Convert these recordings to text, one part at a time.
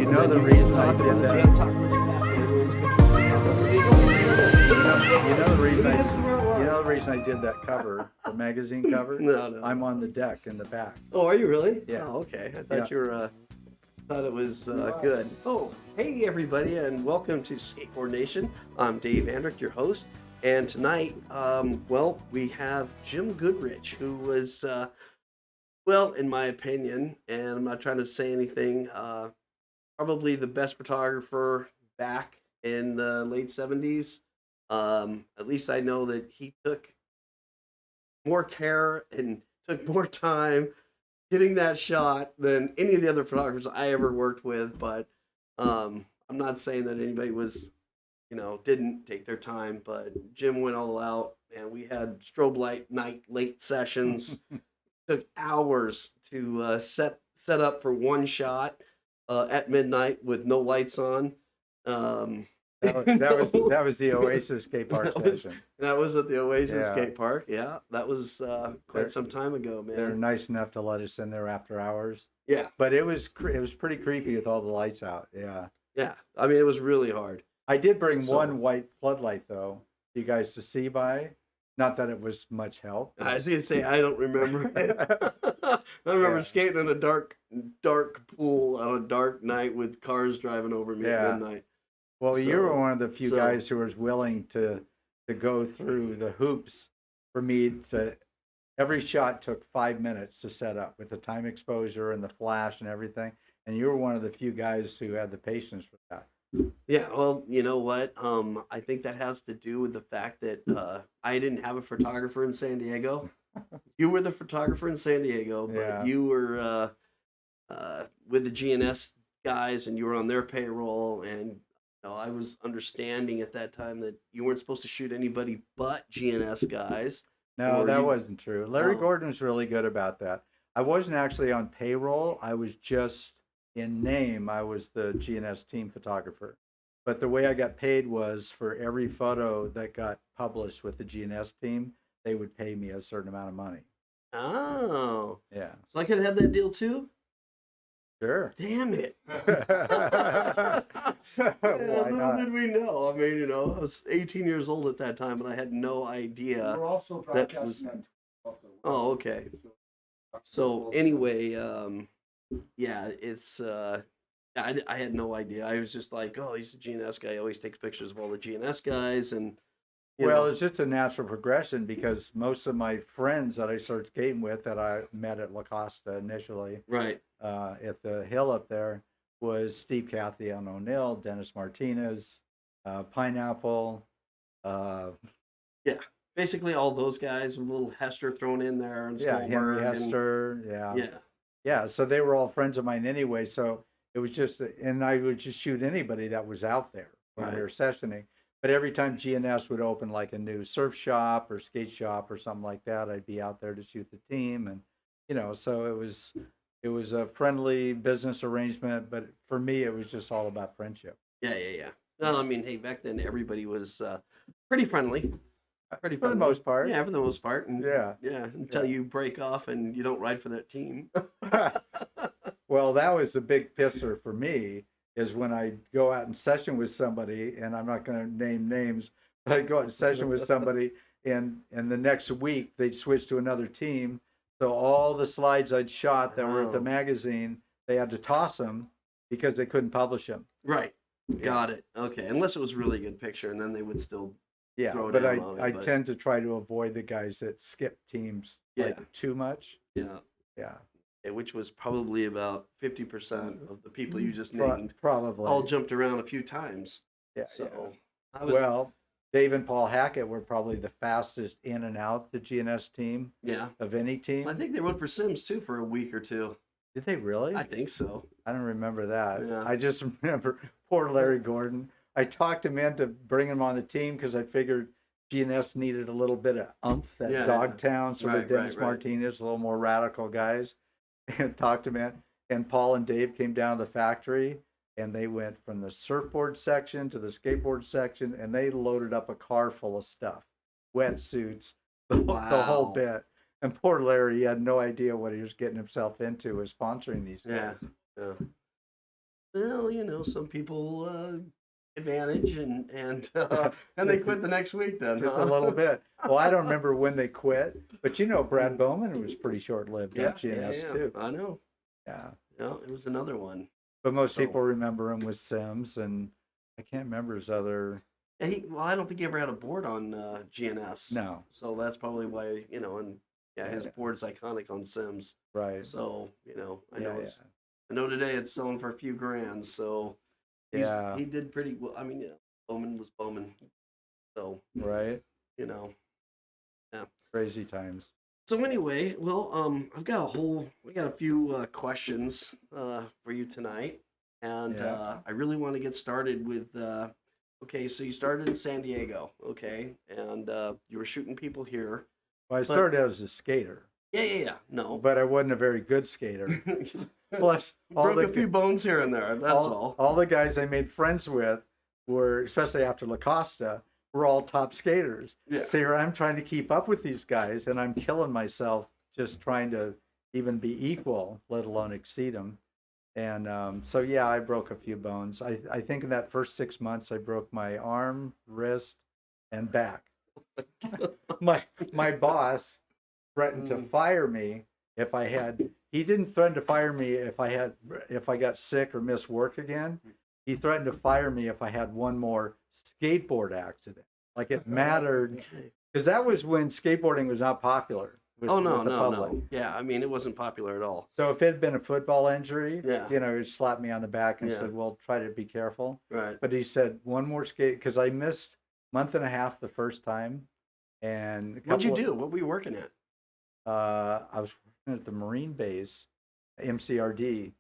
You know the reason I did that. You know the reason I did that cover, the magazine cover. No. I'm on the deck in the back. Oh, are you really? Yeah. Oh, okay. I thought Yeah. you were. Thought it was good. Oh, hey everybody, and welcome to Skateboard Nation. I'm Dave Andrick, your host, and tonight, well, we have Jim Goodrich, who was, well, in my opinion, and I'm not trying to say anything, probably the best photographer back in the late 70s. At least I know that he took more care and took more time getting that shot than any of the other photographers I ever worked with. But I'm not saying that anybody was, didn't take their time, but Jim went all out, and we had strobe light night late sessions. Took hours to set up for one shot at midnight with no lights on. That was the Oasis skate park session. That was at the Oasis skate park. Yeah, that was quite some time ago, man. They're nice enough to let us in there after hours. Yeah, but it was pretty creepy with all the lights out. Yeah. Yeah, I mean it was really hard. I did bring one white floodlight though, for you guys to see by. Not that it was much help. I was gonna say I don't remember it. I remember skating in a dark pool on a dark night with cars driving over me at midnight. Well, you were one of the few guys who was willing to go through the hoops for me to. Every shot took 5 minutes to set up with the time exposure and the flash and everything. And you were one of the few guys who had the patience for that. Yeah, well, you know what? I think that has to do with the fact that I didn't have a photographer in San Diego. You were the photographer in San Diego, but you were with the GNS guys, and you were on their payroll. And I was understanding at that time that you weren't supposed to shoot anybody but GNS guys. No, that wasn't true. Larry Gordon was really good about that. I wasn't actually on payroll. I was just in name. I was the GNS team photographer. But the way I got paid was for every photo that got published with the GNS team, they would pay me a certain amount of money. Oh. Yeah. So I could have had that deal too? Sure. Damn it. Little did we know. I mean, I was 18 years old at that time, and I had no idea. We're also broadcasting on Oh, okay. So anyway, yeah, it's I had no idea. I was just like, oh, he's a GNS guy. He always takes pictures of all the GNS guys, and it's just a natural progression because most of my friends that I started skating with that I met at La Costa initially, right, at the hill up there, was Steve Cathy on O'Neill, Dennis Martinez, Pineapple. Yeah, basically all those guys, a little Hester thrown in there, and Henry Hester, yeah. So they were all friends of mine anyway. So it was just, and I would just shoot anybody that was out there when we were sessioning. But every time GNS would open like a new surf shop or skate shop or something like that, I'd be out there to shoot the team, and so it was a friendly business arrangement. But for me, it was just all about friendship. Yeah. No, I mean, hey, back then everybody was pretty friendly. For the most part. Yeah, for the most part. And, yeah. Until you break off and you don't ride for that team. Well, that was a big pisser for me, is when I go out in session with somebody, and I'm not going to name names, but I'd go out in session with somebody, and the next week they'd switch to another team. So all the slides I'd shot that were at the magazine, they had to toss them because they couldn't publish them. Right. Got it. Okay. Unless it was a really good picture, and then they would still throw but down on it. I tend to try to avoid the guys that skip teams too much. Yeah. Which was probably about 50% of the people you just named. Probably. All jumped around a few times. Yeah. So Dave and Paul Hackett were probably the fastest in and out the GNS team. Yeah. Of any team. I think they went for Sims too for a week or two. Did they really? I think so. I don't remember that. Yeah. I just remember poor Larry Gordon. I talked him into bringing him on the team because I figured GNS needed a little bit of umph, that Dogtown, sort of Dennis Martinez, a little more radical guys. And talked him in. And Paul and Dave came down to the factory, and they went from the surfboard section to the skateboard section, and they loaded up a car full of stuff, wetsuits, the whole bit. And poor Larry, he had no idea what he was getting himself into, was sponsoring these guys. Yeah. Well, some people advantage and they quit the next week then, Just huh? a little bit. Well, I don't remember when they quit, but Brad Bowman was pretty short-lived Yeah, at GNS yeah. too. I know. Yeah, Yeah, it was another one. but most So, people remember him with Sims, and I can't remember his other. yeah, well, I don't think he ever had a board on GNS. No, So that's probably why, and yeah, yeah, his board's iconic on Sims. right. So, Yeah, yeah, I know today it's selling for a few grand. So yeah, he did pretty well. I mean, Bowman was Bowman. So, right. you know, yeah. Crazy times. So anyway, well, we got a few questions for you tonight, and Yeah. I really want to get started with. Okay, so you started in San Diego, okay, and you were shooting people here, Well, I but started out as a skater, yeah, no, but I wasn't a very good skater. Plus, all broke a few the bones here and there. That's all. all the guys I made friends with were, especially after La Costa, were all top skaters. Yeah, So here I'm trying to keep up with these guys, and I'm killing myself just trying to even be equal, let alone exceed them. And so yeah, I broke a few bones. I think in that first 6 months, I broke my arm, wrist, and back. my my boss threatened to fire me if I had. He didn't threaten to fire me if I got sick or missed work again. He threatened to fire me if I had one more skateboard accident. Like it mattered okay. because that was when skateboarding was not popular Oh no, with the no, public. no. Yeah, I mean it wasn't popular at all. So if it had been a football injury, Yeah, he slapped me on the back and yeah, said, "Well, try to be careful." right. But he said one more skate because I missed month and a half the first time, and a What'd you couple. do? What were you working at? I was working at the Marine Base, MCRD,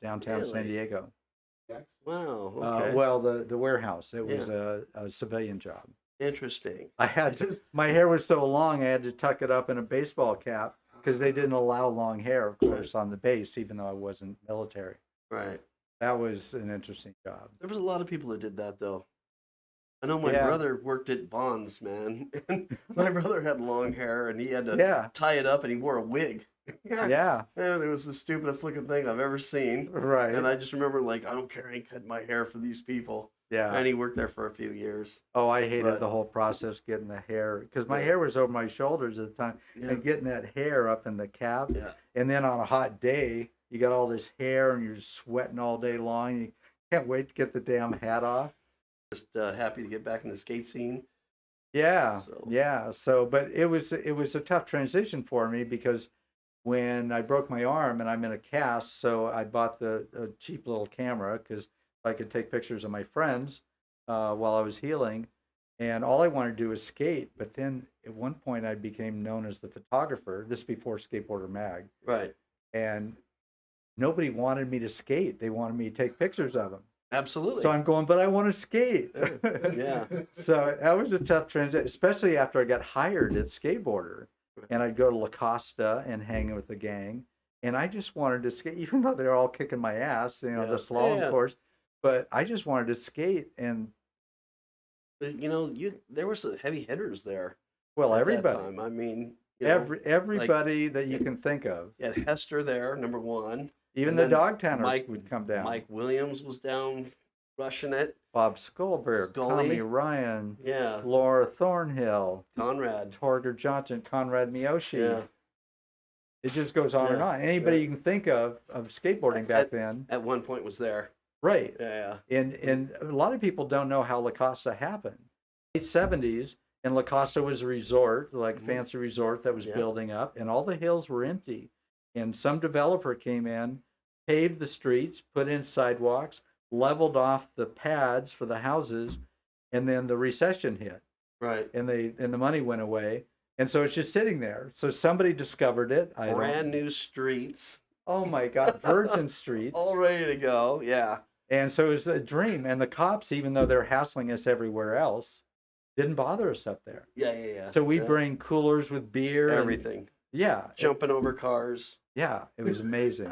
downtown San Really? Diego. Wow. Okay. Well, the warehouse. It Yeah. was a civilian job. Interesting. I had to. My hair was so long, I had to tuck it up in a baseball cap because they didn't allow long hair, of course, on the base, even though I wasn't military. Right. That was an interesting job. There was a lot of people that did that though. I know my Yeah, brother worked at Vons, man. And my brother had long hair and he had to yeah, tie it up and he wore a wig. yeah. And it was the stupidest looking thing I've ever seen. Right. And I just remember like, I don't care, I ain't cut my hair for these people. Yeah. And he worked there for a few years. Oh, I hated But the whole process getting the hair because my yeah, hair was over my shoulders at the time, yeah, and getting that hair up in the cap. yeah. And then on a hot day, you got all this hair and you're just sweating all day long. You can't wait to get the damn hat off. Just happy to get back in the skate scene. Yeah, So yeah. So, but it was a tough transition for me because when I broke my arm and I'm in a cast, so I bought a cheap little camera because I could take pictures of my friends while I was healing, and all I wanted to do was skate. But then at one point, I became known as the photographer. This before Skateboarder Mag, right. and nobody wanted me to skate. They wanted me to take pictures of them. So Absolutely. I'm going, but I want to skate. Yeah. So that was a tough transition, especially after I got hired at Skateboarder. And I'd go to La Costa and hang with the gang. And I just wanted to skate, even though they're all kicking my ass, the Yeah. slalom Yeah. course. But I just wanted to skate. And But, there were some heavy hitters there well, at that everybody, time. I mean, like everybody that you you can think of, had Hester there, number one, even and the then Dogtowners Mike would come down. Mike Williams was down rushing it. Bob Skolberg, Tommy Scully, Ryan, yeah, Laura Thornhill, Conrad, Torger Johnson, Conrad Miyoshi. yeah, It just goes on and yeah, on. Anybody yeah. you can think of skateboarding back then. At one point was there. Right. Yeah, And a lot of people don't know how La Costa happened. Late 70s, and La Costa was a resort, like mhm, fancy resort that was yeah, building up, and all the hills were empty. And some developer came in, paved the streets, put in sidewalks, leveled off the pads for the houses, and then the recession hit, right. and the money went away. And so it's just sitting there. So somebody discovered it. I Brand don't. new streets, Oh my God, Virgin Streets. all ready to go. Yeah, And so it was a dream. And the cops, even though they're hassling us everywhere else, didn't bother us up there. yeah. So we Yeah. bring coolers with beer and Everything, yeah, jumping over cars. yeah, it was amazing.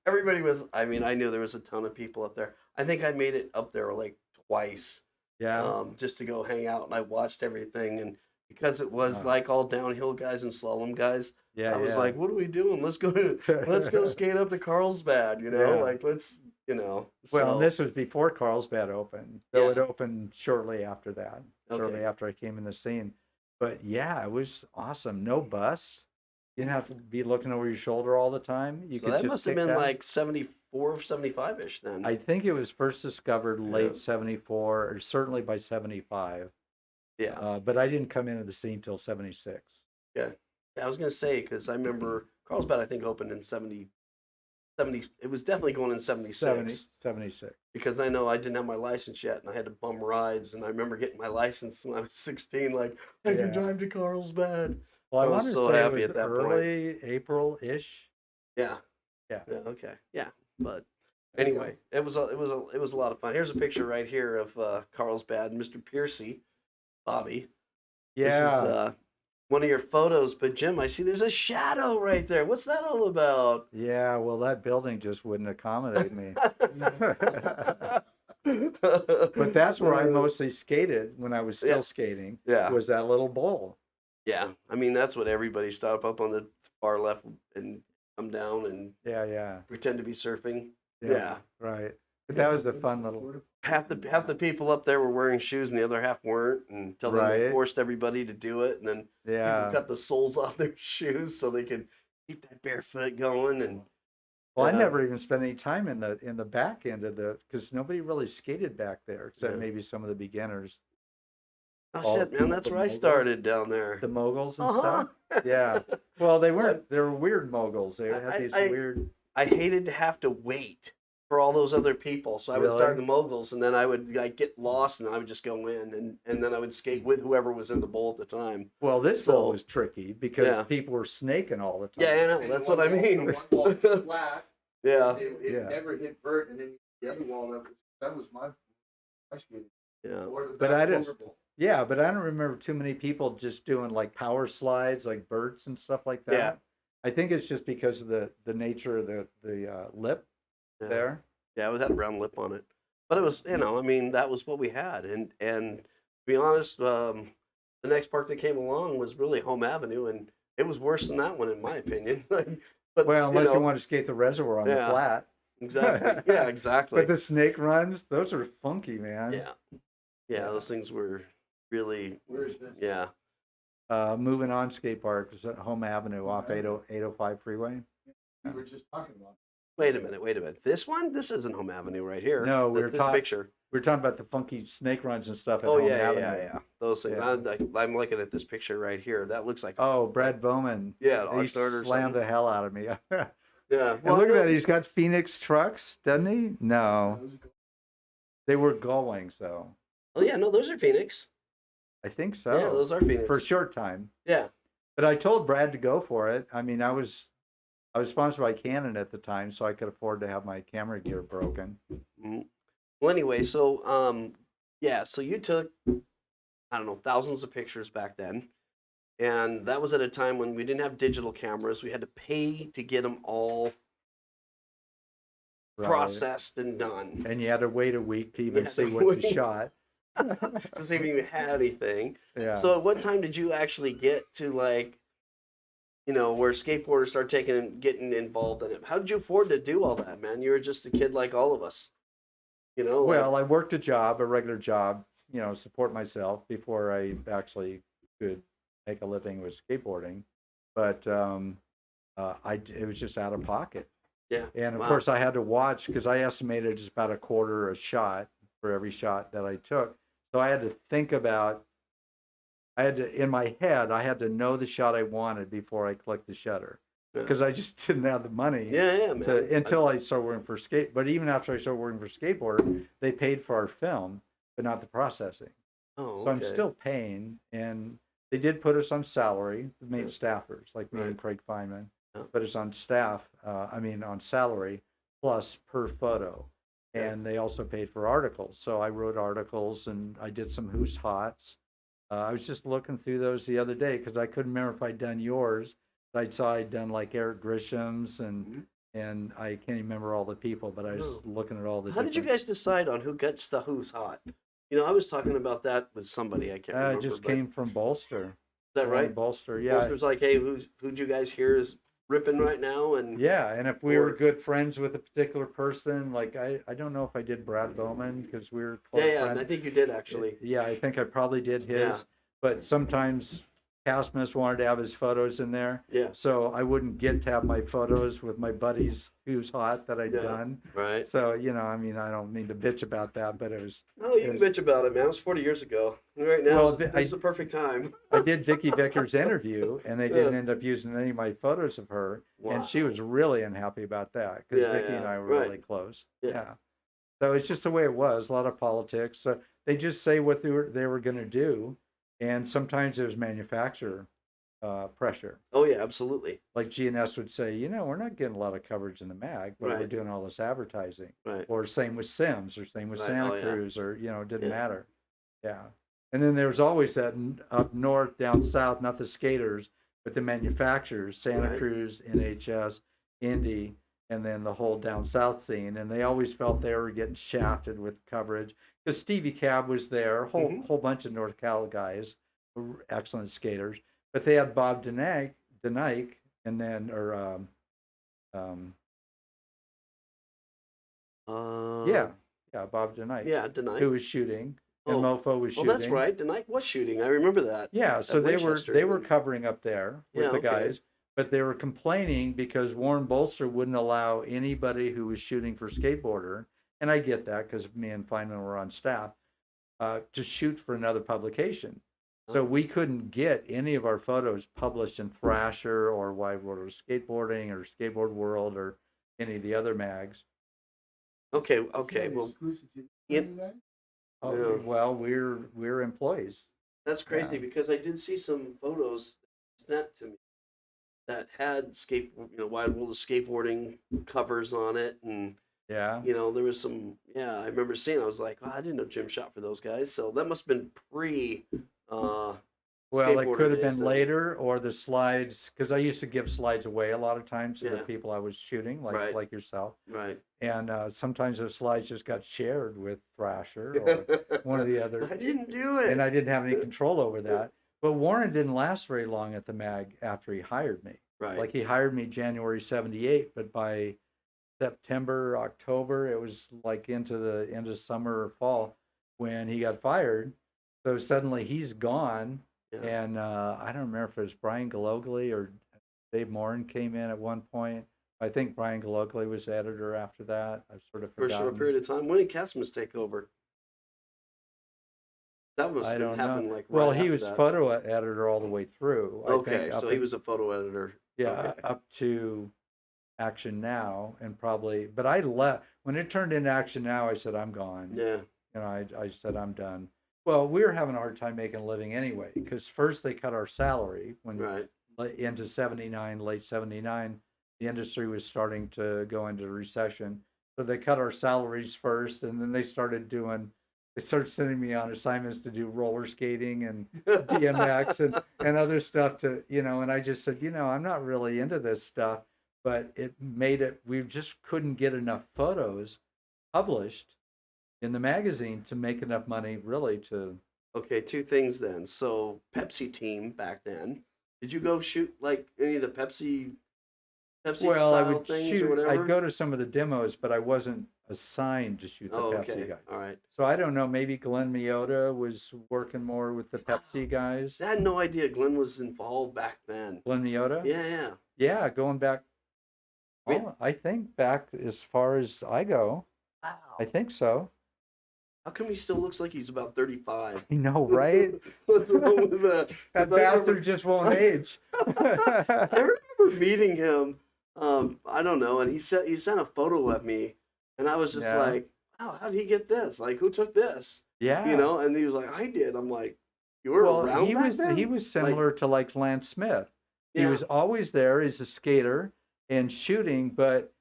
Everybody was. I mean, I knew there was a ton of people up there. I think I made it up there like twice, Yeah, just to go hang out, and I watched everything. And because it was like all downhill guys and slalom guys. Yeah, I was yeah. like, what are we doing? Let's go skate up to Carlsbad, Yeah. like let's, Well, so, and this was before Carlsbad opened. So it opened shortly after that, shortly Okay. after I came in the scene. But yeah, it was awesome. No bus. You didn't have to be looking over your shoulder all the time. You so could that just must have kick been down. like 74, 75-ish then. I think it was first discovered late Yeah. 74, or certainly by 75. Yeah. But I didn't come into the scene till 76. Yeah. I was gonna say, because I remember Carlsbad, I think, opened in 70. It was definitely going in 76. 76. Because I know I didn't have my license yet, and I had to bum rides, and I remember getting my license when I was 16. Like, I can drive to Carlsbad. Well, I was want to so say it happy was at that point. early April-ish. Yeah. Yeah. Yeah. Okay. Yeah. But anyway, it was a lot of fun. Here's a picture right here of Carlsbad, Mr. Piercy, Bobby. This is one of your photos. But Jim, I see there's a shadow right there. What's that all about? Yeah, well, that building just wouldn't accommodate me. But that's where I mostly skated when I was still skating. Yeah. Was that little bowl. Yeah. I mean, that's what everybody stop up on the far left and come down and Yeah. pretend to be surfing. Yeah. Right. But that was a fun little. Half the people up there were wearing shoes and the other half weren't, until then they Right. forced everybody to do it, and then Yeah. people cut the soles off their shoes so they could keep that barefoot going. And Well, I Yeah. never even spent any time in the back end of because nobody really skated back there except Yeah. maybe some of the beginners, oh all shit, man, that's the where I moguls. started down there. the moguls and Uh-huh. stuff. Yeah. Well, they weren't. They were weird moguls. They had these I- weird. I hated to have to wait for all those other people, so I would start the Really? moguls, and then I would like get lost, and I would just go in, and then I would skate with whoever was in the bowl at the time. Well, this So- bowl was tricky because Yeah. people were snaking all the time. Yeah, I know. And That's one what I wall- mean. the One wall was flat. Yeah, It Yeah. never hit vert, and then the other wall that was my skating. yeah. Or the But I back just- overbowl. Yeah, but I don't remember too many people just doing like power slides, like birds and stuff like that. Yeah. I think it's just because of the nature of the lip Yeah. there. Yeah, it had a round lip on it, but it was, I mean, that was what we had, and to be honest, the next park that came along was really Home Avenue, and it was worse than that one in my opinion. But Well, unless you want to skate the reservoir on the Yeah. flat. exactly, yeah, exactly, But the snake runs, those are funky, man. yeah, those things were really, Where is this? yeah. Moving on skate park is at Home Avenue off 805 freeway. We were just talking about. Wait a minute. This one? This isn't Home Avenue right here. No, we were this talking. picture. We're talking about the funky snake runs and stuff at Oh Home yeah, Avenue. yeah. Those things. Yeah. I'm looking at this picture right here. That looks like Oh, Brad Bowman. yeah, He an Oxnard or slammed something. the hell out of me. And Yeah. look at that. He's got Phoenix trucks, doesn't he? No, Those go- they were going, so Oh yeah, no, those are Phoenix. I think so. Yeah, those are Phoenix. For a short time. Yeah. But I told Brad to go for it. I mean, I was sponsored by Canon at the time, so I could afford to have my camera gear broken. Mhm. Well, anyway, so yeah, so you took, I don't know, thousands of pictures back then, and that was at a time when we didn't have digital cameras. We had to pay to get them all Right. processed and done. And you had to wait a week to even Yeah, see what you wait. shot. To see if you had anything. Yeah. So at what time did you actually get to like, where skateboarders start getting involved in it? How did you afford to do all that, man? You were just a kid like all of us. Well, I worked a regular job, support myself before I actually could make a living with skateboarding. But it was just out of pocket. yeah. And of Wow. course, I had to watch because I estimated just about a quarter a shot for every shot that I took. So I had to think about. In my head, I had to know the shot I wanted before I clicked the shutter Yeah. because I just didn't have the money. Yeah, man. Until I started working for But even after I started working for Skateboard, they paid for our film, but not the processing. Oh, So I'm okay. still paying, and they did put us on salary, the main staffers, like me and Right. Craig Feynman, Yeah. put us on on salary, plus per photo. Yeah. And they also paid for articles. So I wrote articles, and I did some Who's Hots. I was just looking through those the other day because I couldn't remember if I'd done yours. I saw I'd done like Eric Grisham's, Mhm. and I can't even remember all the people, but I was looking at all the. How did you different- guys decide on who gets the Who's Hot? I was talking about that with somebody. I can't remember. It just but- came from Bolster. that right? Warren Bolster, yeah. Bolster's like, hey, who'd you guys hear is ripping right now? And yeah, and if we were good friends with a particular person, like I don't know if I did Brad Bowman because we were close yeah, friends. I think you did actually. Yeah, I think I probably did his, Yeah. but sometimes Castmus wanted to have his photos in there. Yeah. So I wouldn't get to have my photos with my buddies Who's Hot that I'd Yeah. done. Right. So, I mean, I don't mean to bitch about that, but it was. No, you can bitch about it, man. It was 40 years ago. Right now, it's the perfect time. I did Vicky Vickers' interview, and they didn't end up using any of my photos of her, and she was really unhappy about that because Vicky and I were really close. Yeah. So it's just the way it was. A lot of politics. So they just say what they were going to do, and sometimes there's manufacturer pressure. Oh yeah, absolutely. Like GNS would say, we're not getting a lot of coverage in the mag, but we're doing all this advertising. Right. Or same with Sims, or same with Santa Cruz, or it didn't matter. Yeah. And then there was always that up north, down south, not the skaters, but the manufacturers, Santa Cruz, NHS, Indy, and then the whole down south scene. And they always felt they were getting shafted with coverage because Stevie Cab was there, a whole bunch of North Cal guys, who were excellent skaters. But they had Bob Denike, and then, Bob Denike. Yeah, Denike. Who was shooting. And Mofo was shooting. Oh, that's right. Denike was shooting. I remember that. Yeah, so they were covering up there with the guys, but they were complaining because Warren Bolster wouldn't allow anybody who was shooting for Skateboarder, and I get that because me and Feynman were on staff, to shoot for another publication. So we couldn't get any of our photos published in Thrasher or Wide World of Skateboarding or Skateboard World or any of the other mags. Okay. Well, we're employees. That's crazy because I did see some photos sent to me that had Wide World of Skateboarding covers on it, and there was some. Yeah, I remember seeing. I was like, I didn't know Jim shot for those guys, so that must have been pre. Well, it could have been later, or the slides, because I used to give slides away a lot of times to the people I was shooting, like yourself. Right. And sometimes those slides just got shared with Thrasher or one of the other. I didn't do it. And I didn't have any control over that. But Warren didn't last very long at the mag after he hired me. Right. Like he hired me January 78, but by September, October, it was like into the end of summer or fall when he got fired. So suddenly he's gone. Yeah. And I don't remember if it was Brian Galogli or Dave Morin came in at one point. I think Brian Galogli was editor after that. I've sort of forgotten. For a short period of time. When did Castmus take over? That must have happened like right Well, he was photo editor all the way through. Okay, so he was a photo editor. Yeah, up to Action Now, and probably. But I left when it turned into Action Now. I said I'm gone. Yeah. I said I'm done. Well, we were having a hard time making a living anyway, because first they cut our salary when into 79, late 79, the industry was starting to go into recession. So they cut our salaries first, and then they started sending me on assignments to do roller skating and BMX and other stuff and I just said, I'm not really into this stuff, but we just couldn't get enough photos published in the magazine to make enough money really to. Okay, two things then. So Pepsi team back then, did you go shoot like any of the Pepsi well, I would things shoot. Or whatever? I'd go to some of the demos, but I wasn't assigned to shoot the Pepsi guys. All right. So I don't know. Maybe Glenn Miyota was working more with the Pepsi guys. I had no idea Glenn was involved back then. Glenn Miyota? Yeah, going back. Oh, I think back as far as I go. Wow. I think so. How come he still looks like he's about 35? I know, right? What's wrong with that? That bastard just won't age. I remember meeting him. I don't know, and he sent a photo of me, and I was just like, "Wow, how did he get this? Like, who took this?" Yeah, And he was like, "I did." I'm like, "You were around back then?" He was similar to like Lance Smith. He was always there as a skater and shooting, but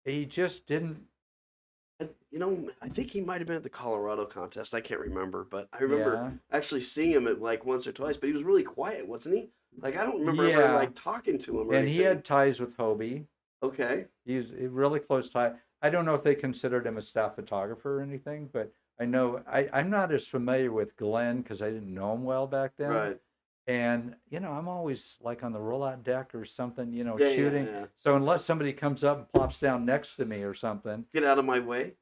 he just didn't. I think he might have been at the Colorado contest. I can't remember, but I remember actually seeing him at like once or twice. But he was really quiet, wasn't he? Like I don't remember ever like talking to him. Or anything. He had ties with Hobie. Okay. He was a really close tie. I don't know if they considered him a staff photographer or anything, but I know I'm not as familiar with Glenn because I didn't know him well back then. Right. And, I'm always like on the rollout deck or something, Yeah, shooting. yeah. So unless somebody comes up and plops down next to me or something. Get out of my way.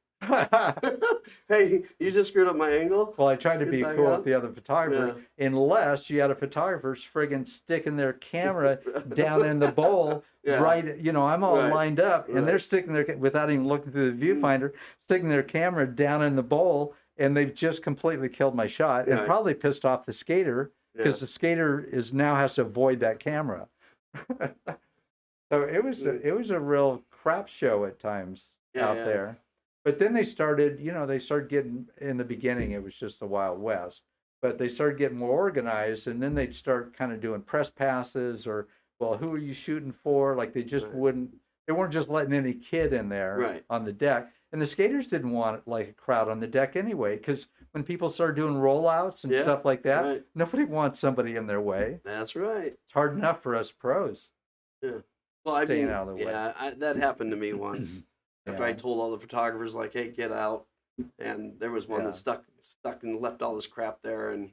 Hey, you just screwed up my angle. Well, I tried to Get be back cool out. with the other photographers, unless you had a photographer's friggin' sticking their camera down in the bowl, right? I'm all lined up, and they're sticking their, without even looking through the viewfinder, sticking their camera down in the bowl, and they've just completely killed my shot, and probably pissed off the skater, because the skater now has to avoid that camera. So it was a real crap show at times out there. But then they started getting, in the beginning, it was just the Wild West, but they started getting more organized, and then they'd start kind of doing press passes or, well, who are you shooting for? Like they just they weren't just letting any kid in there on the deck. And the skaters didn't want like a crowd on the deck anyway, because when people started doing rollouts and stuff like that, nobody wants somebody in their way. That's right. It's hard enough for us pros. Yeah. Well, staying out of the way. That happened to me once. After I told all the photographers, like, hey, get out. And there was one that stuck and left all this crap there and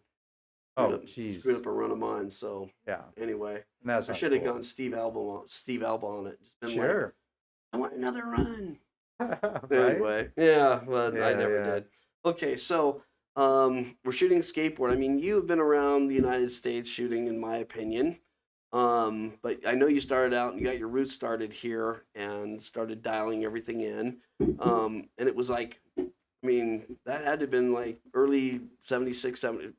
screwed up a run of mine. So anyway, I should have gone Steve Alba on it. Just been like, I want another run. Anyway, but I never did. Okay, so we're shooting skateboard. I mean, you've been around the United States shooting, in my opinion. But I know you started out and you got your roots started here and started dialing everything in. And it was like, I mean, that had to have been like early 76, 70,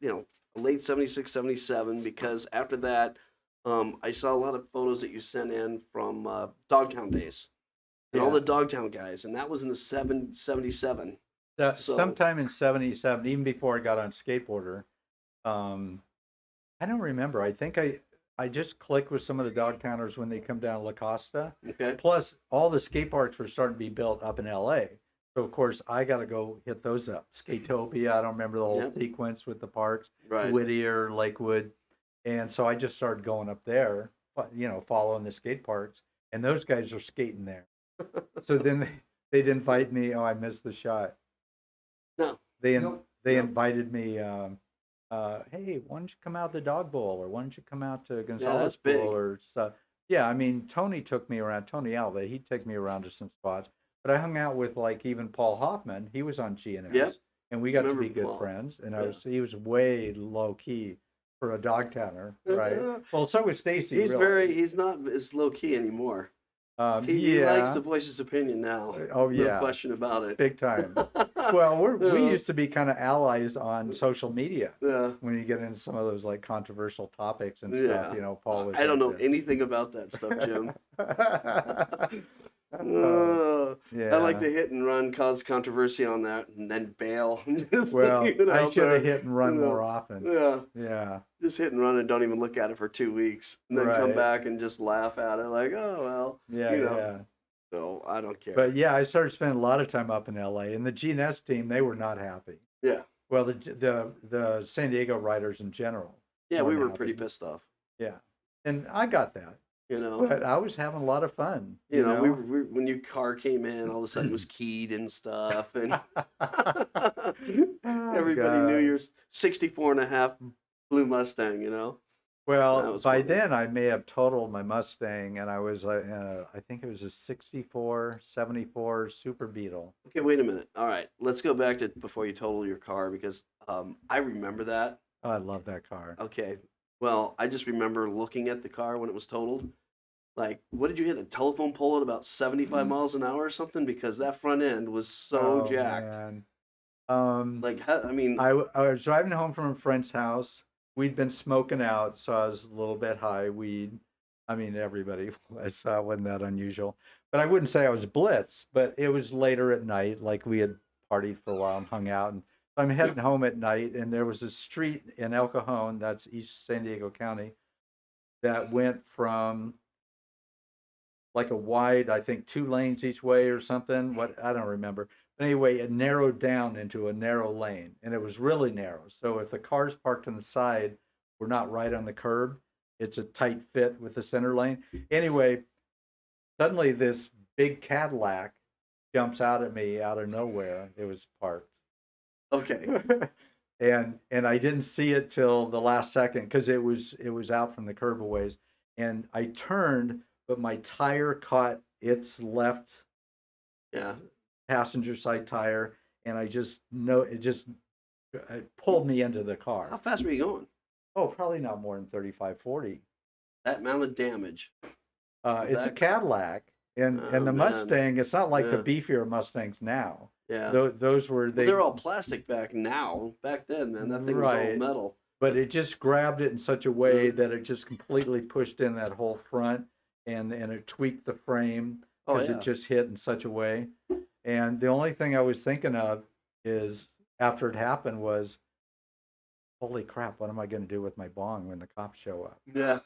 late 76, 77, because after that, I saw a lot of photos that you sent in from Dogtown days and all the Dogtown guys. And that was in the 77. Sometime in 77, even before I got on skateboarder. I don't remember. I think I just clicked with some of the Dogtowners when they come down La Costa. Okay. Plus, all the skate parks were starting to be built up in LA. So, of course, I got to go hit those up. Skatopia, I don't remember the whole sequence with the parks. Right. Whittier, Lakewood. And so I just started going up there, following the skate parks. And those guys are skating there. So then they'd invite me. Oh, I missed the shot. No. They invited me. Hey, why don't you come out to the Dog Bowl, or why don't you come out to Gonzales Bowl or stuff? Yeah, I mean, Tony took me around. Tony Alva, he'd take me around to some spots. But I hung out with like even Paul Hoffman. He was on GNS, and we got to be good friends. And he was way low key for a Dogtowner, right? Well, so was Stacy. He's not as low key anymore. He likes to voice his opinion now. Oh yeah, no question about it. Big time. Well, we used to be kind of allies on social media. Yeah. When you get into some of those like controversial topics and stuff, Paul was. I don't know anything about that stuff, Jim. I like to hit and run, cause controversy on that, and then bail. Well, I should have hit and run more often. Yeah. Just hit and run and don't even look at it for 2 weeks, and then come back and just laugh at it, like, oh well. Yeah. So I don't care. But yeah, I started spending a lot of time up in LA, and the GNS team, they were not happy. Yeah. Well, the San Diego riders in general. Yeah, we were pretty pissed off. Yeah, and I got that. But I was having a lot of fun. We when your car came in, all of a sudden it was keyed and stuff, and everybody knew your 64.5 blue Mustang. Well, by then I may have totaled my Mustang, and I was I think it was a 74 Super Beetle. Okay, wait a minute. All right, let's go back to before you total your car, because I remember that. Oh, I love that car. Okay. Well, I just remember looking at the car when it was totaled. Like, what did you hit? A telephone pole at about 75 miles an hour or something? Because that front end was so jacked. Man. I was driving home from a friend's house. We'd been smoking out, so I was a little bit high weed. I mean, everybody was. Wasn't that unusual. But I wouldn't say I was blitzed, but it was later at night. Like, we had partied for a while and hung out, and I'm heading home at night, and there was a street in El Cajon, that's East San Diego County, that went from like a wide, I think 2 lanes each way or something. I don't remember. But anyway, it narrowed down into a narrow lane, and it was really narrow. So if the cars parked on the side were not right on the curb, it's a tight fit with the center lane. Anyway, suddenly this big Cadillac jumps out at me out of nowhere. It was parked. Okay. and I didn't see it till the last second because it was out from the curb a ways, and I turned, but my tire caught its left Yeah. passenger side tire, and I just know it just pulled me into the How car. fast were you going? Oh, probably not more than 35, 40. That amount of damage. It's a Cadillac, and Oh, the man. Mustang. It's not like the Yeah. beefier Mustangs now. Yeah. Those were Well, they're all plastic back now. Back then, man, that thing was all Right. metal. But it just grabbed it in such a way that it just completely pushed in that whole front, and it tweaked the frame Oh, because yeah. it just hit in such a way. And the only thing I was thinking of is after it happened was, holy crap, what am I going to do with my bong when the cops show up? Yeah.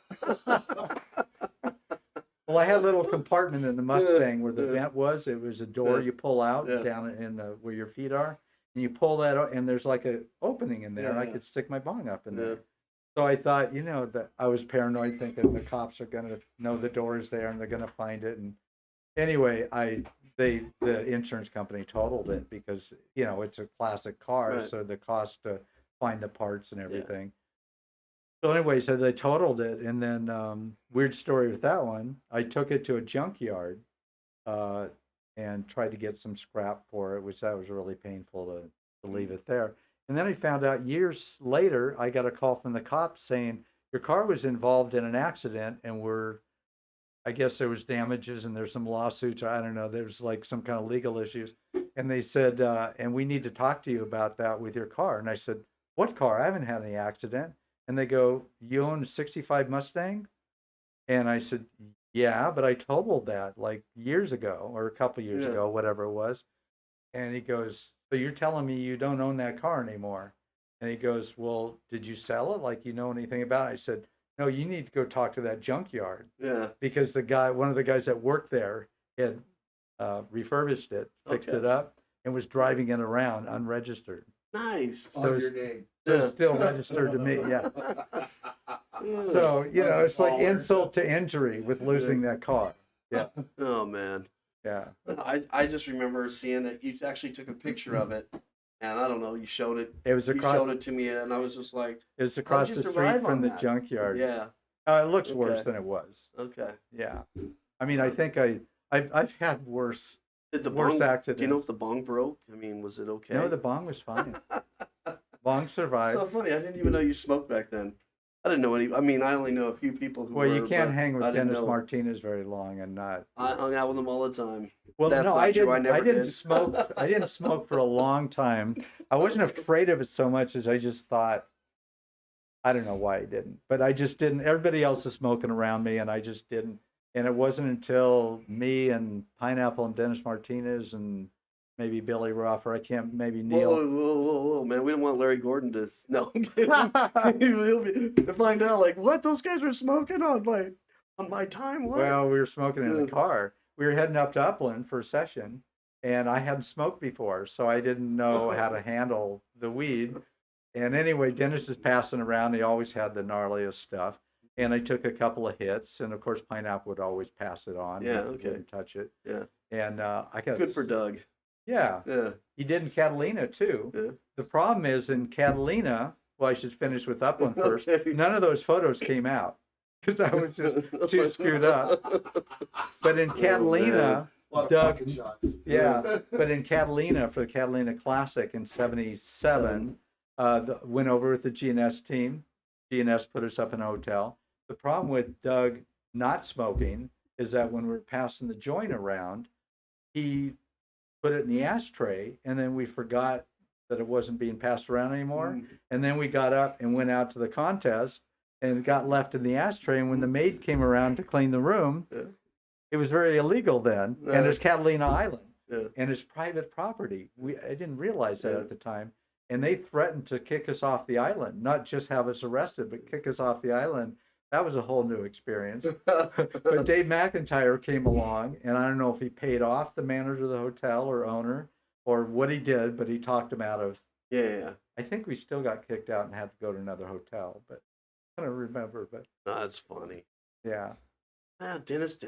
Well, I had a little compartment in the Mustang where the Yeah. vent was. It was a door Yeah. you pull out Yeah. down in the where your feet are, and you pull that out, and there's like a opening in there, and I Yeah. could stick my bong up in Yeah. there. So I thought, that I was paranoid, thinking the cops are gonna know the door is there and they're gonna find it. And anyway, the insurance company totaled it because it's a classic car, Right. so the cost to find the parts and everything. So anyway, so they totaled it, and then weird story with that one. I took it to a junkyard, uh, and tried to get some scrap for it, which that was really painful to leave it there. And then I found out years later, I got a call from the cops saying your car was involved in an accident, and I guess there was damages and there's some lawsuits. Or I don't know. There's like some kind of legal issues, and they said, and we need to talk to you about that with your car. And I said, what car? I haven't had any accident. And they go, you own a 65 Mustang? And I said, yeah, but I totaled that like years ago or a couple years Yeah. ago, whatever it was. And he goes, so you're telling me you don't own that car anymore? And he goes, well, did you sell it? Like, you know anything about it? I said, no, you need to go talk to that junkyard Yeah. because one of the guys that worked there had refurbished it, fixed Okay. it up, and was driving it around unregistered. Nice. On So your it's- name. So it's still registered to me, yeah. Yeah. So, it's like Baller. insult to injury with losing that car. Yeah, Oh, man. yeah. I just remember seeing it. You actually took a picture of it, and I don't know. You showed it. It was You across. showed it to me, and I was just like, It was across you the street survive from on the that? junkyard. yeah, It looks worse Okay. than it was. okay. Yeah. I mean, I think I've had worse Did the worse bong? accidents. Do you know if the bong broke? I mean, was it okay? No, the bong was fine. Bong survived. So funny. I didn't even know you smoked back then. I didn't know any. I mean, I only know a few people who. Well, you were, can't but hang I with didn't Dennis know. Martinez very long and not. I hung out with him all the time. Well, That's no, not I true. didn't. I never didn't did. smoke. I didn't smoke for a long time. I wasn't afraid of it so much as I just thought. I don't know why I didn't, but I just didn't. Everybody else is smoking around me, and I just didn't. And it wasn't until me and Pineapple and Dennis Martinez and maybe Billy Ruff, or maybe Neil. Whoa, man! We don't want Larry Gordon to. No, I'm kidding. He'll be, to find out like what those guys were smoking on my time. What? Well, we were smoking in Yeah. the car. We were heading up to Upland for a session, and I hadn't smoked before, so I didn't know how to handle the weed. And anyway, Dennis is passing around. He always had the gnarliest stuff. And I took a couple of hits, and of course, Pineapple would always pass it on. Yeah, He okay. wouldn't touch it. Yeah. And I got Good for Doug. Yeah, Yeah. he did in Catalina too. Yeah. The problem is in Catalina. Well, I should finish with Upland first. Okay. None of those photos came out because I was just too screwed up. But in Catalina, A lot of Doug- pocket shots. yeah, but in Catalina for the Catalina Classic in '77, went over with the GNS team. GNS put us up in a hotel. The problem with Doug not smoking is that when we were passing the joint around, he put it in the ashtray, and then we forgot that it wasn't being passed around anymore. Mm. And then we got up and went out to the contest, and it got left in the ashtray. And when the maid came around to clean the room, Yeah. it was very illegal then. Yeah. And it's Catalina Island. Yeah. And it's private property. I didn't realize that Yeah. at the time. And they threatened to kick us off the island, not just have us arrested, but kick us off the island. That was a whole new experience. But Dave McIntyre came along, and I don't know if he paid off the manager of the hotel or owner or what he did, but he talked him out of. Yeah. I think we still got kicked out and had to go to another hotel, but I don't remember. But Oh, that's funny. yeah, Dennis.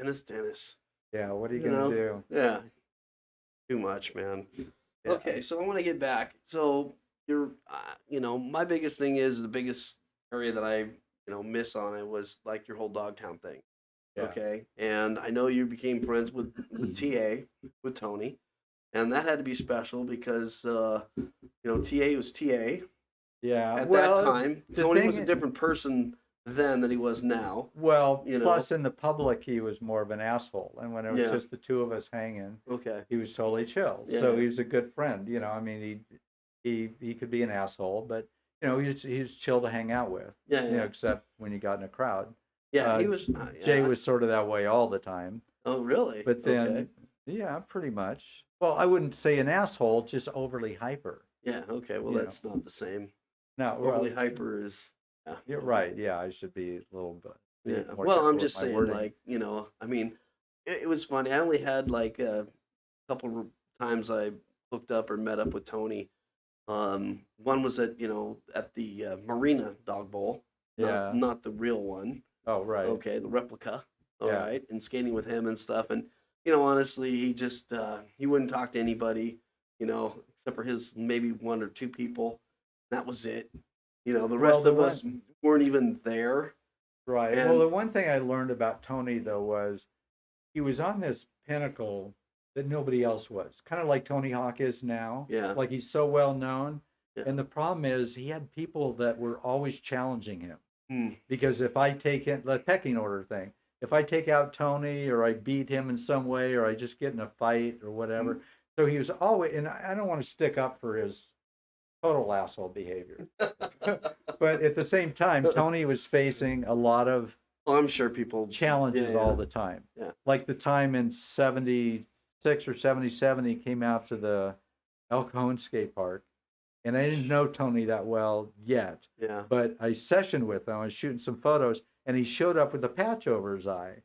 yeah. What are you You gonna know? do? Yeah. Too much, man. Yeah. Okay, so I want to get back. So my biggest thing is the biggest area that I, miss on it was like your whole Dogtown thing. Yeah. Okay. And I know you became friends with TA, with Tony, and that had to be special because, TA was TA. Yeah. At Well, that time, the Tony thing was a i- different person then than he was now. Well, You know. plus in the public, he was more of an asshole, and when it was Yeah. just the two of us hanging, Okay. he was totally chill. Yeah. So he was a good friend. I mean, he could be an asshole, but he was chill to hang out with. Yeah. Yeah. Except when you got in a crowd. Yeah. He Uh, was. Jay Yeah. was sort of that way all the time. Oh, really? But then, Okay. yeah, pretty much. Well, I wouldn't say an asshole, just overly hyper. Yeah. Okay. Well, You that's not the same. No, Overly well, hyper is. Yeah. you're right. Yeah, I should be a little bit Yeah. more Well, careful I'm with just my saying, wording. like, I mean, it was funny. I only had like a couple of times I hooked up or met up with Tony. One was at the Marina Dog Bowl, Yeah. not the real one. Oh, right. Okay, the replica. All Yeah. right, and skating with him and stuff. And honestly, he just he wouldn't talk to anybody, except for his maybe one or two people. That was it. The rest the of us weren't even there. Right. And Well, the one thing I learned about Tony, though, was he was on this pinnacle that nobody else was. Kind of like Tony Hawk is now. Yeah. Like he's so well known. Yeah. And the problem is he had people that were always challenging him. Hmm. Because if I take it, the pecking order thing, if I take out Tony or I beat him in some way or I just get in a fight or whatever. So he was always, and I don't want to stick up for his total asshole behavior. But at the same time, Tony was facing a lot of Oh, I'm sure people challenges all the time. Yeah. Like the time in 76 or 77, he came out to the El Cajon skate park. And I didn't know Tony that well yet. Yeah. But I sessioned with him. I was shooting some photos, and he showed up with a patch over his eye.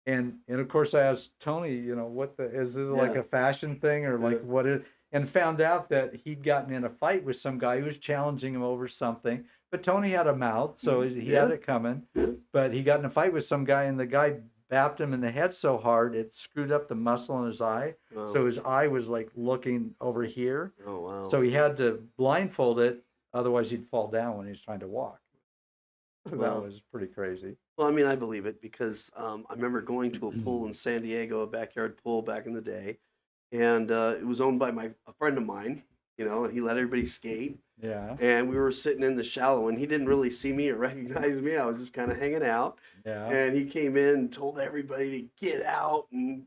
And of course, I asked Tony, is this like a fashion thing or like what is? And found out that he'd gotten in a fight with some guy who was challenging him over something. But Tony had a mouth, so he had it coming. But he got in a fight with some guy, and the guy bapped him in the head so hard it screwed up the muscle in his eye. Wow. So his eye was like looking over here. Oh, wow. So he had to blindfold it, otherwise he'd fall down when he was trying to walk. Wow. That was pretty crazy. Well, I mean, I believe it because I remember going to a pool in San Diego, a backyard pool back in the day, and it was owned by a friend of mine. And he let everybody skate. Yeah. And we were sitting in the shallow, and he didn't really see me or recognize me. I was just kind of hanging out. Yeah. And he came in and told everybody to get out and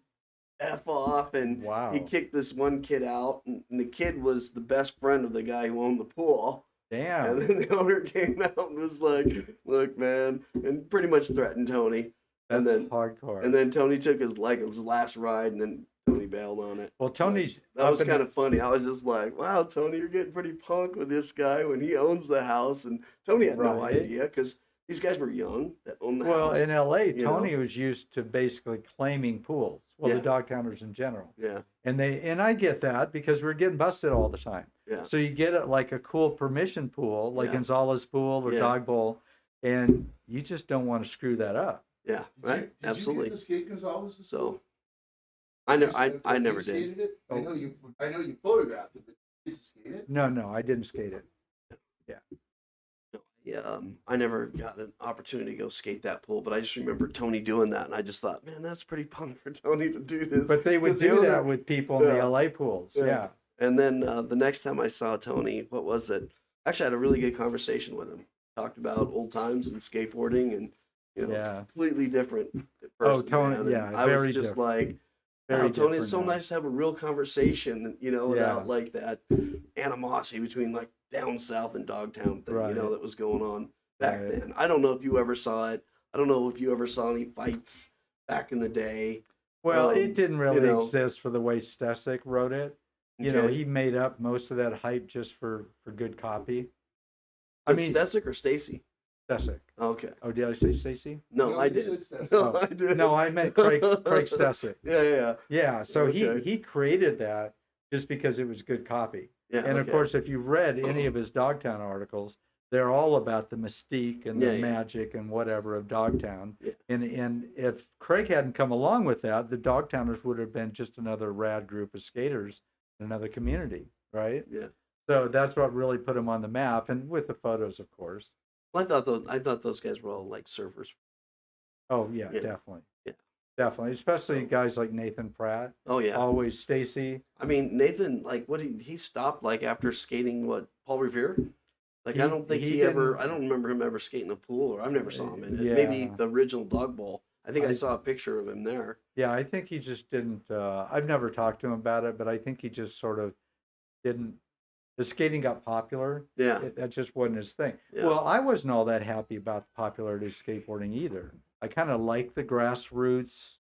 F off. And Wow. he kicked this one kid out. And the kid was the best friend of the guy who owned the pool. Damn. And then the owner came out and was like, look, man, and pretty much threatened Tony. That's and then hardcore. And then Tony took his last ride, and then Tony bailed on it. Well, Tony's That was up in kind of funny. I was just like, wow, Tony, you're getting pretty punk with this guy when he owns the house. And Tony had no Right. idea because these guys were young that owned the Well, house. in LA, you know? Tony was used to basically claiming pools. Well, Yeah. the Dogtowners in general. Yeah, And I get that because we're getting busted all the time. yeah. So you get it like a cool permission pool, like Yeah. Gonzalez pool or Yeah. Dog Bowl, and you just don't want to screw that up. Yeah, right. Did Absolutely. you get to skate Gonzalez? So I never, I You never did. skated it? Oh. I know you photographed it, but did you skate it? No, I didn't skate it. Yeah, I never got an opportunity to go skate that pool, but I just remember Tony doing that, and I just thought, man, that's pretty punk for Tony to do this. But they would 'Cause the do owner- that with people in the Yeah. LA pools. Yeah. And then the next time I saw Tony, what was it? Actually, I had a really good conversation with him. Talked about old times and skateboarding, and Yeah. completely different person. Oh, Tony, man. And yeah, I very was just different. like, Very wow, Tony, it's so different now. nice to have a real conversation, without Yeah. like that animosity between like down south and Dogtown thing, Right. that was going on back Right. then. I don't know if you ever saw it. I don't know if you ever saw any fights back in the day. Well, Um, it didn't really know. exist for the way Stesic wrote it. Okay. He made up most of that hype just for good copy. I But mean, Stesic or Stacy? Stesic. Okay. Oh, did I say Stacy? No, I you did. said Stesic. No, Oh, I did. No, I meant Craig Stesic. Yeah. Yeah, so Okay. he created that just because it was good copy. Yeah. And of okay. course, if you read any of his Dogtown articles, they're all about the mystique and the Yeah. magic and whatever of Dogtown. Yeah. And if Craig hadn't come along with that, the Dogtowners would have been just another rad group of skaters in another community, right? Yeah. So that's what really put him on the map, and with the photos, of course. Well, I thought those guys were all like surfers. Oh yeah, Yeah. definitely. Yeah. Definitely, especially So- guys like Nathan Pratt. Oh yeah. Always Stacy. I mean, Nathan, like, what he stopped like after skating what Paul Revere. Like, I don't think he he ever. didn't- I don't remember him ever skating a pool, or I've never saw him in it. Yeah. Maybe the original Dog Bowl. I think I I- saw a picture of him there. Yeah, I think he just didn't. I've never talked to him about it, but I think he just sort of didn't. The skating got popular. Yeah. That just wasn't his thing. Yeah. Well, I wasn't all that happy about the popularity of skateboarding either. I kind of like the grassroots,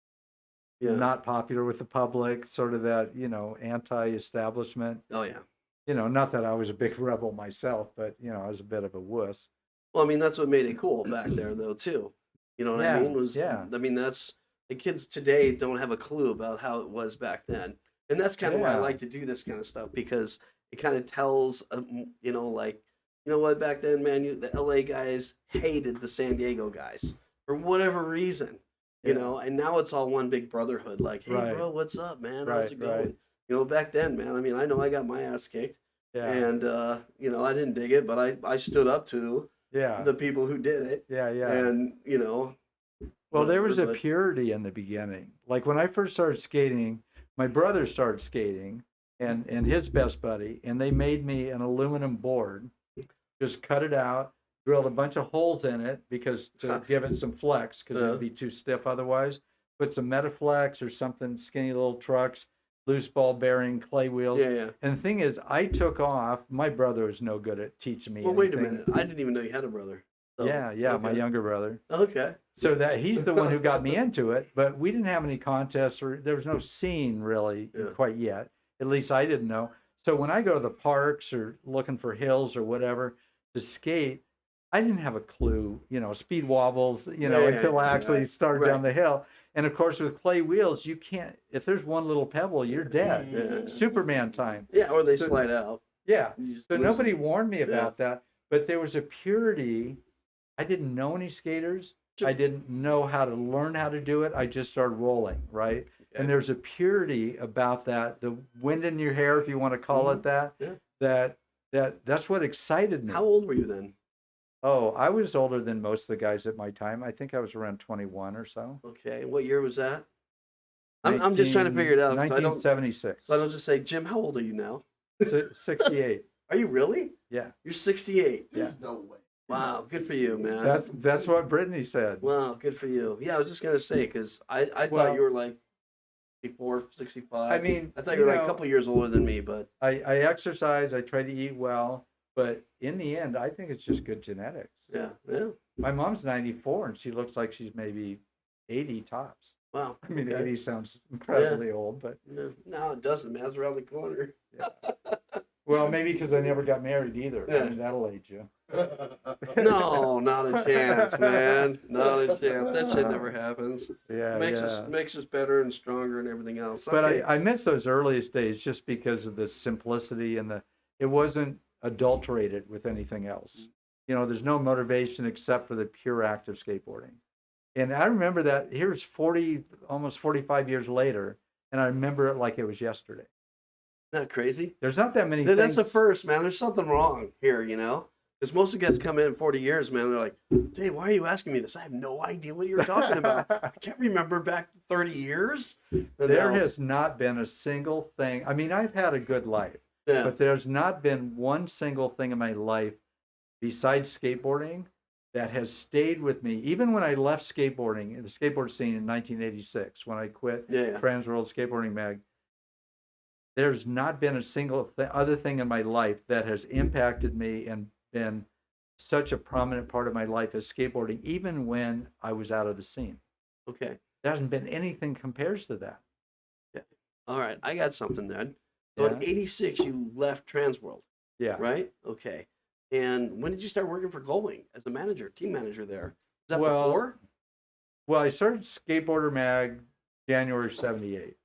Yeah. not popular with the public, sort of that, anti-establishment. Oh yeah. Not that I was a big rebel myself, but, I was a bit of a wuss. Well, I mean, that's what made it cool back there, though, too. You know what I Yeah, mean? yeah. I mean, that's the kids today don't have a clue about how it was back then, and that's kind of why I Yeah. like to do this kind of stuff because it kind of tells, like, you know what, back then, man, the LA guys hated the San Diego guys for whatever reason, Yeah. and now it's all one big brotherhood. Like, hey, Right. bro, what's up, man? Right, How's it going? right. Back then, man. I mean, I know I got my ass kicked, Yeah. and I didn't dig it, but I stood up to Yeah. the people who did it. Yeah. Yeah. And, Well, there was a but- purity in the beginning. Like when I first started skating, my brother started skating and his best buddy, and they made me an aluminum board, just cut it out, drilled a bunch of holes in it because to give it some flex because it'd be too stiff otherwise. Put some Metaflex or something, skinny little trucks, loose ball bearing, clay wheels. yeah, yeah. And the thing is, I took off. My brother was no good at teaching me Well, wait a anything. minute. I didn't even know you had a brother. So, Yeah, my okay. younger brother. Okay. So that he's the one who got me into it, but we didn't have any contests or there was no scene really Yeah. quite yet. At least I didn't know. So when I go to the parks or looking for hills or whatever to skate, I didn't have a clue, speed wobbles, until I actually started down the hill. And of course, with clay wheels, you can't, if there's one little pebble, you're dead. Yeah. Superman time. Yeah, or they So- slide out. Yeah. You just So lose nobody them. warned me about that, but there was a purity. I didn't know any skaters. Sure. I didn't know how to learn how to do it. I just started rolling, right? Okay. And there's a purity about that, the wind in your hair, if you want to call it that. Yeah. That's what excited me. How old were you then? Oh, I was older than most of the guys at my time. I think I was around 21 or so. Okay. What year was that? I'm just trying to figure it out. So I don't 1976. just say, Jim, how old are you now? 68. Are you really? Yeah. You're 68. Yeah. There's no way. Wow, good for you, man. That's what Brittany said. Wow, good for you. Yeah, I was just gonna say because I Well- thought you were like 64, 65. I mean, I thought you were like a couple years older than me, but I exercise, I try to eat well, but in the end, I think it's just good genetics. yeah. My mom's 94 and she looks like she's maybe 80 tops. Wow. I mean, okay. 80 sounds incredibly old, but No, it doesn't, man. It's around the corner. well, maybe because I never got married either. Yeah. I mean, that'll age you. No, not a chance, man. Not a chance. That shit never happens. Yeah, Makes yeah. us better and stronger and everything else. But Okay. I miss those earliest days just because of the simplicity and it wasn't adulterated with anything else. There's no motivation except for the pure act of skateboarding. And I remember that here's almost 45 years later, and I remember it like it was yesterday. Isn't that crazy? There's not that many That's the things. first, man. There's something wrong here, Because most of the guys come in 40 years, man. They're like, Dave, why are you asking me this? I have no idea what you're talking about. I can't remember back 30 years. And There now- has not been a single thing. I mean, I've had a good life, Yeah. but there's not been one single thing in my life besides skateboarding that has stayed with me. Even when I left skateboarding, the skateboard scene in 1986, when I quit Yeah. Trans World Skateboarding Mag, there's not been a single other thing in my life that has impacted me and been such a prominent part of my life as skateboarding, even when I was out of the scene. Okay. There hasn't been anything compares to that. All right. I got something then. So in Yeah. '86, you left Transworld, Yeah. right? Okay. And when did you start working for Goldwing as a manager, team manager there? Was that Well, before? Well, I started Skateboarder Mag January 78.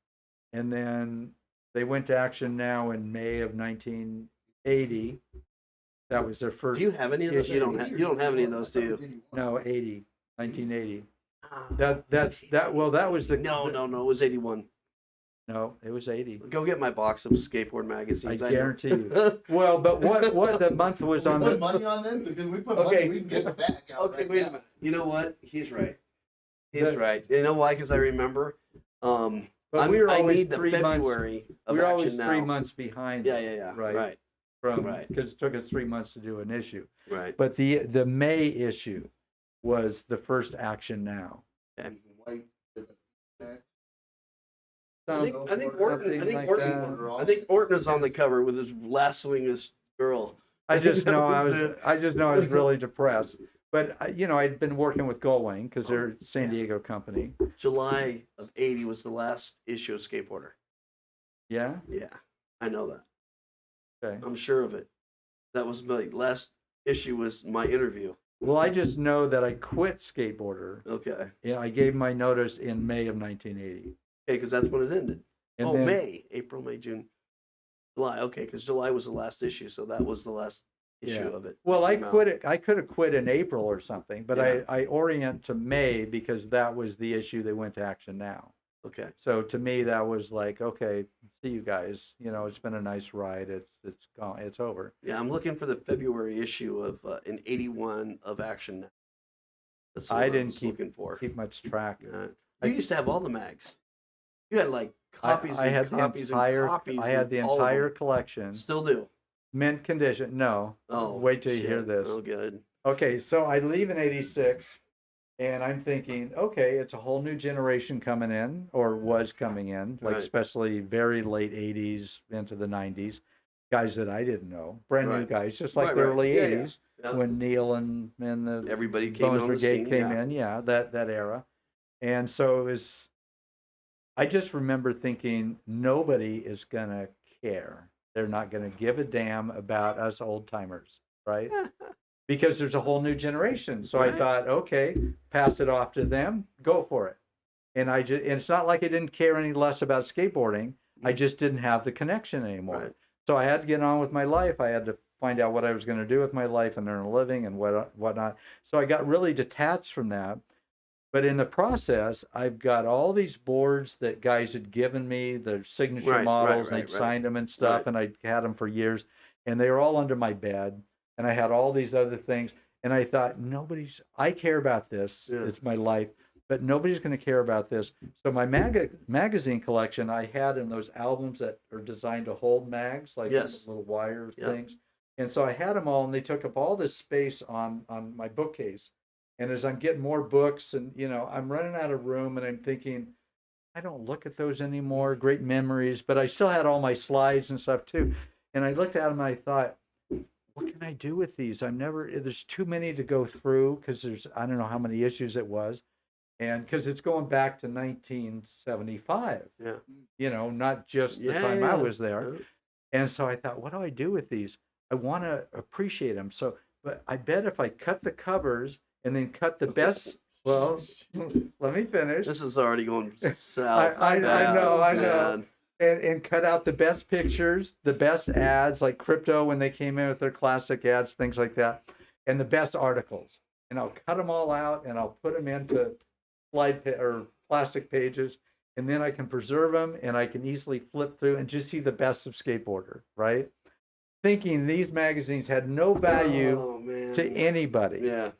And then they went to Action Now in May of 1980. That was their first. Do you have any of those? issue. You don't have any of those, do you? No, 1980. Ah, That was the. No, it was '81. No, it was 80. Go get my box of skateboard magazines. I guarantee you. Well, but what the month was We on put the money on this because we put Okay. money, we can get the back out. Okay, right wait a now. minute. You know what? He's right. He's The- right. You know why? Because I remember. But we were I always need the 3 months. February of We were Action always 3 Now. months behind. Yeah. Right. Right. From Right. because it took us 3 months to do an issue. Right. But the May issue was the first Action Now. Okay. White, with the back. I think Something Orton. Orton is on the cover with his lassoing his girl. I just know I was. That I just know I was really depressed. But I'd been working with Goldwing because they're a San yeah. Diego company. July of '80 was the last issue of Skateboarder. Yeah. Yeah, I know that. Okay. I'm sure of it. That was my last issue. Was my interview. Well, I just know that I quit skateboarder. Okay. Yeah, I gave my notice in May of 1980. Okay, because that's when it ended. And then, May, April, May, June, July. Okay, because July was the last issue, so that was the last issue Yeah. of it. Well, I Came out. quit it. I could have quit in April or something, but Yeah. I orient to May because that was the issue they went to Action Now. Okay. So to me, that was like, okay, see you guys. It's been a nice ride. It's gone. It's over. Yeah, I'm looking for the February issue of in '81 of Action Now. That's what I I didn't was looking for. keep much track. You used to have all the mags. You had like copies I and had copies the entire. and copies. I had the of all of entire them. collection, Still do. mint condition. No. Oh, Wait till you hear shit. this. Oh, good. Okay, so I leave in '86, and I'm thinking, okay, it's a whole new generation coming in, or was coming in, like Right. especially very late '80s into the '90s, guys that I didn't know, brand new Right. guys, just like Right, the right. early Yeah, yeah. '80s Yeah. when Neil and the Everybody came Bones on the Brigade scene. came Yeah. in, yeah, that era, and so it was. I just remember thinking nobody is gonna care. They're not gonna give a damn about us old timers, right? Because there's a whole new generation. So I Right. thought, okay, pass it off to them, go for it. And it's not like I didn't care any less about skateboarding. I just didn't have the connection anymore. Right. So I had to get on with my life. I had to find out what I was going to do with my life and earn a living and whatnot. So I got really detached from that. But in the process, I've got all these boards that guys had given me, their signature Right, models, and right, they'd right. signed them and stuff, Right. and I had them for years. And they were all under my bed. And I had all these other things. And I thought, I care about this. Yeah. It's my life. But nobody's going to care about this. So my magazine collection, I had in those albums that are designed to hold mags, like Yes. little wire Yep. things. And so I had them all, and they took up all this space on my bookcase. And as I'm getting more books, and I'm running out of room, and I'm thinking, I don't look at those anymore. Great memories, but I still had all my slides and stuff too. And I looked at them, and I thought, what can I do with these? There's too many to go through because I don't know how many issues it was. And because it's going back to 1975, Yeah. not just the Yeah, time yeah. I was there. Yeah. And so I thought, what do I do with these? I want to appreciate them. So, but I bet if I cut the covers and then cut the best, well, let me finish. This is already going south. I know. Man. And cut out the best pictures, the best ads, like Crypto when they came in with their classic ads, things like that, and the best articles. And I'll cut them all out and I'll put them into or plastic pages, and then I can preserve them and I can easily flip through and just see the best of skateboarder, right? Thinking these magazines had no value Oh, man. to anybody. Yeah.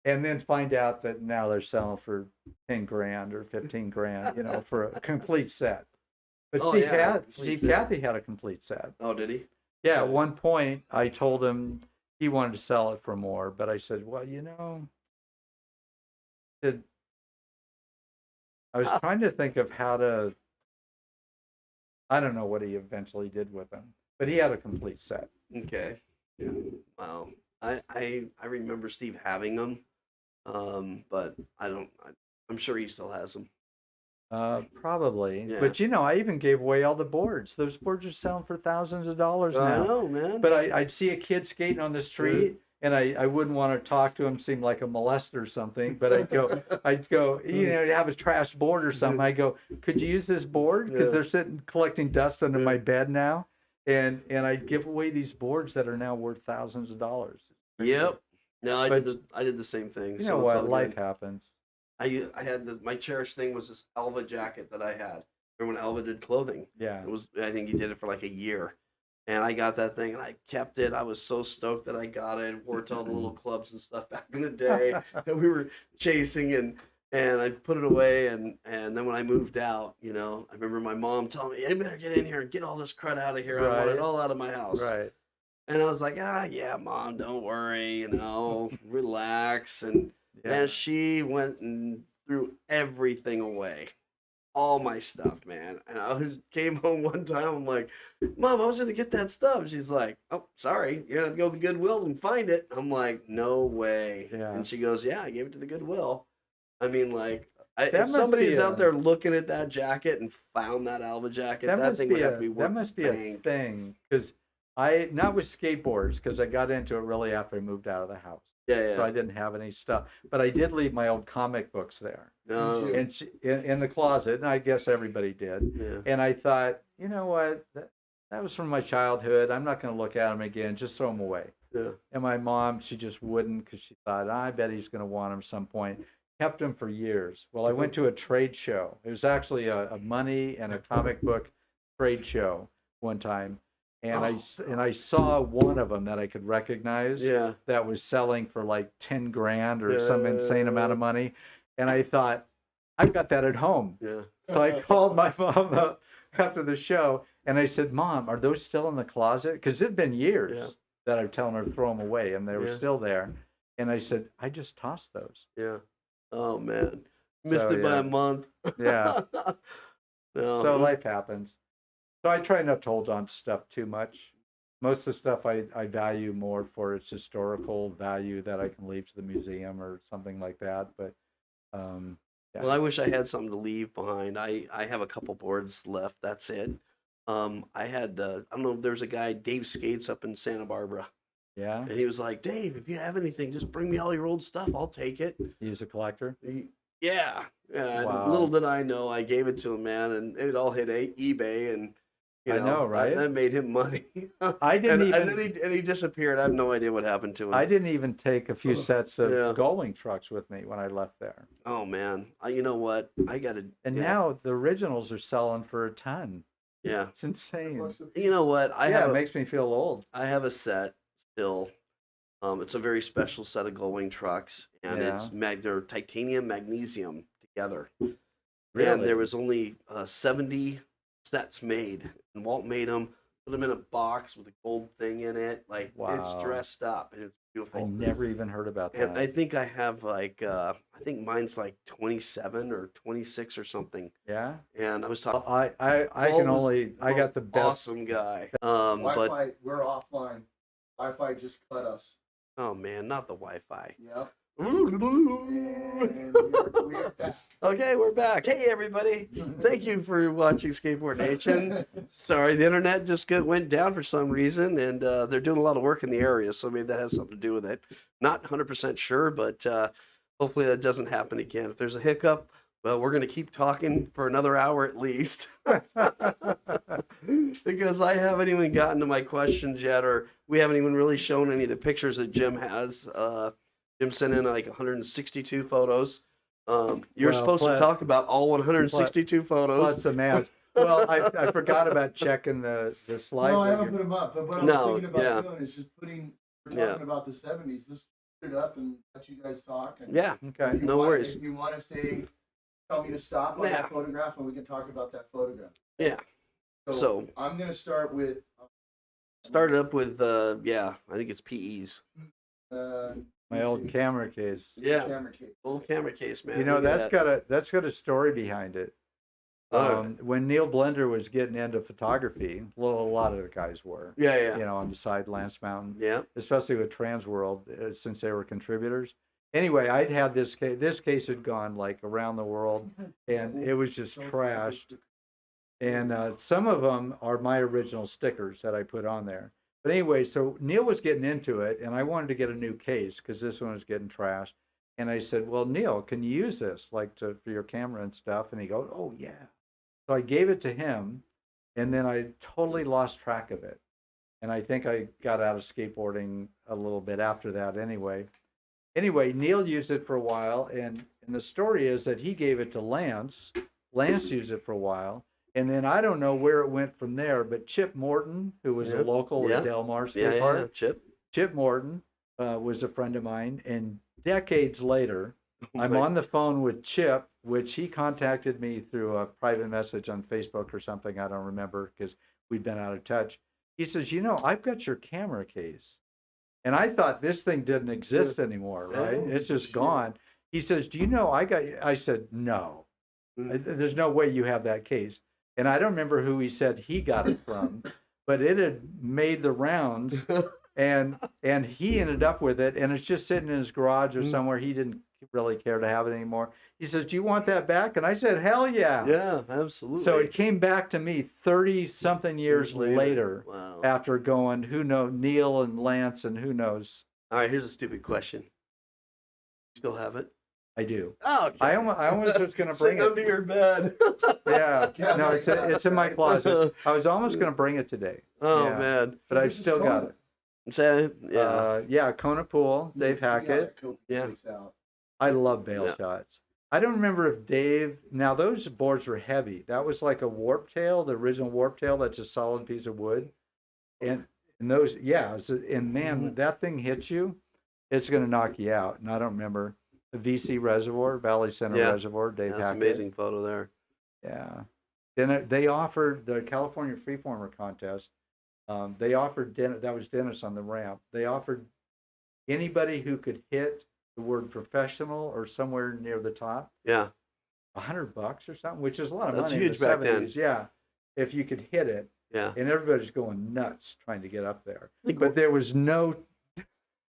And then find out that now they're selling for 10 grand or 15 grand, for a complete set. But Oh, Steve, yeah, complete Steve set. Cathy had a complete set. Oh, did he? Yeah, at one point I told him he wanted to sell it for more, but I said, well, I was trying to think of how to, I don't know what he eventually did with them, but he had a complete set. Okay. Yeah. Wow. I remember Steve having them, but I'm sure he still has them. Probably. Yeah. But I even gave away all the boards. Those boards are selling for thousands of dollars now. I know, man. But I'd see a kid skating on the street, and I wouldn't want to talk to him, seem like a molester or something. But I'd go, have a trash board or something. I go, could you use this board? Because they're sitting collecting dust under my bed now. And I'd give away these boards that are now worth thousands of dollars. Yep. No, I But- did the same thing. You so know it's what? all Life good. happens. I had my cherished thing was this Elva jacket that I had. when Alva did clothing. Yeah. I think he did it for like a year. And I got that thing and I kept it. I was so stoked that I got it. Wore it to all the little clubs and stuff back in the day that we were chasing, and I put it away, and then when I moved out, you know, I remember my mom telling me, "You better get in here and get all this crud out of here. I want it all out of my house." Right. And I was like, yeah, Mom, don't worry, you know, relax. And she went and threw everything away. All my stuff, man. And I came home one time, I'm like, Mom, I was gonna get that stuff. She's like, oh, sorry, you're gonna have to go to the Goodwill and find it. I'm like, no way. Yeah. And she goes, yeah, I gave it to the Goodwill. I mean, like, if somebody's out there looking at that jacket and found that Alva jacket, that thing would have to be worth. That must be a thing, because not with skateboards, because I got into it really after I moved out of the house. Yeah. So I didn't have any stuff, but I did leave my old comic books there, and in the closet, and I guess everybody did. Yeah. And I thought, you know what, that was from my childhood. I'm not going to look at them again. Just throw them away. Yeah. And my mom, she just wouldn't, because she thought, I bet he's going to want them some point. Kept them for years. Well, I went to a trade show. It was actually a money and a comic book trade show one time. And I saw one of them that I could recognize that was selling for like 10 grand or some insane amount of money. And I thought, I've got that at home. Yeah. So I called my mom up after the show and I said, Mom, are those still in the closet? Because it'd been years that I've telling her to throw them away, and they were still there. And I said, I just tossed those. Yeah. Oh, man. Missed it by a month. Yeah. No. So life happens. So I try not to hold on to stuff too much. Most of the stuff I value more for its historical value that I can leave to the museum or something like that. But well, I wish I had something to leave behind. I have a couple boards left. That's it. I had I don't know. There's a guy, Dave Skates, up in Santa Barbara. Yeah. And he was like, Dave, if you have anything, just bring me all your old stuff. I'll take it. He's a collector. Yeah. Wow. Little did I know, I gave it to him, man, and it all hit eBay, and I know, right? That made him money. I didn't and he disappeared. I have no idea what happened to him. I didn't even take a few sets of going trucks with me when I left there. Oh man, you know what? I got to. And now the originals are selling for a ton. Yeah, it's insane. You know what? It makes me feel old. I have a set still. It's a very special set of Gullwing trucks, and they're titanium magnesium together. Really? And there was only 70 sets made, and Walt made them, put them in a box with a gold thing in it. Like, it's dressed up, and it's beautiful. I never even heard about that. And I think I have like, I think mine's like 27 or 26 or something. Yeah. And I was talking. I got the best. Awesome guy. Wi-Fi, we're offline. Wi-Fi just cut us. Oh man, not the Wi-Fi. Yep. And we're back. Okay, we're back. Hey everybody, thank you for watching Skateboard Nation. Sorry, the internet just went down for some reason, and they're doing a lot of work in the area, so maybe that has something to do with it. Not 100% sure, but hopefully that doesn't happen again. If there's a hiccup, well, we're going to keep talking for another hour at least. Because I haven't even gotten to my questions yet, or we haven't even really shown any of the pictures that Jim has. Jim sent in like 162 photos. You're supposed to talk about all 162 photos. Plus the math. Well, I forgot about checking the slides. No, I haven't put them up. But what I'm thinking about doing is just we're talking about the 70s. Let's put it up and let you guys talk. And okay. No worries. If you want to tell me to stop on that photograph, and we can talk about that photograph. Yeah. So I'm going to start with. Start up with I think it's PEs. My old camera case. Yeah. Camera case. Old camera case, man. You know, that's got a story behind it. When Neil Blender was getting into photography, well, a lot of the guys were. Yeah. You know, on the side, Lance Mountain. Yeah. Especially with Trans World, since they were contributors. Anyway, I'd had this case. This case had gone like around the world, and it was just trashed. And some of them are my original stickers that I put on there. But anyway, so Neil was getting into it, and I wanted to get a new case because this one was getting trashed. And I said, well, Neil, can you use this for your camera and stuff? And he goes, oh, yeah. So I gave it to him, and then I totally lost track of it. And I think I got out of skateboarding a little bit after that anyway. Anyway, Neil used it for a while, and the story is that he gave it to Lance. Lance used it for a while. And then I don't know where it went from there, but Chip Morton, who was a local at Del Mar Skate Park, Chip Morton was a friend of mine. And decades later, I'm on the phone with Chip, which he contacted me through a private message on Facebook or something. I don't remember because we'd been out of touch. He says, I've got your camera case. And I thought this thing didn't exist anymore, right? It's just gone. He says, do you know I said, no. There's no way you have that case. And I don't remember who he said he got it from, but it had made the rounds and he ended up with it, and it's just sitting in his garage or somewhere. He didn't really care to have it anymore. He says, do you want that back? And I said, hell yeah. Yeah, absolutely. So it came back to me 30 something years later. Wow. After going, who knows, Neil and Lance and who knows. All right, here's a stupid question. Still have it? I do. Oh, okay. I almost was going to bring it under your bed. Yeah, no, it's in my closet. I was almost going to bring it today. Oh man, but I've still got it. Yeah, Kona Pool, Dave Hackett. Yeah, I love bail shots. I don't remember if Dave. Now those boards were heavy. That was like a warp tail, the original warp tail. That's a solid piece of wood, and those, and man, that thing hits you, it's going to knock you out. And I don't remember. The VC Reservoir, Valley Center Reservoir, Dave Hackett. Amazing photo there. Yeah. Then they offered the California Freeformer contest. They offered, that was Dennis on the ramp. They offered anybody who could hit the word professional or somewhere near the top. Yeah. $100 or something, which is a lot of That's money. huge in the back 70s. then. Yeah. If you could hit it. Yeah. And everybody's going nuts trying to get up there. But there was no,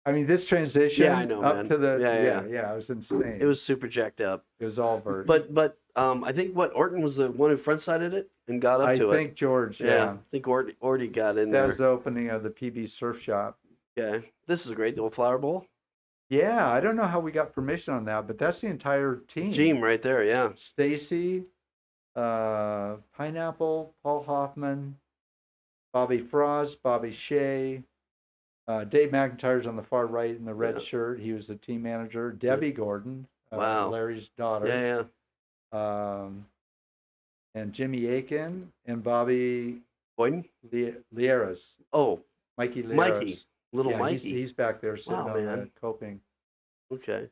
this transition to the, it was insane. It was super jacked up. It was all vert. But I think Orton was the one who front-sided it and got up to it. I think George, I think Orty got in there. That was the opening of the PB Surf Shop. Yeah. This is a great little flower bowl. Yeah, I don't know how we got permission on that, but that's the entire team. Team right there, yeah. Stacy, Pineapple, Paul Hoffman, Bobby Frost, Bobby Shea, Dave McIntyre's on the far right in the red shirt. He was the team manager. Debbie Gordon, Larry's daughter. Yeah. And Jimmy Aiken and Bobby Boyden? Lieras. Oh, Mikey Lieras. Mikey. Mikey. He's back there sitting on the coping. Okay.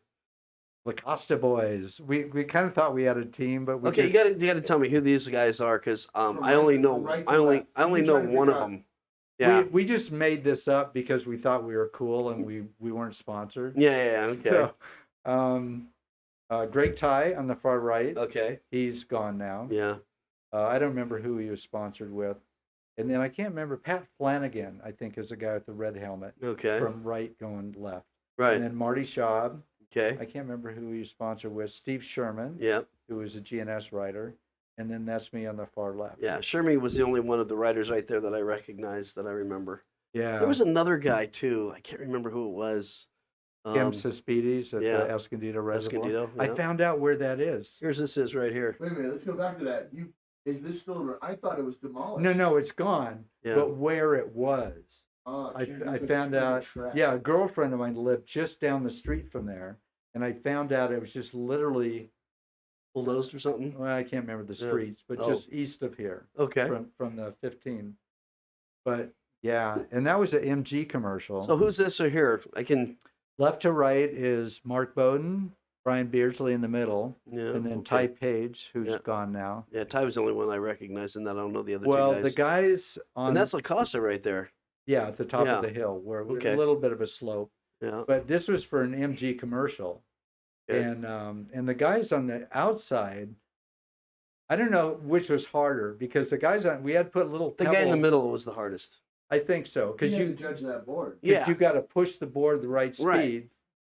Lacosta boys. We kind of thought we had a team, but you got to tell me who these guys are, because I only know one of them. Yeah. We just made this up because we thought we were cool and we weren't sponsored. Yeah. Okay. So, Greg Ty on the far right. Okay. He's gone now. Yeah. I don't remember who he was sponsored with. And then I can't remember. Pat Flanagan, I think, is the guy with the red helmet. Okay. From right going left. Right. And then Marty Schaub. Okay. I can't remember who he was sponsored with. Steve Sherman. Yeah. Who was a GNS rider. And then that's me on the far left. Yeah, Sherman was the only one of the riders right there that I recognized, that I remember. Yeah. There was another guy, too. I can't remember who it was. Kim Suspides at the Escondido Reservoir. Escondido, yeah. I found out where that is. This is right here. Wait a minute, let's go back to that. Is this still? I thought it was demolished. No, it's gone. Yeah. But where it was, I found out. Yeah, a girlfriend of mine lived just down the street from there, and I found out it was just literally bulldozed or something. Well, I can't remember the streets, but just east of here. Okay. From the 15. But yeah, and that was an MG commercial. So who's this or here? Left to right is Mark Bowden, Brian Beardsley in the middle, and then Ty Page, who's gone now. Yeah, Ty was the only one I recognized, and I don't know the other two guys. Well, the guys on... And that's Lacosta right there. Yeah, at the top of the hill, where a little bit of a slope. Yeah. But this was for an MG commercial. Okay. And the guys on the outside, I don't know which was harder, because the guys we had put little pebbles. The guy in the middle was the hardest. I think so, because you judge that board. Yeah, you got to push the board the right speed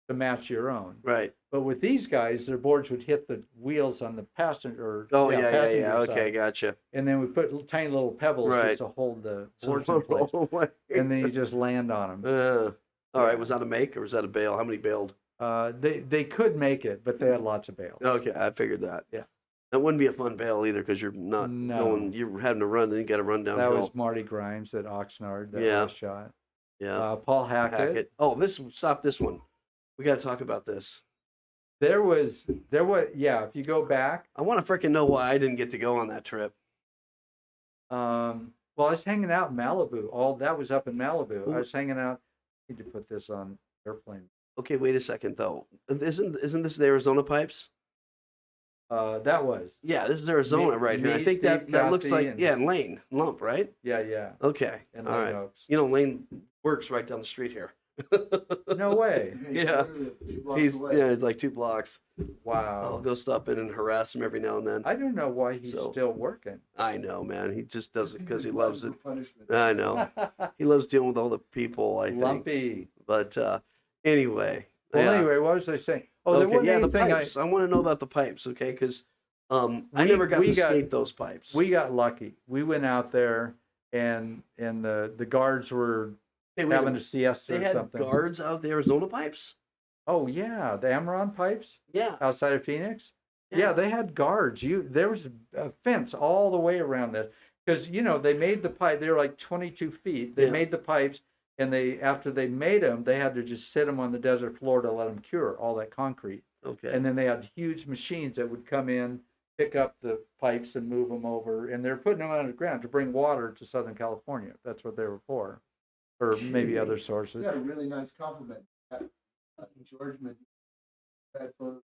to match your own. Right. But with these guys, their boards would hit the wheels on the passenger. Passenger side. Okay, gotcha. And then we put tiny little pebbles just to hold the boards in place. And then you just land on them. All right. Was that a make or was that a bail? How many bailed? They could make it, but they had lots of bails. Okay, I figured that. Yeah. That wouldn't be a fun bail either, because you're not going. You're having to run, and you got to run downhill. That was Marty Grimes at Oxnard. That last shot. Yeah. Paul Hackett. Oh, stop this one. We got to talk about this. There was. Yeah. If you go back, I want to freaking know why I didn't get to go on that trip. Well, I was hanging out in Malibu. All that was up in Malibu. Ooh. I was hanging out. I need to put this on airplane. Okay, wait a second though. Isn't this the Arizona pipes? That was. Yeah, this is Arizona right here. I me, think Steve, that looks Kathy, like and yeah, Lane Lump, right? yeah, Okay, and all Lane right. Oaks. You know, Lane works right down the street here. No way. Yeah. He's like 2 blocks. I'll Wow. go stop in and harass him every now and then. I don't know why he's So- still working. I know, man. He just does it because he He's loves it. glutton for punishment. I know. He loves dealing with all the people, I think. Lumpy. But anyway. Well, yeah. anyway, what was I saying? Oh, there wasn't the anything pipes. I want to know about the pipes, okay? Because I We- never got we to got- skate those pipes. we got lucky. We went out there, and the guards were Hey, wait a having a minute. siesta They or had something. guards out of the Arizona pipes? Oh yeah, the Amaron pipes Yeah. outside of Phoenix. Yeah, they had guards. There was a fence all the way around that because they made the pipe. They were like 22 feet. They Yeah. made the pipes, and after they made them, they had to just sit them on the desert floor to let them cure all that concrete. Okay. And then they had huge machines that would come in, pick up the pipes, and move them over. And they're putting them underground to bring water to Southern California. That's what they were for, or maybe other You sources. got a really nice compliment. George had photos.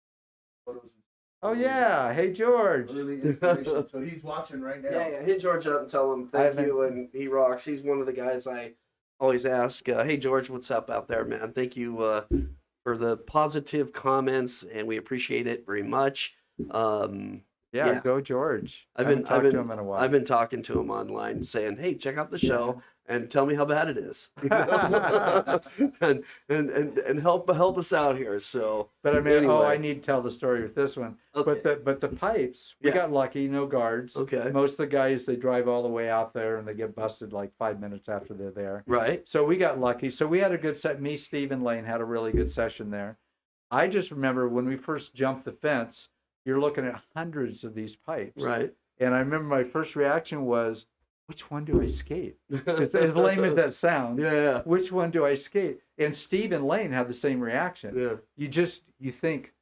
Oh yeah, hey George. Early inspiration. So he's watching right now. Yeah, hit George up and tell him thank you, and he rocks. He's one of the guys I always ask, hey George, what's up out there, man? Thank you for the positive comments, and we appreciate it very much. Yeah, go George. I've Haven't been talked to him in a while. I've been talking to him online, saying, hey, check out the show and tell me how bad it is, and help us out here. So, But I mean, anyway. I need to tell the story with this one. Okay. But the pipes, we Yeah. got lucky, no guards. Okay. Most of the guys, they drive all the way out there and they get busted like 5 minutes after they're there. Right. So we got lucky. So we had a good set. Me, Steve, and Lane had a really good session there. I just remember when we first jumped the fence, you're looking at hundreds of these pipes. Right. And I remember my first reaction was, which one do I skate? It's as lame as that sounds. Yeah. Which one do I skate? And Steve and Lane had the same reaction. Yeah. You think,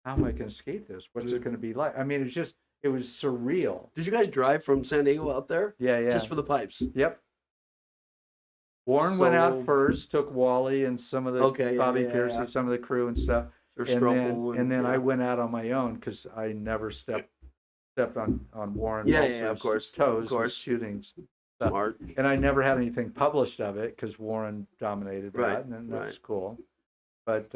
how am I going to skate this? What's it going to be like? I mean, it was surreal. Did you guys drive from San Diego out there? Yeah. Just for the pipes. Yep. Warren went out So- first, took Wally and some of the Bobby Piercy, some of the crew and stuff. Or And Scrumple then I yeah. went out on my own because I never stepped on Warren Yeah, Walser's of course, toes of course. with shooting. Smart. And I never had anything published of it because Warren dominated that, Right, and that's right. cool. But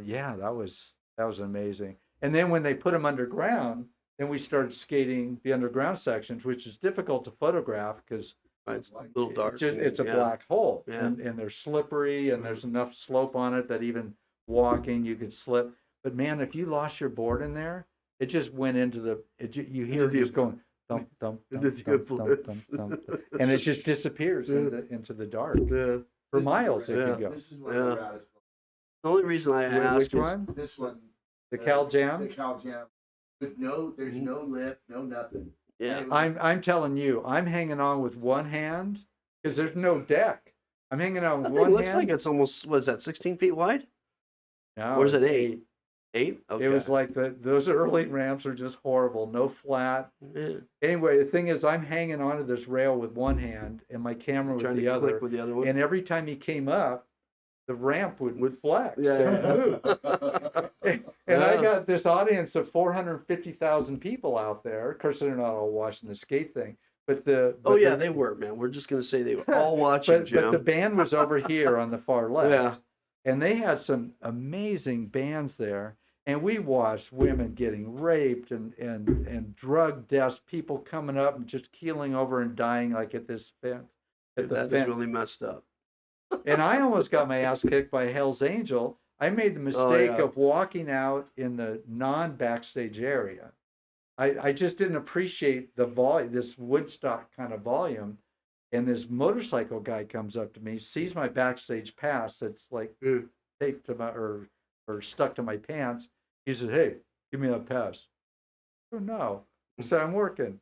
yeah, that was amazing. And then when they put them underground, then we started skating the underground sections, which is difficult to photograph because Right. It's a little dark. it's a yeah. black hole, Yeah. and they're slippery, and there's enough slope on it that even walking you could slip. But man, if you lost your board in there, it just went into the. You hear it just going thump thump thump Into thump the thump, abyss. thump, thump, and it just disappears into the dark. Yeah. For This is miles it yeah. could go. This is one Yeah. of the raddest. The only reason I ask Which is one? This one. The Cal Jam? The Cal Jam. With there's no lip, no nothing. yeah. I'm telling you, I'm hanging on with one hand because there's no deck. I'm hanging on That with thing one looks hand. like it's almost, what is that, 16 feet wide? No, or is it it's 8? 8? Okay. It was like those early ramps are just horrible. No flat. yeah. Anyway, the thing is, I'm hanging onto this rail with one hand and my camera with Trying the to other. click with the other one. And every time he came up, the ramp would flex. Yeah, and yeah. move. And I got this audience of 450,000 people out there. Of course, they're not all watching the skate thing, but Oh yeah, they were, man. We're just gonna say they were all watching, but Jim. the band was over here on the far left. Yeah. And they had some amazing bands there. And we watched women getting raped and drug deaths, people coming up and just keeling over and dying like at this fence. That is really messed up. And I almost got my ass kicked by Hell's Angel. I made the mistake yeah. of walking out in the non-backstage area. I just didn't appreciate the volume, this Woodstock kind of volume. And this motorcycle guy comes up to me, sees my backstage pass that's like taped to my or stuck to my pants. He said, "Hey, give me that pass." Oh no. I said, "I'm working."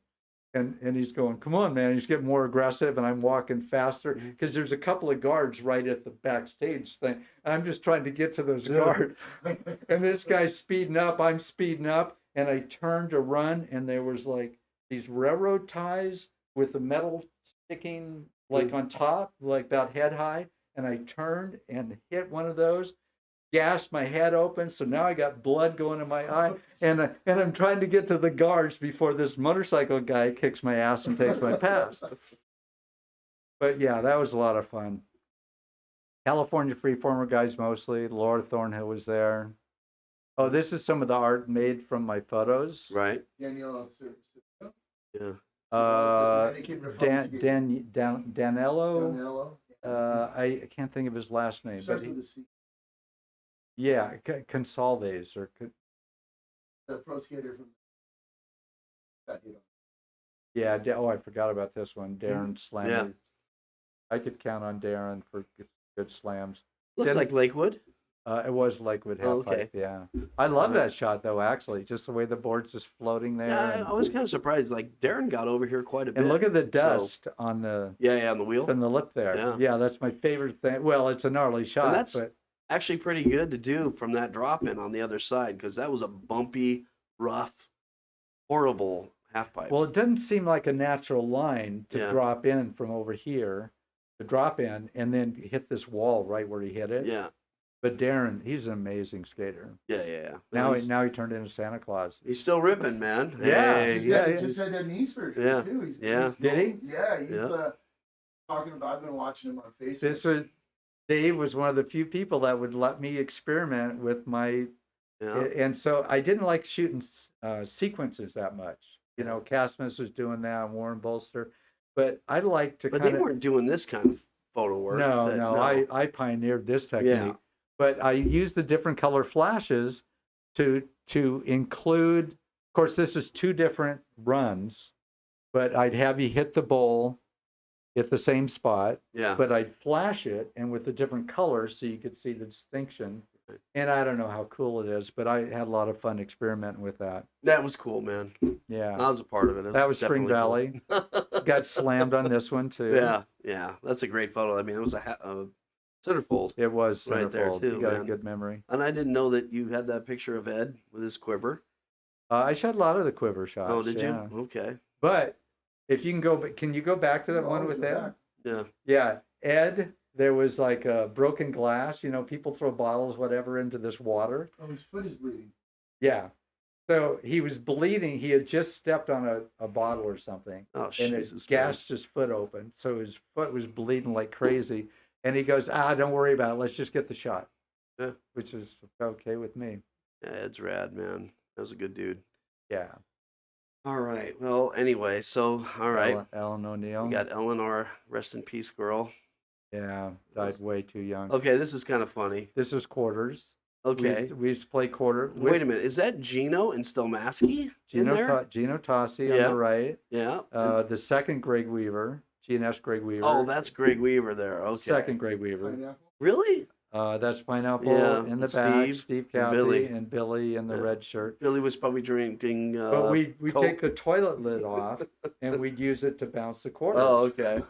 And he's going, "Come on, man." He's getting more aggressive, and I'm walking faster because there's a couple of guards right at the backstage thing. I'm just trying to get to those guards. And this guy's speeding up, I'm speeding up, and I turned to run, and there was like these railroad ties with the metal sticking like on top, like about head high, and I turned and hit one of those, gashed my head open, so now I got blood going in my eye, and I'm trying to get to the guards before this motorcycle guy kicks my ass and takes my pass. But yeah, that was a lot of fun. California Freeformer guys mostly. Laura Thornhill was there. Oh, this is some of the art made from my photos. Right. Danielle. Yeah. Danilo. I can't think of his last name, but yeah, Consalves or the pro skater from that, you know. Yeah. Oh, I forgot about this one. Darren Slammer. Yeah. I could count on Darren for good slams. Looks like Lakewood. It was Lakewood half pipe, yeah. I love that shot though, actually, just the way the board's just floating there. Yeah, I was kind of surprised. Like Darren got over here quite a bit. And look at the dust on the on the wheel, on the lip there. Yeah, that's my favorite thing. Well, it's a gnarly shot, and that's but actually pretty good to do from that drop in on the other side because that was a bumpy, rough, horrible half pipe. Well, it doesn't seem like a natural line to drop in from over here, to drop in and then hit this wall right where he hit it. Yeah. But Darren, he's an amazing skater. Yeah. Now he turned into Santa Claus. He's still ripping, man. Yeah, He just had that knee surgery too. He's Did he? Yeah, he's talking about. I've been watching him on Facebook. Dave was one of the few people that would let me experiment with my, and so I didn't like shooting sequences that much. You know, Casmus was doing that, and Warren Bolster, but I like to. But they weren't doing this kind of photo work. No. I pioneered this technique. Yeah. But I used the different color flashes to include. Of course, this is two different runs, but I'd have you hit the bowl at the same spot. Yeah. But I'd flash it and with the different colors so you could see the distinction. And I don't know how cool it is, but I had a lot of fun experimenting with that. That was cool, man. Yeah. I was a part of it. That was Spring Valley. Cool. Got slammed on this one too. Yeah. That's a great photo. I mean, it was a centerfold. It was centerfold. Right there too. You got a good memory. And I didn't know that you had that picture of Ed with his quiver. I shot a lot of the quiver shots. Oh, did you? Okay. But if you can you go back to that one with Ed? Yeah. Yeah. Ed, there was like a broken glass. You know, people throw bottles, whatever, into this water. Oh, his foot is bleeding. Yeah. So he was bleeding. He had just stepped on a bottle or something. Oh, and it gashed his foot open. So his foot was bleeding like crazy. And he goes, don't worry about it. Let's just get the shot. Yeah. Which is okay with me. Yeah, Ed's rad, man. That was a good dude. Yeah. All right. Well, anyway, so, all right. Ellen O'Neill. We got Eleanor, rest in peace, girl. Yeah, died way too young. Okay, this is kind of funny. This is quarters. Okay. We used to play quarter. Wait a minute. Is that Gino and Stelmasky in there? Gino Tossi on the right. Yeah. The second Greg Weaver. GNS Greg Weaver. Oh, that's Greg Weaver there. Okay. Second Greg Weaver. Really? That's Pineapple in the back. Steve Cowley and Billy in the red shirt. Billy was probably drinking. But we take the toilet lid off and we'd use it to bounce the quarters. Oh, okay.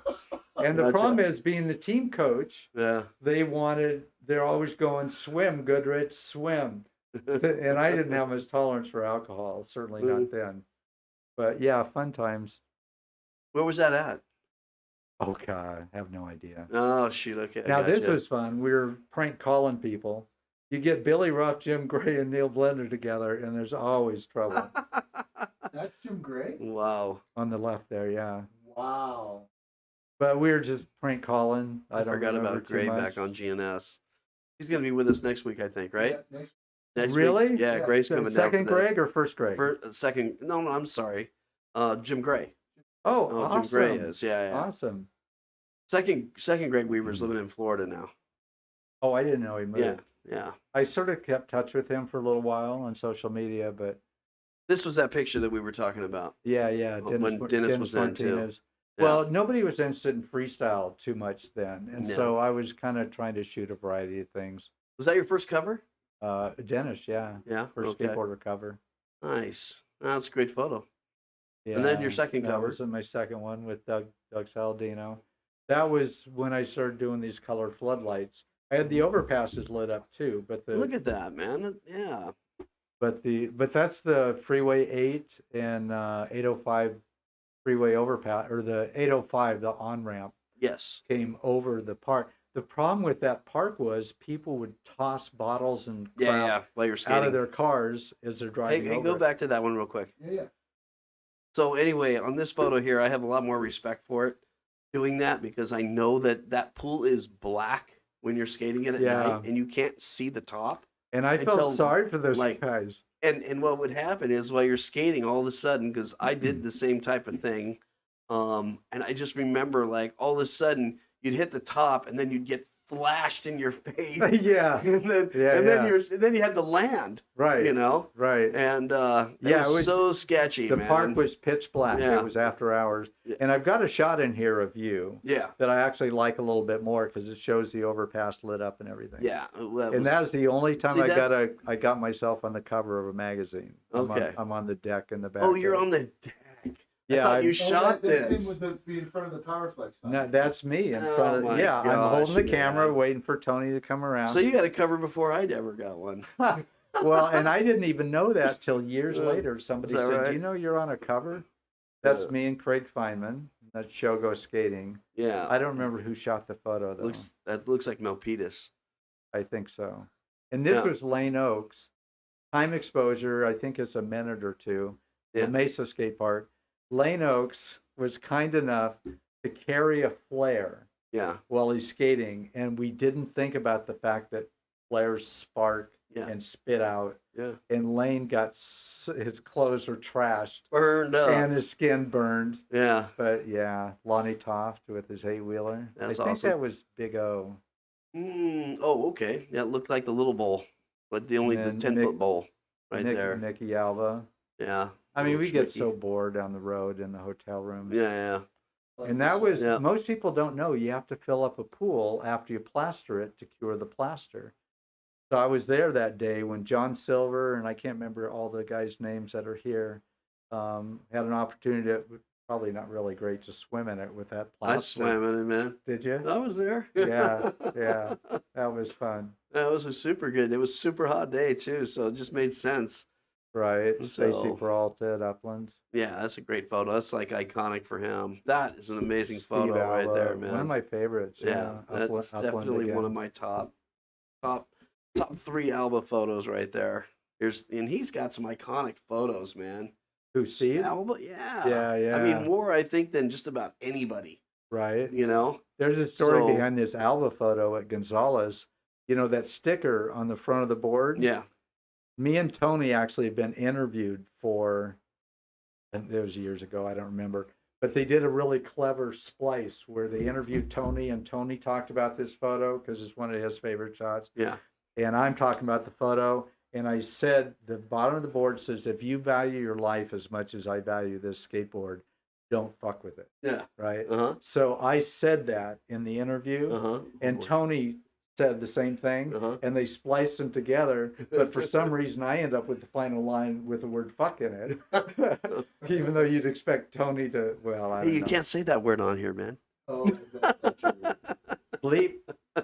And the problem is, being the team coach, they're always going, swim, Goodrich, swim. And I didn't have much tolerance for alcohol, certainly not then. But yeah, fun times. Where was that at? Oh, God, I have no idea. Oh, shoot, okay. Now, this was fun. We were prank calling people. You get Billy Ruff, Jim Gray, and Neil Blender together, and there's always trouble. That's Jim Gray? Wow. On the left there, yeah. Wow. But we were just prank calling. I forgot about Gray back on GNS. He's going to be with us next week, I think, right? Yeah, next really? Week? Yeah, Gray's coming down. Second Greg or first Greg? Second. No, I'm sorry. Jim Gray. Oh, awesome. Jim Gray is. Yeah. Awesome. Second Greg Weaver's living in Florida now. Oh, I didn't know he moved. Yeah. I sort of kept touch with him for a little while on social media, but this was that picture that we were talking about. Yeah. When Dennis was in too. Yeah. Well, nobody was interested in freestyle too much then, and so I was kind of trying to shoot a variety of things. Was that your first cover? Dennis, yeah. Yeah. First skateboarder cover. Nice. That's a great photo. Yeah. And then your second cover. That was my second one with Doug Saladino. That was when I started doing these colored floodlights. I had the overpasses lit up too, but look at that, man. Yeah. But that's the Freeway 8 and 805 freeway overpass, or the 805, the on-ramp Yes. came over the park. The problem with that park was people would toss bottles and Yeah, crap yeah. While you're out skating. of their cars as they're driving Hey, over. go back to that one real quick. Yeah. So anyway, on this photo here, I have a lot more respect for it doing that because I know that that pool is black when you're skating it at night and you can't see the top. And I felt sorry for those like, guys. And what would happen is while you're skating, all of a sudden, because I did the same type of thing, and I just remember like all of a sudden you'd hit the top and then you'd get flashed in your face. Yeah. and then you had to land. Right. You know? Right. And it was so sketchy, the man. park was pitch black. Yeah. It was after hours. Yeah. And I've got a shot in here of you Yeah. that I actually like a little bit more because it shows the overpass lit up and everything. Yeah. And that's the only time See, I got myself on the cover of a magazine. Okay. I'm on the deck in the back. Oh, you're on the deck. Yeah, I thought you shot this. Be in front of the PowerFlex. No, that's me in front of. my Yeah, I'm gosh, holding the camera, man. waiting for Tony to come around. So you got a cover before I ever got one. Well, and I didn't even know that till years Yeah. later. Somebody Is said, that right? "Do you know you're on a cover?" That's Yeah. me and Craig Feynman. That show goes skating. Yeah. I don't remember who shot the photo though. That looks like Milpitas. I think so. And this Yeah. was Lane Oaks. Time exposure, I think it's a minute or two. Yeah. The Mesa Skate Park. Lane Oaks was kind enough to carry a flare Yeah. while he's skating, and we didn't think about the fact that flares spark Yeah. and spit out. Yeah. And Lane got his clothes were trashed Burned up. and his skin burned. Yeah. But yeah, Lonnie Toft with his 8-wheeler. That's I think awesome. that was Big O. Oh, okay. Yeah, it looked like the little bowl, but the 10-foot bowl right there. Nicky Alva. Yeah. I mean, we Little get Schmicky. so bored down the road in the hotel room. Yeah. And that was, Yeah. most people don't know, you have to fill up a pool after you plaster it to cure the plaster. So I was there that day when John Silver, and I can't remember all the guys' names that are here, had an opportunity to, probably not really great to swim in it with that I plaster. swam in it, man. Did you? I was there. Yeah, yeah. That was fun. That was a super good. It was a super hot day too, so it just made sense. Right. Stacy So- Peralta at Uplands. Yeah, that's a great photo. That's like iconic for him. That is an amazing Steve photo right Alba, there, man. One of my favorites. Yeah, that's Upland definitely one of again. my top 3 Alba photos right there. And he's got some iconic photos, man. Who, Steve? Alba, yeah. Yeah, yeah. I mean, more I think than just about anybody. Right. You know? There's a story So- behind this Alva photo at Gonzalez. You know, that sticker on the front of the board? Yeah. Me and Tony actually have been interviewed for, and it was years ago, I don't remember, but they did a really clever splice where they interviewed Tony, and Tony talked about this photo because it's one of his favorite shots. Yeah. And I'm talking about the photo, and I said, the bottom of the board says, if you value your life as much as I value this skateboard, don't fuck with it. Yeah. Right? Uh-huh. So I said that in the interview, Uh-huh. and Tony said the same thing, Uh-huh. and they spliced them together. But for some reason, I end up with the final line with the word "fuck" in it, even though you'd expect Tony to. Well, I Hey, don't you know. can't say that word on here, man. Oh, that's true. bleep,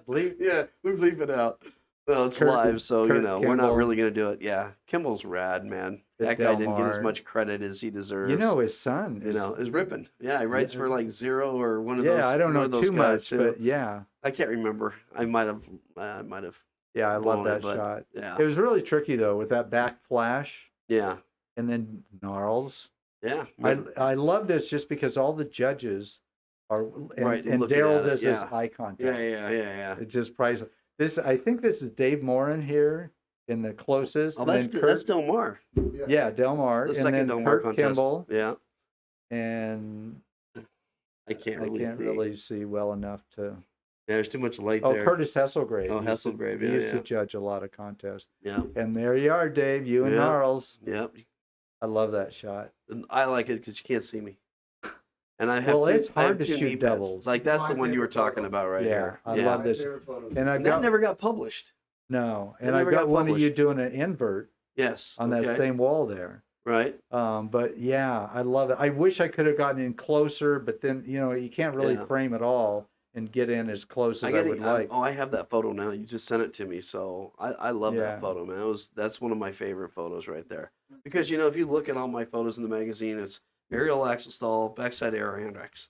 bleep. Yeah, we bleep it out. Well, it's Kurt- live, so Kurt we're not Kimball. really gonna do it. Yeah, Kimball's rad, man. The That guy didn't get as Delmar. much credit as he deserves. You know, his son is ripping. Yeah, he writes for like Zero or one of Yeah, those. I don't one know of those too guys, much, too. but yeah, I can't remember. I might have. yeah, I love blown it, that but shot. Yeah, It was really tricky though with that back flash yeah, and then gnarls. yeah. I love this just because all the judges are, and, Right, and looking Daryl at it, does this yeah. eye contact. yeah. It's just priceless. This, I think this is Dave Morin here in the closest. Oh, and that's then that's Delmar. yeah, Delmar. The and second then Delmar Kurt contest. Kimball. Yeah, And I can't I really can't see. really see well enough to. Yeah, there's too much light Oh, there. Curtis Hesselgrave. Oh, He used to- Hesselgrave, He yeah, used to yeah. judge a lot of contests. Yeah, And there you are, Dave. You and Yeah. Gnarls. yep. I love that shot. And I like it because you can't see me. And I have Well, two, it's I have hard to two shoot knee pads. doubles. Like that's the My one you were favorite photo. talking about right Yeah, here. I yeah. love My this. favorite photo. And I've And that got never got published. no, It and I've never got got one of you published. doing an invert Yes. on that okay. same wall there. Right. But yeah, I love it. I wish I could have gotten in closer, but then you can't really Yeah. frame it all and get in as close as I, get would it. like. Oh, I have that photo now. You just sent it to me, so I love Yeah. that photo, man. That's one of my favorite photos right there. Because if you look at all my photos in the magazine, it's aerial axle stall, backside air hand X.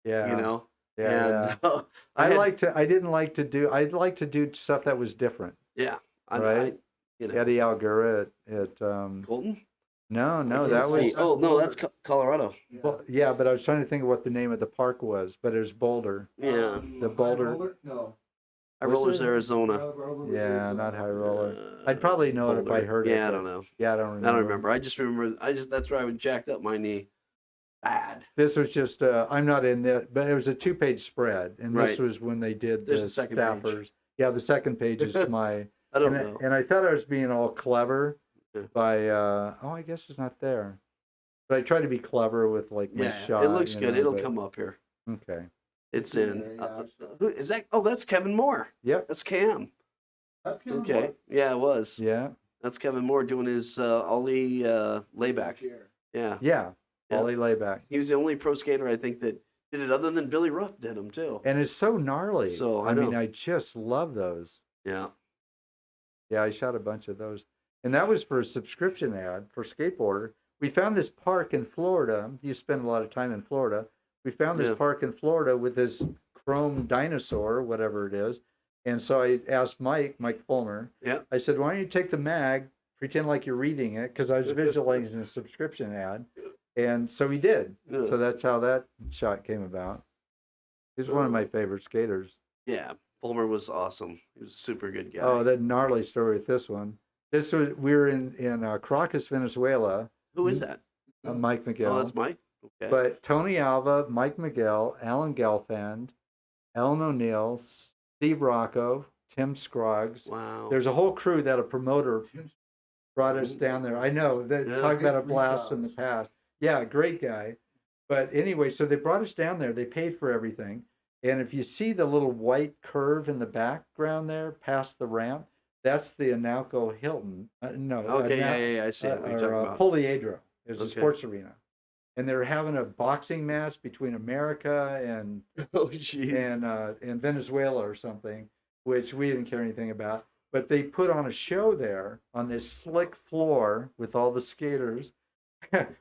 Yeah. You know. Yeah. And I'd like to do stuff that was different. Yeah. Right. You know. Eddie Algura at Colton. No, I that can't see. was. Oh no, that's Colorado. Yeah. Well, yeah, but I was trying to think of what the name of the park was, but it was Boulder. Yeah. The Boulder. No. High Was Rollers, it? Arizona. Yeah, not High Roller. I'd probably know it if I heard it. Yeah, I but- don't know. Yeah, I don't remember. I don't remember. I just remember. That's where I would jacked up my knee. Bad. This was just, I'm not in that, but it was a 2-page spread. And this Right. was when they did There's the a second page. staffers. Yeah, the second page is my, I don't know. and I thought I was being all clever Yeah. by, I guess it's not there. But I try to be clever with like my Yeah, shot. it looks you good. know, It'll but- come up here. Okay. It's Yeah, in. yeah, Who is that? Oh, that's Kevin Moore. Yep. That's Cam. That's Kevin Okay. Moore. Yeah, it was. Yeah. That's Kevin Moore doing his ollie layback. Here. Yeah. Yeah. Yeah. Ollie layback. He was the only pro skater I think that did it, other than Billy Ruff did them too. And it's so gnarly. So, I I mean, know. I just love those. Yeah. Yeah, I shot a bunch of those. And that was for a subscription ad for skateboarder. We found this park in Florida. You spend a lot of time in Florida. We found this Yeah. park in Florida with this chrome dinosaur, whatever it is. And so I asked Mike Fulmer, Yeah. I said, why don't you take the mag, pretend like you're reading it? Because I was visualizing a subscription ad. And so he did. Yeah. So that's how that shot came about. He's one of my favorite skaters. Yeah. Fulmer was awesome. He was a super good guy. Oh, that gnarly story with this one. This was we were in Caracas, Venezuela. Who is that? Mike Miguel. Oh, that's Mike. Okay. But Tony Alva, Mike Miguel, Alan Gelfand, Ellen O'Neill, Steve Rocco, Tim Scroggs. Wow. There's a whole crew that a promoter Tim's brought us down there. I know that Yeah. talk about a Great blast in the freestyles. past. Yeah, great guy. But anyway, so they brought us down there. They paid for everything. And if you see the little white curve in the background there, past the ramp, that's the Anauco Hilton. Okay. Yeah. I see what you're talking about. Poliedro. It was a Okay. sports arena. And they're having a boxing match between America and Oh, jeez. and Venezuela or something, which we didn't care anything about. But they put on a show there on this slick floor with all the skaters.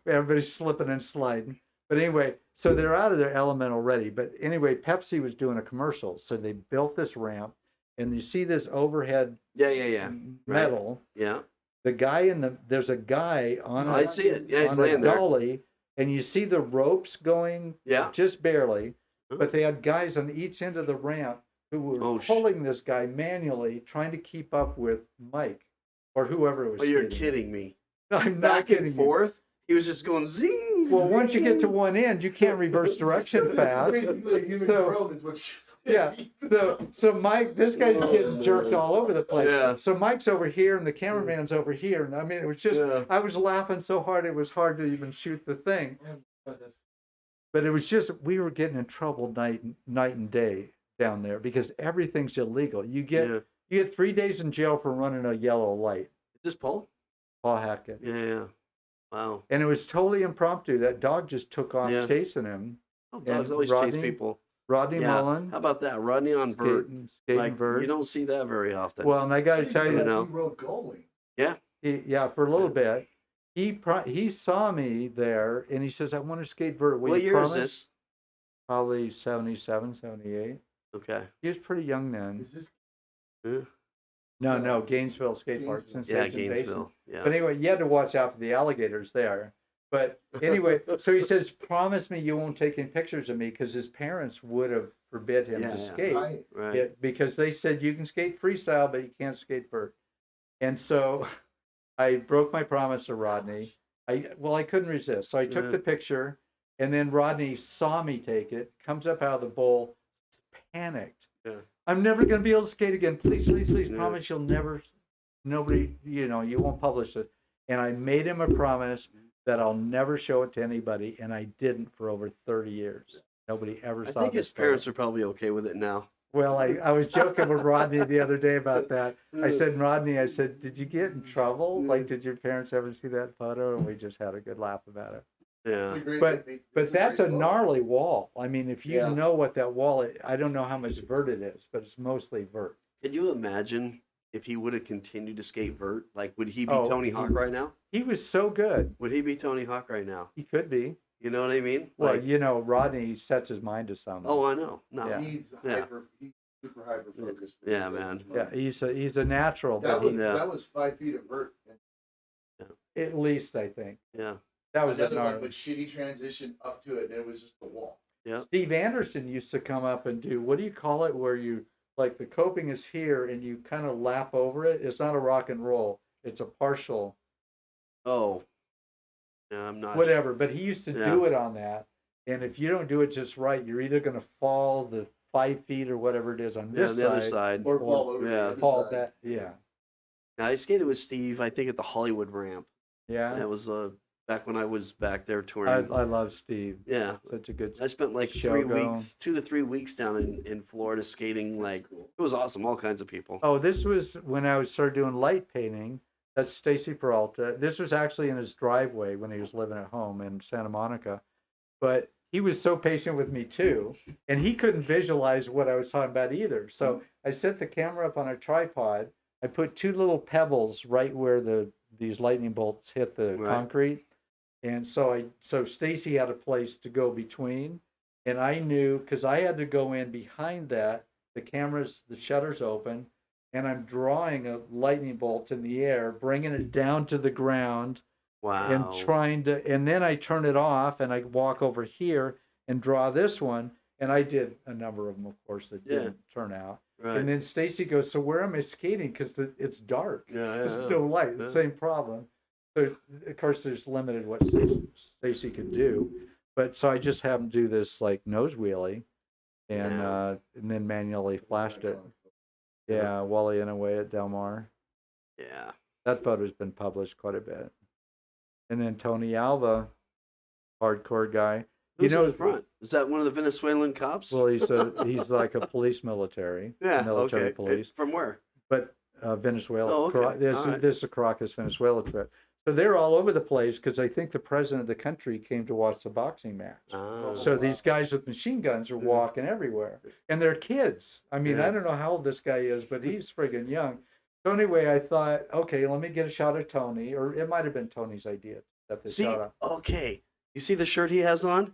Everybody's slipping and sliding. But anyway, so they're out of their element already. But anyway, Pepsi was doing a commercial. So they built this ramp, and you see this overhead Yeah. metal. Yeah. The guy there's a guy on I a, see it. Yeah, it's on a laying there. dolly, and you see the ropes going Yeah. just barely. Huh. But they had guys on each end of the ramp who were Oh, pulling this guy manually, trying to keep up with Mike or whoever it was. Oh, you're skating. kidding me. No, I'm not Back kidding and you. forth. He was just going zing. Well, once you get to one end, you can't reverse direction fast. Basically, a human So- world is what she's Yeah. So Mike, this guy's getting jerked all over the place. Yeah. So Mike's over here and the cameraman's over here, and I mean, it was just Yeah. I was laughing so hard it was hard to even shoot the thing. But it was just we were getting in trouble night and day down there because everything's illegal. You get 3 days in jail for running a yellow light. Is this Paul? Paul Hackett. Yeah. Wow. And it was totally impromptu. That dog just took off Yeah. chasing him. Oh, dogs And always Rodney? chase people. Rodney Yeah. Mullen, How about that? Rodney on Vert. skating Like, Vert. you don't see that very often. Well, and I got to tell you, You know. He wrote goalie. for a little bit, he saw me there and he says, "I want to skate Vert." Will what you year is promise?" this? Probably 77, 78. Okay. He was pretty young then. Is this No, Gainesville Skate Park, Gainesville. Sensation Yeah, Basin. Gainesville. Yeah. But anyway, you had to watch out for the alligators there. But anyway, so he says, "Promise me you won't take any pictures of me," because his parents would have forbid him Yeah, to yeah. skate. right? Right. Because they said you can skate freestyle, but you can't skate vert. And so I broke my promise to Rodney. I couldn't resist. So I took Yeah. the picture, and then Rodney saw me take it, comes up out of the bowl, panicked. Yeah. I'm never going to be able to skate again. Please, Yeah. promise you'll never, nobody, you won't publish it. And I made him a promise that I'll never show it to anybody, and I didn't for over 30 years. Nobody ever I saw think this his parents photo. are probably okay with it now. Well, I was joking with Rodney the other day about that. I said, Rodney, did you get in trouble? Like, did your parents ever see that photo? And we just had a good laugh about it. Yeah. But that's a gnarly wall. I mean, if you Yeah. know what that wall is, I don't know how much vert it is, but it's mostly vert. Could you imagine if he would have continued to skate vert? Like, would he be Oh, Tony Hawk right now? He was so good. Would he be Tony Hawk right now? He could be. You know what I mean? Well, Rodney sets his mind to something. Oh, I know. No. Yeah. He's super hyper focused. Yeah, man. Yeah, he's a natural. That but was 5 feet of vert. at least I think. Yeah. That was another one, but shitty transition up to it, and it was just the wall. Yeah. Steve Anderson used to come up and do, what do you call it, where you, like the coping is here and you kind of lap over it. It's not a rock and roll. It's a partial. Oh. Yeah, I'm not. Whatever, but he used to do it on that. And if you don't do it just right, you're either going to fall the 5 feet or whatever it is on this the other side. Or fall over the other fall side. that, yeah. Now, I skated with Steve, I think, at the Hollywood ramp. Yeah. That was back when I was back there touring. I love Steve. Yeah. Such a good I spent like show 3 going. weeks, 2 to 3 weeks down in Florida skating. Like, it was awesome. All kinds of people. Oh, this was when I started doing light painting. That's Stacy Peralta. This was actually in his driveway when he was living at home in Santa Monica. But he was so patient with me too. And he couldn't visualize what I was talking about either. So I set the camera up on a tripod. I put 2 little pebbles right where these lightning bolts hit the concrete. And so Stacy had a place to go between. And I knew, because I had to go in behind that, the shutters open, and I'm drawing a lightning bolt in the air, bringing it down to the ground. Wow. And then I turn it off and I walk over here and draw this one. And I did a number of them, of course, that didn't turn out. Right. And then Stacy goes, so where am I skating? Because it's dark. Yeah, There's no light. The same problem. So, of course, there's limited what Stacy could do. But so I just had him do this like nose wheelie and then manually flashed it. Yeah, Wally and away at Del Mar. Yeah. That photo's been published quite a bit. And then Tony Alva, hardcore guy. Who's in the front? Is that one of the Venezuelan cops? Well, he's like a military police. From where? But Venezuela. Oh, okay. This is a Caracas, Venezuela trip. So they're all over the place because I think the president of the country came to watch the boxing match. Oh, so these guys with machine guns are walking everywhere. And they're kids. I mean, I don't know how old this guy is, but he's friggin' young. So anyway, I thought, okay, let me get a shot of Tony. Or it might have been Tony's idea. Okay. You see the shirt he has on?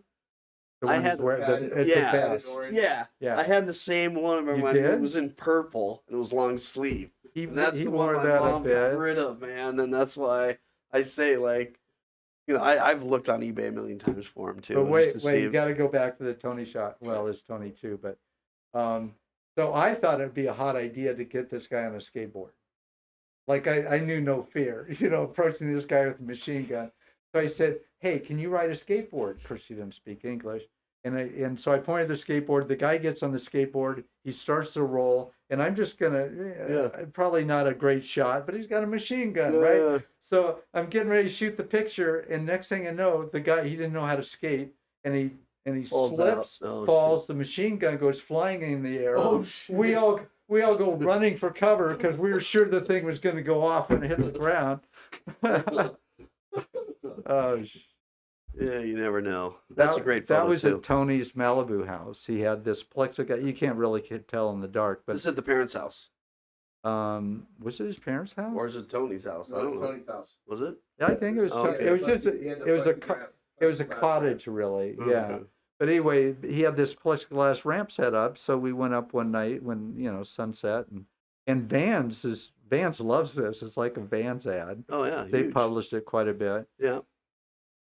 I had it's a vest. Yeah. I had the same one of them. It was in purple and it was long sleeve. That's the one my mom got rid of, man. And that's why I say, like, I've looked on eBay a million times for him too. But wait, you got to go back to the Tony shot. Well, it's Tony too, but so I thought it'd be a hot idea to get this guy on a skateboard. Like I knew no fear, approaching this guy with a machine gun. So I said, "Hey, can you ride a skateboard?" Of course, he didn't speak English, and so I pointed the skateboard. The guy gets on the skateboard. He starts to roll, and I'm just gonna probably not a great shot, but he's got a machine gun, right? So I'm getting ready to shoot the picture, and next thing I know, the guy, he didn't know how to skate, and he slips, falls. Shit. The machine gun goes flying in the air. Oh shit! We all go running for cover because we were sure the thing was going to go off and hit the ground. Yeah, you never know. That's a great photo. That was at Tony's Malibu house. He had this plexiglass. You can't really tell in the dark, but this is at the parents' house. Was it his parents' house? Or is it Tony's house? No, I don't know. Tony's house. Was it? Yeah, I think it was. Okay. It was just. It was a cottage, really. Okay. Yeah. But anyway, he had this plexiglass ramp set up, so we went up one night when sunset, and Vans loves this. It's like a Vans ad. Oh yeah, they huge. Published it quite a bit. Yeah.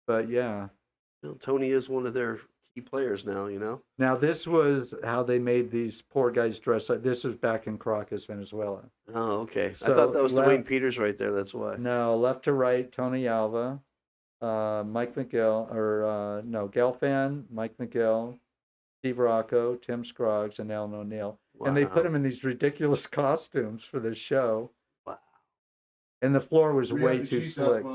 But yeah. Well, Tony is one of their key players now. Now this was how they made these poor guys dress up. This was back in Caracas, Venezuela. Oh, okay. So I thought that was Dwayne Peters right there. That's why. No, left to right, Tony Alva, Mike McGill, Gelfand, Mike McGill, Steve Rocco, Tim Scroggs, and Alan O'Neill. Wow. And they put them in these ridiculous costumes for this show. Wow. And the floor was way too slick.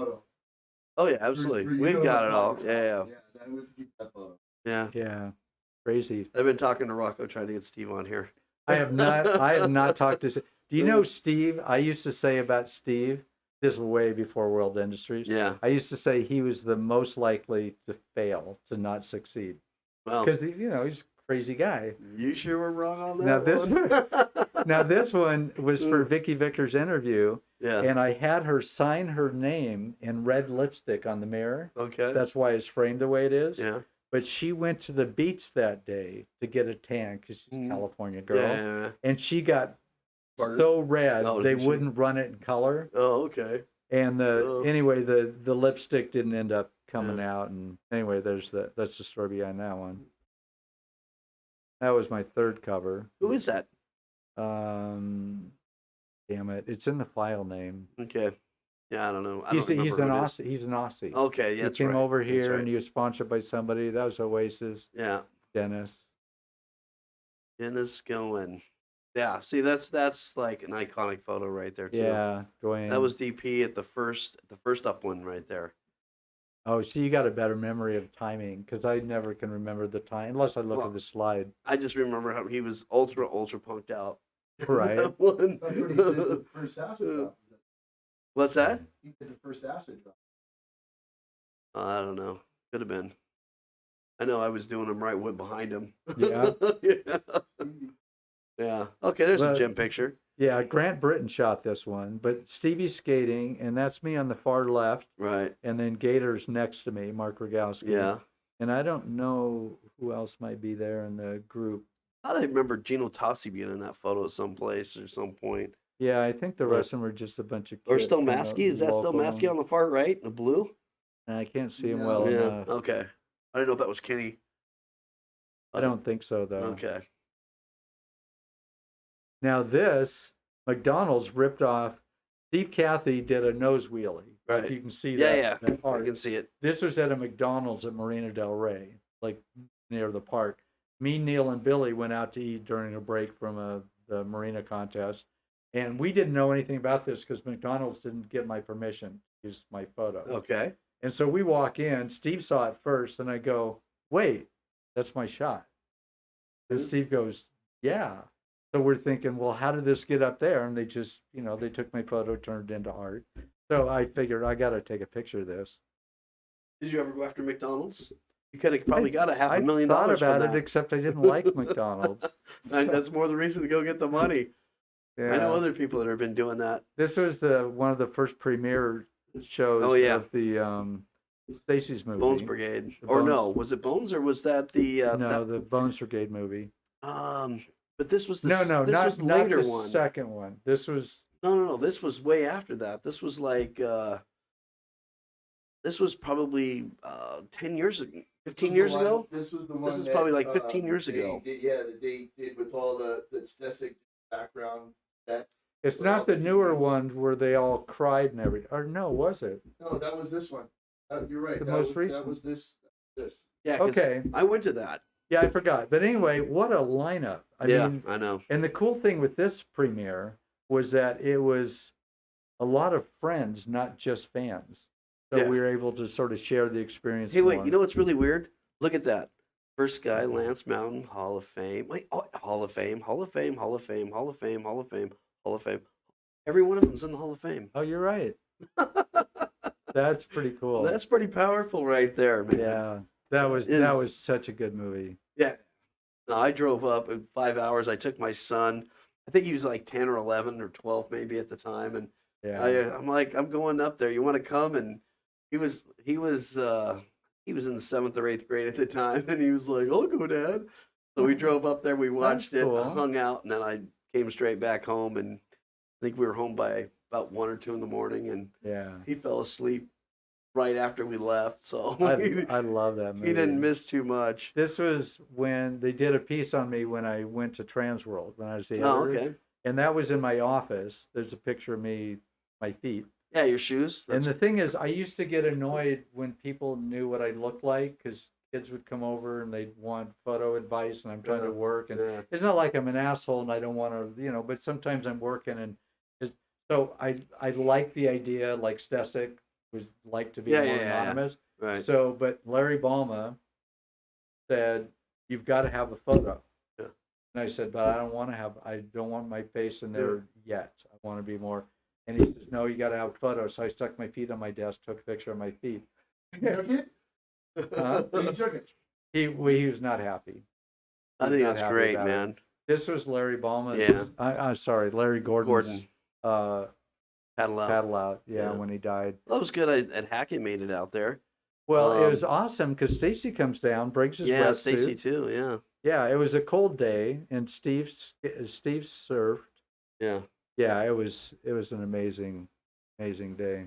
Oh yeah, absolutely. We've got it all. Yeah. Yeah. Crazy. I've been talking to Rocco trying to get Steve on here. I have not talked to. Do you know Steve? I used to say about Steve, this was way before World Industries. Yeah. I used to say he was the most likely to fail, to not succeed. Well, because he's a crazy guy. You sure were wrong on that. Now this Now this one was for Vicky Victor's interview, Yeah. and I had her sign her name in red lipstick on the mirror. Okay. That's why it's framed the way it is. Yeah. But she went to the beach that day to get a tan because she's a California girl, Yeah. and she got Burned? so red Oh, they did she? wouldn't run it in color. Oh, okay. And Oh. anyway, the lipstick didn't end up coming out. And anyway, that's the story behind that one. That was my third cover. Who is that? Damn it, it's in the file name. Okay. Yeah, I don't know. I He's don't remember an who it is. Aussie. He's an Aussie. Okay, yeah, he that's came right. over That's here right. and he was sponsored by somebody. That was Oasis. Yeah. Dennis. Dennis going. Yeah, see, that's like an iconic photo right there too. Yeah, Dwayne. That was DP at the first up one right there. Oh, see, you got a better memory of timing because I never can remember the time unless I look at the slide. I just remember how he was ultra punked out. Right. That one. That's when he did the first acid drop. What's that? He did the first acid drop. I don't know. Could have been. I know I was doing him right behind him. Yeah. Yeah. Yeah. Okay, there's a Jim picture. Yeah, Grant Britton shot this one, but Stevie's skating, and that's me on the far left. Right. And then Gator's next to me, Mark Rogowski. Yeah. And I don't know who else might be there in the group. I thought I remember Gino Tossi being in that photo at some place or some point. Yeah, I think the rest of them were just a bunch of kids. Or still Maskey? Is that still Maskey on the far right? The blue? I can't see him well Yeah. enough. Okay. I didn't know if that was Kenny. I don't think so, though. Okay. Now this, McDonald's ripped off, Steve Cathy did a nose wheelie. Right. If you can see Yeah, that. yeah. that I art. can see it. This was at a McDonald's at Marina Del Rey, like near the park. Me, Neil, and Billy went out to eat during a break from the Marina contest. And we didn't know anything about this because McDonald's didn't get my permission to use my photo. Okay. And so we walk in. Steve saw it first, and I go, wait, that's my shot. And Steve goes, yeah. So we're thinking, well, how did this get up there? And they just, they took my photo, turned it into art. So I figured I got to take a picture of this. Did you ever go after McDonald's? You could have probably got $500,000 I thought about from it, that. except I didn't like McDonald's. That's more the reason to go get the money. Yeah. I know other people that have been doing that. This was one of the first premiere shows of the Stacy's movie. Bones Brigade. No, was it Bones or was that the... the Bones Brigade movie. But this was the not was later the one. Second one. This was No. This was way after that. This was like this was probably 10 years ago, 15 years ago. This was the one. This was probably like 15 years ago. That they did with all the Stesic background. It's not the newer one where they all cried and everything. Or no, was it? No, that was this one. You're right. The most recent. That was this. Yeah. 'cause Okay. I went to that. Yeah, I forgot. But anyway, what a lineup. I mean, I know. And the cool thing with this premiere was that it was a lot of friends, not just fans. So we were able to sort of share the experience. Hey, wait, more. you know what's really weird? Look at that. First guy, Lance Mountain, Hall of Fame. Wait, Hall of Fame, Hall of Fame, Hall of Fame, Hall of Fame, Hall of Fame, Hall of Fame. Every one of them's in the Hall of Fame. Oh, you're right. That's pretty cool. That's pretty powerful right there, man. Yeah. That was such a good movie. Yeah. No, I drove up in 5 hours. I took my son. I think he was like 10 or 11 or 12 maybe at the time. And I'm like, I'm going up there. You want to come? And he was in the 7th or 8th grade at the time. And he was like, I'll go, Dad. So we drove up there. We watched it, hung out, and then I came straight back home. And I think we were home by about 1 or 2 in the morning. And he fell asleep right after we left. So I love that movie. He didn't miss too much. This was when they did a piece on me when I went to Transworld when I was the editor. Oh, okay. And that was in my office. There's a picture of me, my feet. Yeah, your shoes. And the thing is, I used to get annoyed when people knew what I looked like because kids would come over and they'd want photo advice and I'm trying to work. And it's not like I'm an asshole and I don't want to, but sometimes I'm working. And so I like the idea, like Stesic would like to be more anonymous. Right. So, but Larry Balma said, you've got to have a photo. Yeah. And I said, but I don't want my face in there yet. I want to be more. And he says, no, you got to have a photo. So I stuck my feet on my desk, took a picture of my feet. You took it? You took it? He was not happy. I think that's great, man. This was Larry Ballman's. Yeah. I'm sorry, Larry Gordon's. Paddle out. Paddle out. Yeah, when he died. That was good. At Hackett made it out there. Well, it was awesome because Stacy comes down, breaks his wetsuit. Yeah, Stacy too. Yeah. Yeah, it was a cold day, and Steve surfed. Yeah. Yeah, it was an amazing day.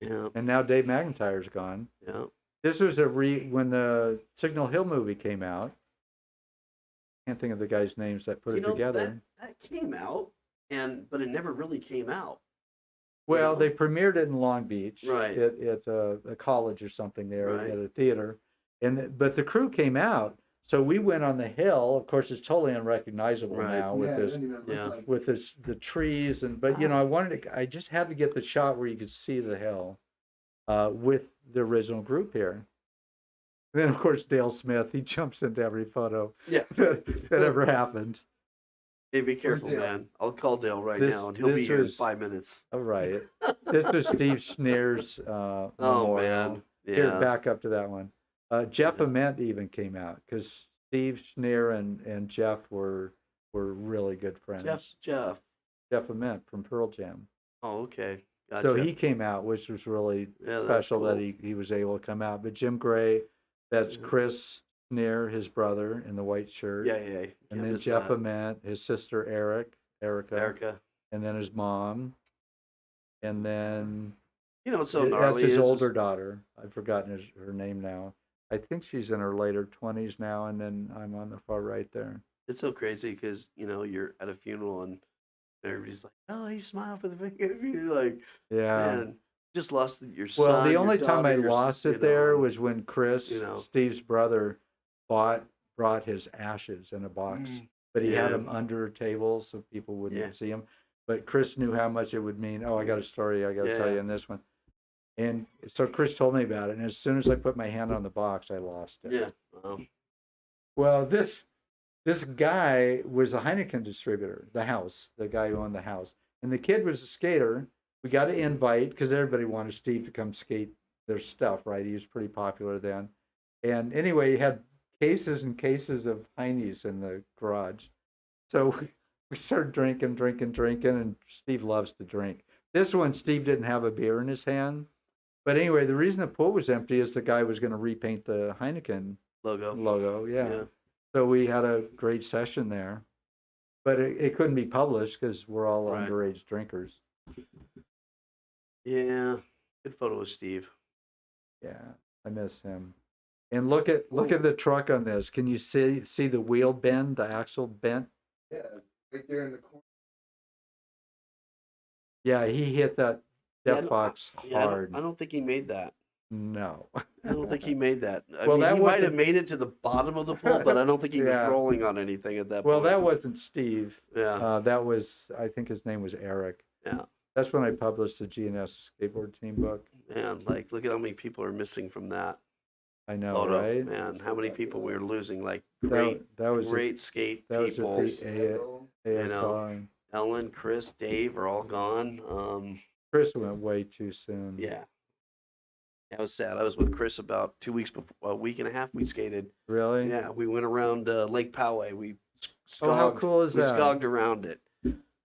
Yeah. And now Dave McIntyre's gone. Yeah. This was when the Signal Hill movie came out. Can't think of the guys' names that put it together. That came out, but it never really came out. Well, they premiered it in Long Beach, right? At a college or something there, right. At a theater, but the crew came out. So we went on the hill. Of course, it's totally unrecognizable now with the trees but I just had to get the shot where you could see the hill, with the original group here. And then of course Dale Smith, he jumps into every photo that ever happened. Hey, be careful, man. I'll call Dale now, and he'll be here in 5 minutes. All right. This was Steve Schneer's memorial. Man, yeah. Here, back up to that one. Jeff Ament even came out because Steve Schneer and Jeff were really good friends. Jeff Ament from Pearl Jam. Oh, okay. Gotcha. So he came out, which was really special that he was able to come out. But Jim Gray, that's Chris Schneer, his brother in the white shirt. Yeah. And then Jeff Ament, his sister Erica, and then his mom, and then so gnarly. That's his older daughter. I've forgotten her name now. I think she's in her later 20s now, and then I'm on the far right there. It's so crazy because you're at a funeral and everybody's like, "Oh, he smiled for the video." You're like, "Man, just lost your son." Well, the only time I lost it there was when Chris, Steve's brother, brought his ashes in a box, but he had them under a table so people wouldn't see them. But Chris knew how much it would mean. Oh, I got a story I got to tell you in this one. And so Chris told me about it, and as soon as I put my hand on the box, I lost it. Yeah. Well, this guy was a Heineken distributor, the guy who owned the house. And the kid was a skater. We got an invite because everybody wanted Steve to come skate their stuff, right? He was pretty popular then. And anyway, he had cases and cases of Heine's in the garage. So we started drinking, and Steve loves to drink. This one, Steve didn't have a beer in his hand. But anyway, the reason the pool was empty is the guy was going to repaint the Heineken logo. Yeah. So we had a great session there. But it couldn't be published because we're all underage drinkers. Yeah. Good photo of Steve. Yeah, I miss him. And look at the truck on this. Can you see the wheel bend, the axle bent? Yeah, right there in the corner. Yeah, he hit that box hard. I don't think he made that. No. I don't think he made that. I Well, mean, he might have made it to the bottom of the pool, but I don't think he was rolling on anything at that point. Well, that wasn't Steve. Yeah. That was, I think his name was Eric. Yeah. That's when I published the GNS skateboard team book. Man, look at how many people are missing from that. I know, photo. right? Man, how many people we were losing? Great skate people. Ellen, Chris, Dave are all gone. Chris went way too soon. Yeah. That was sad. I was with Chris about 2 weeks before, a week and a half. We skated. Really? Yeah, we went around Lake Poway. We skogged, how cool is that? We skogged around it.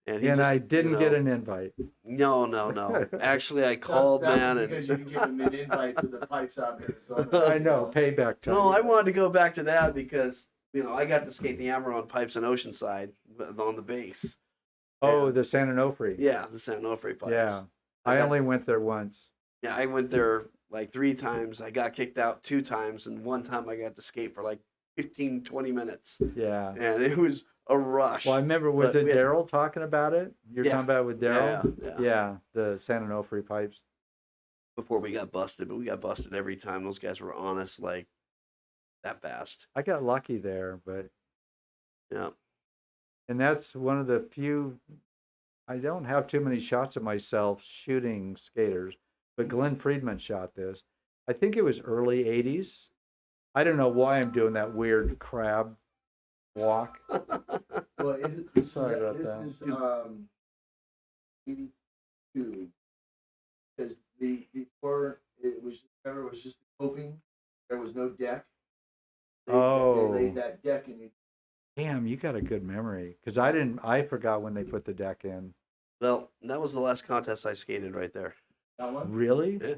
And I didn't get an invite. No. Actually, I called, because you didn't give him an invite to the pipes out there. So I know, payback time. No, I wanted to go back to that because, I got to skate the Amaron pipes in Oceanside on the base. Oh, the San Onofre. Yeah, the San Onofre pipes. Yeah. I only went there once. Yeah, I went there 3 times. I got kicked out 2 times, and one time I got to skate for 15, 20 minutes. Yeah. And it was a rush. Well, I remember, was it Daryl talking about it? You're talking about it with Daryl? Yeah, the San Onofre pipes. Before we got busted, but we got busted every time. Those guys were honest, that fast. I got lucky there, but... Yeah. And that's one of the few... I don't have too many shots of myself shooting skaters, but Glenn Friedman shot this. I think it was early 80s. I don't know why I'm doing that weird crab walk. Well, Sorry about that. This is 82. Because before it was just coping. There was no deck. They laid that deck and Damn, you got a good memory. Because I didn't. I forgot when they put the deck in. Well, that was the last contest I skated right there. That one? Really? Yeah.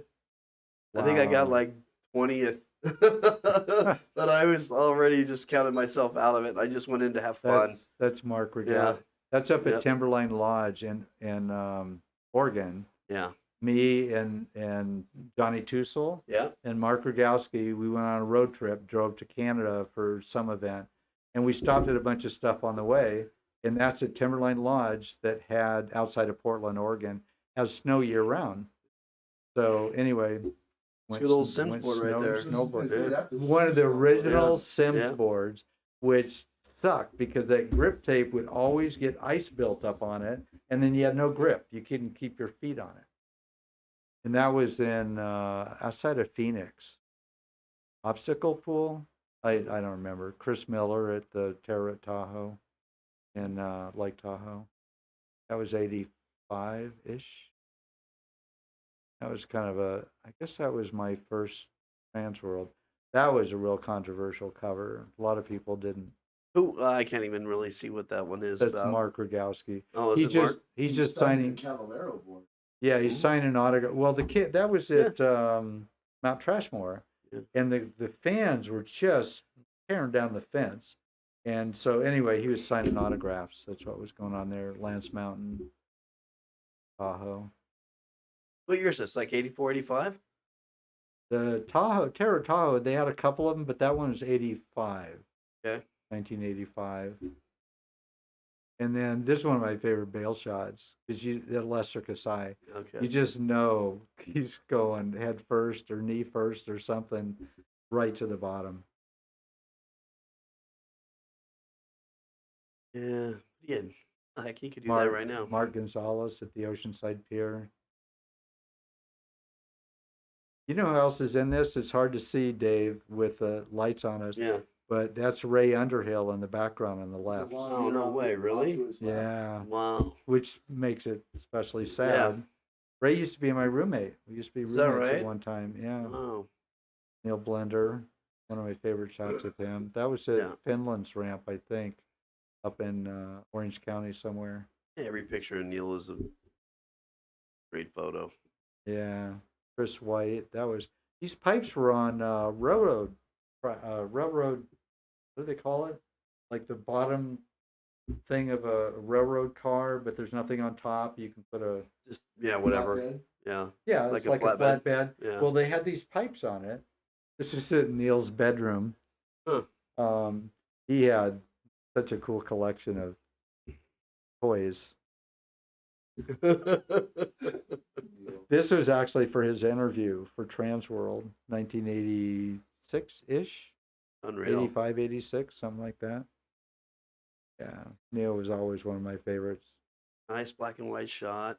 I think I got Wow. like 20th. But I was already just counted myself out of it. I just went in to have fun. That's Mark Yeah. Regal. That's up at Yep. Timberline Lodge in Oregon. Yeah. Me and Johnny Tussle Yeah. and Mark Rogowski, we went on a road trip, drove to Canada for some event, and we stopped at a bunch of stuff on the way. And that's at Timberline Lodge that had outside of Portland, Oregon, has snow year round. So anyway, It's good old Sims board right there. Snowboard. That's a One of the Sims original Yeah. Sims Yeah. boards, which sucked because that grip tape would always get ice built up on it, and then you had no grip. You couldn't keep your feet on it. And that was in outside of Phoenix. Obstacle pool? I don't remember. Chris Miller at the Terra at Tahoe in Lake Tahoe. That was 85-ish. That was kind of I guess that was my first Trans World. That was a real controversial cover. A lot of people didn't. Who I can't even really see what that one is That's about. Mark Rogowski. Oh, is it Mark? He's just stuck in signing. the Caballero board. Yeah, he's signing autograph. Well, the kid that was Yeah. at Mount Trashmore, Yeah. and the fans were just tearing down the fence. And so anyway, he was signing autographs. That's what was going on there. Lance Mountain, Tahoe. What year is this? Like 84, 85? The Terra Tahoe, they had a couple of them, but that one was 85. Okay. 1985. And then this is one of my favorite bail shots because the Lester Kasai. Okay. You just know he's going head first or knee first or something right to the bottom. Yeah. Yeah. Heck, he could do Mark, that right now. Mark Gonzalez at the Oceanside Pier. You know who else is in this? It's hard to see, Dave, with the lights on us. Yeah. But that's Ray Underhill in the background on the left. Oh, no way, really? Yeah. Wow. Which makes it especially sad. Ray used to be my roommate. We used to be Is that roommates right? at one time. Yeah. Wow. Neil Blender, one of my favorite shots of him. That was at Yeah. Finland's ramp, I think, up in Orange County somewhere. Every picture of Neil is a great photo. Yeah. Chris White. These pipes were on railroad. What do they call it? Like the bottom thing of a railroad car, but there's nothing on top. You can put Just whatever. Flatbed. Yeah. yeah, Like it's a like a flatbed. flatbed. Yeah. Well, they had these pipes on it. This is in Neil's bedroom. Huh. He had such a cool collection of toys. This was actually for his interview for Trans World, 1986-ish, Unreal. 85, 86, something like that. Yeah, Neil was always one of my favorites. Nice black and white shot.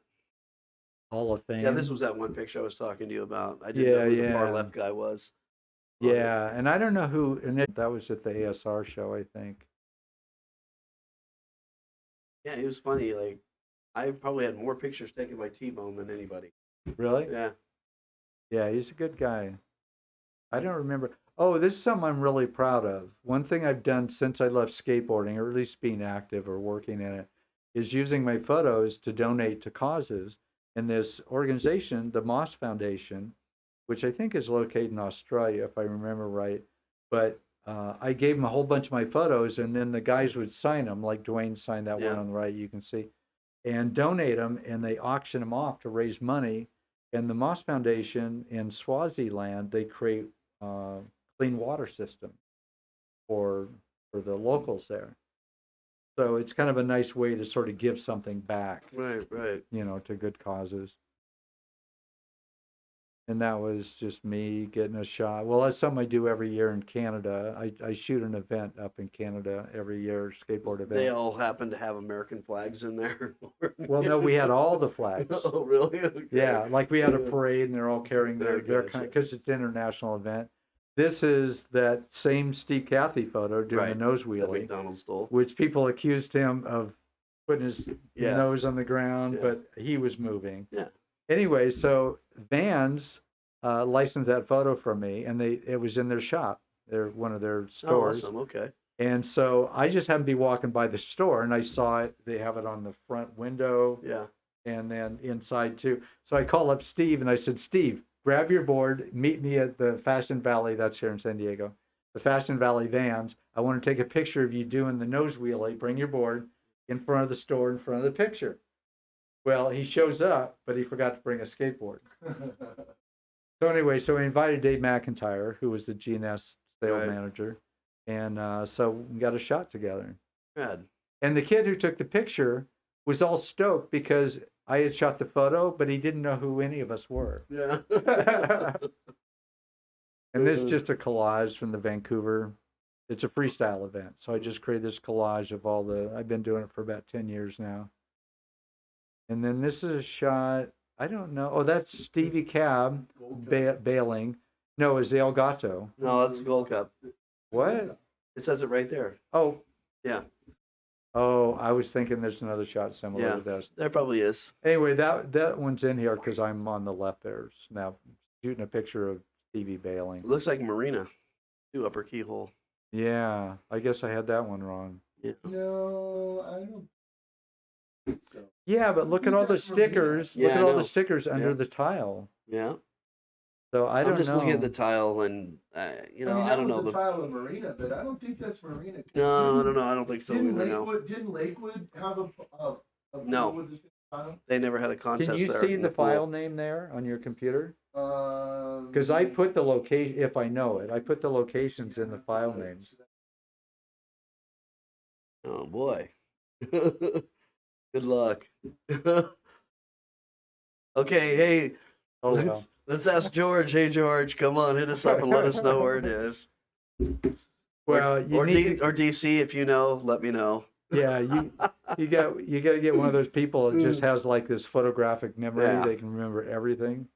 Hall of Fame. Yeah, this was that one picture I was talking to you about. I didn't know who the far left guy was. Yeah, and I don't know who, and that was at the ASR show, I think. Yeah, it was funny. Like, I probably had more pictures taken by T-Bone than anybody. Really? Yeah. Yeah, he's a good guy. I don't remember. Oh, this is something I'm really proud of. One thing I've done since I left skateboarding, or at least being active or working in it, is using my photos to donate to causes. And this organization, the Moss Foundation, which I think is located in Australia, if I remember right, but I gave them a whole bunch of my photos, and then the guys would sign them, like Dwayne signed that one on the right, you can see, and donate them, and they auction them off to raise money. And the Moss Foundation in Swaziland, they create clean water system for the locals there. So it's kind of a nice way to sort of give something back, Right. to good causes. And that was just me getting a shot. Well, that's something I do every year in Canada. I shoot an event up in Canada every year, skateboard event. They all happen to have American flags in there. Well, no, we had all the flags. Oh, really? Okay. Yeah, like we had a parade and they're all carrying their Gotcha. kind because it's an international event. This is that same Steve Cathy photo doing the nose That wheelie, McDonald's stole. which people accused him of putting his Yeah. nose on the ground, Yeah. but he was moving. Yeah. Anyway, so Vans licensed that photo from me, and it was in their shop, one of their Oh, stores. awesome. Okay. And so I just happened to be walking by the store and I saw it. They have it on the front window. Yeah. And then inside too. So I called up Steve and I said, Steve, grab your board, meet me at the Fashion Valley, that's here in San Diego, the Fashion Valley Vans. I want to take a picture of you doing the nose wheelie. Bring your board in front of the store, in front of the picture. Well, he shows up, but he forgot to bring a skateboard. So anyway, so we invited Dave McIntyre, who was the GNS sales manager. And so we got a shot together. Good. And the kid who took the picture was all stoked because I had shot the photo, but he didn't know who any of us were. Yeah. And this is just a collage from the Vancouver. It's a freestyle event. So I just created this collage of all I've been doing it for about 10 years now. And then this is a shot, I don't know. Oh, that's Stevie Cab bailing. No, it's the Elgato. No, that's the Gold Cup. What? It says it right there. Oh. Yeah. Oh, I was thinking there's another shot similar to this. There probably is. Anyway, that one's in here because I'm on the left there now, shooting a picture of Stevie bailing. It looks like Marina, 2 upper keyhole. Yeah, I guess I had that one wrong. Yeah. No, I don't think so. Yeah, but look at all the stickers. Look at all the stickers under the tile. Yeah. So I don't know. I'm just looking at the tile and, I don't know. The tile of Marina, but I don't think that's Marina. No, I don't know. I don't think so. Didn't Lakewood have a no. with the same tile? They never had a contest there. Can you see the file name there on your computer? Because I put the location, if I know it, I put the locations in the file names. Oh boy. Good luck. Okay, hey, let's ask George. Hey George, come on, hit us up and let us know where it is. Well, or DC, if you know, let me know. Yeah, you got to get one of those people that just has like this photographic memory. Yeah. They can remember everything.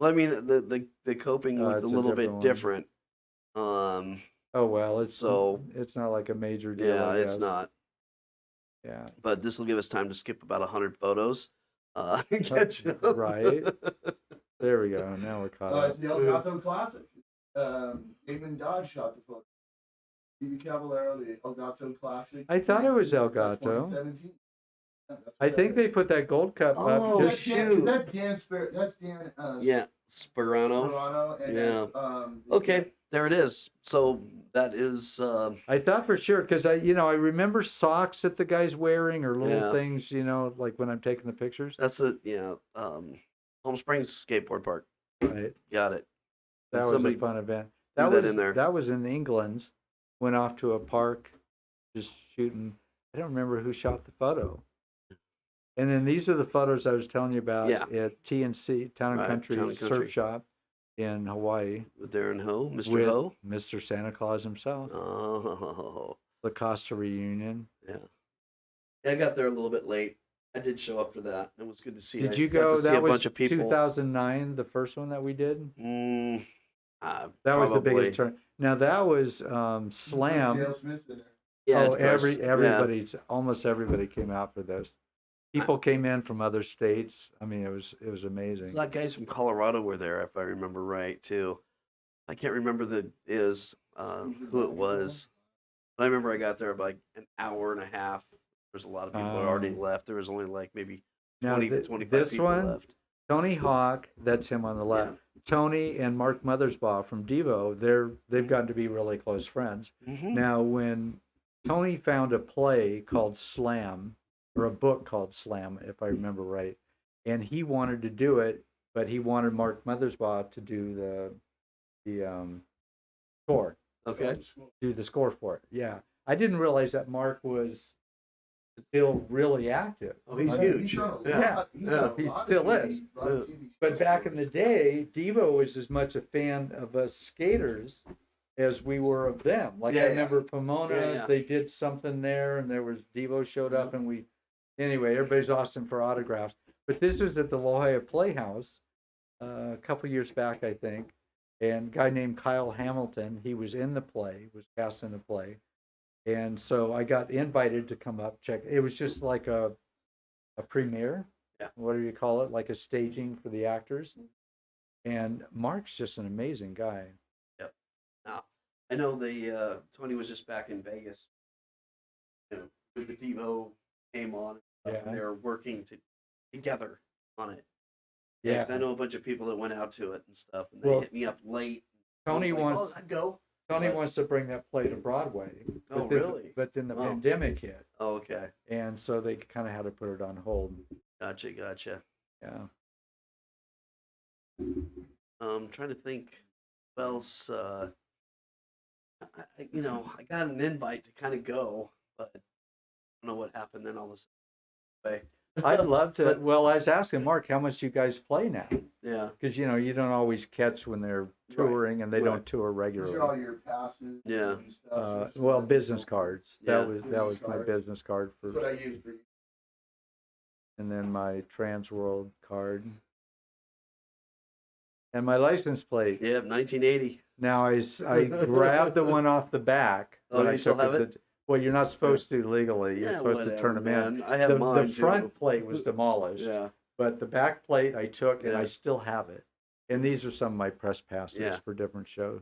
Well, I mean, the coping looked a little bit different. Oh well, it's not like a major deal. Yeah, it's not. Yeah, but this will give us time to skip about 100 photos. Right. There we go. Now we're caught up. It's the Elgato Classic. Damon Dodge shot the photo. Stevie Caballero, the Elgato Classic. I thought it was Elgato. 2017. I think they put that Gold Cup up. Oh, shoot. That's Dan. Yeah, Sperano. Sperano and yeah. Okay, there it is. So that is. I thought for sure because I remember socks that the guy's wearing or little things, like when I'm taking the pictures. That's Palm Springs Skateboard Park. Right. Got it. That was a fun event. That was in England. Went off to a park, just shooting. I don't remember who shot the photo. And then these are the photos I was telling you about at TNC, Town and Country Surf Shop in Hawaii. With Darren Ho, Mr. Ho? Mr. Santa Claus himself. Oh. The Costa reunion. Yeah. I got there a little bit late. I did show up for that. It was good to see. Did you go? That was 2009, the first one that we did? That was the biggest turn. Now that was Slam. Yeah, everybody, almost everybody came out for this. People came in from other states. I mean, it was amazing. A lot of guys from Colorado were there, if I remember right, too. I can't remember who it was. But I remember I got there about an hour and a half. There's a lot of people that already left. There was only like maybe 25 this people one, left. Tony Hawk, that's him on the left. Yeah. Tony and Mark Mothersbaugh from Devo, they've gotten to be really close friends. Mm-hmm. Now, when Tony found a play called Slam, or a book called Slam, if I remember right, and he wanted to do it, but he wanted Mark Mothersbaugh to do the score. Okay. Do the score for it. Yeah, I didn't realize that Mark was still really active. Oh, he's huge. He still is. But back in the day, Devo was as much a fan of us skaters as we were of them. Like I remember Pomona, they did something there, and there was Devo showed up, and anyway, everybody's asking for autographs. But this was at the La Jolla Playhouse a couple years back, I think, and a guy named Kyle Hamilton, he was in the play, was cast in the play. And so I got invited to come up, check. It was just like a premiere. Yeah. What do you call it? Like a staging for the actors. And Mark's just an amazing guy. Yep. I know Tony was just back in Vegas, with the Devo came on, and they were working together on it. Yeah, 'cause I know a bunch of people that went out to it and stuff, and they hit me up late. Tony wants. I'd go. Tony wants to bring that play to Broadway. Oh, really? But then the pandemic hit. Oh, okay. And so they kind of had to put it on hold. Gotcha. Yeah. Trying to think what else. I got an invite to kind of go, but I don't know what happened then all of a sudden. I'd love to. Well, I was asking Mark how much you guys play now. Yeah. Because you don't always catch when they're touring, and they don't tour regularly. These are all your passes. Yeah. And stuff, Well, business cards. Yeah. That was my business card for. That's what I use for you. And then my Trans World card. And my license plate. Yeah, 1980. Now I grabbed the one off the back. Oh, you still have it? Well, you're not supposed to legally. You're supposed to turn them in. I have mine The front plate was demolished. Yeah. But the back plate I took, and I still have it. And these are some of my press passes for different shows.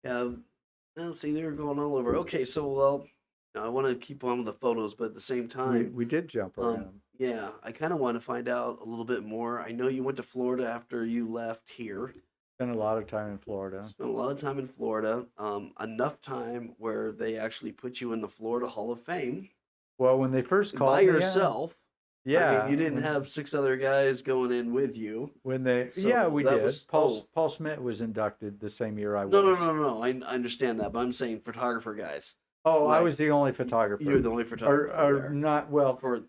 Yeah. Well, see, they were going all over. Okay, so I want to keep on with the photos, but at the same time, We did jump around. yeah, I kind of want to find out a little bit more. I know you went to Florida after you left here. Spent a lot of time in Florida. Spent a lot of time in Florida. Enough time where they actually put you in the Florida Hall of Fame Well, when they first called by me, yourself. yeah, I mean, you didn't have 6 other guys going in with you. When they, So we that did. was- Paul Smith was inducted the same year I was. No. I understand that, but I'm saying photographer guys. Oh, I Like, was the only photographer. You're the only photographer. or there. not. Well, For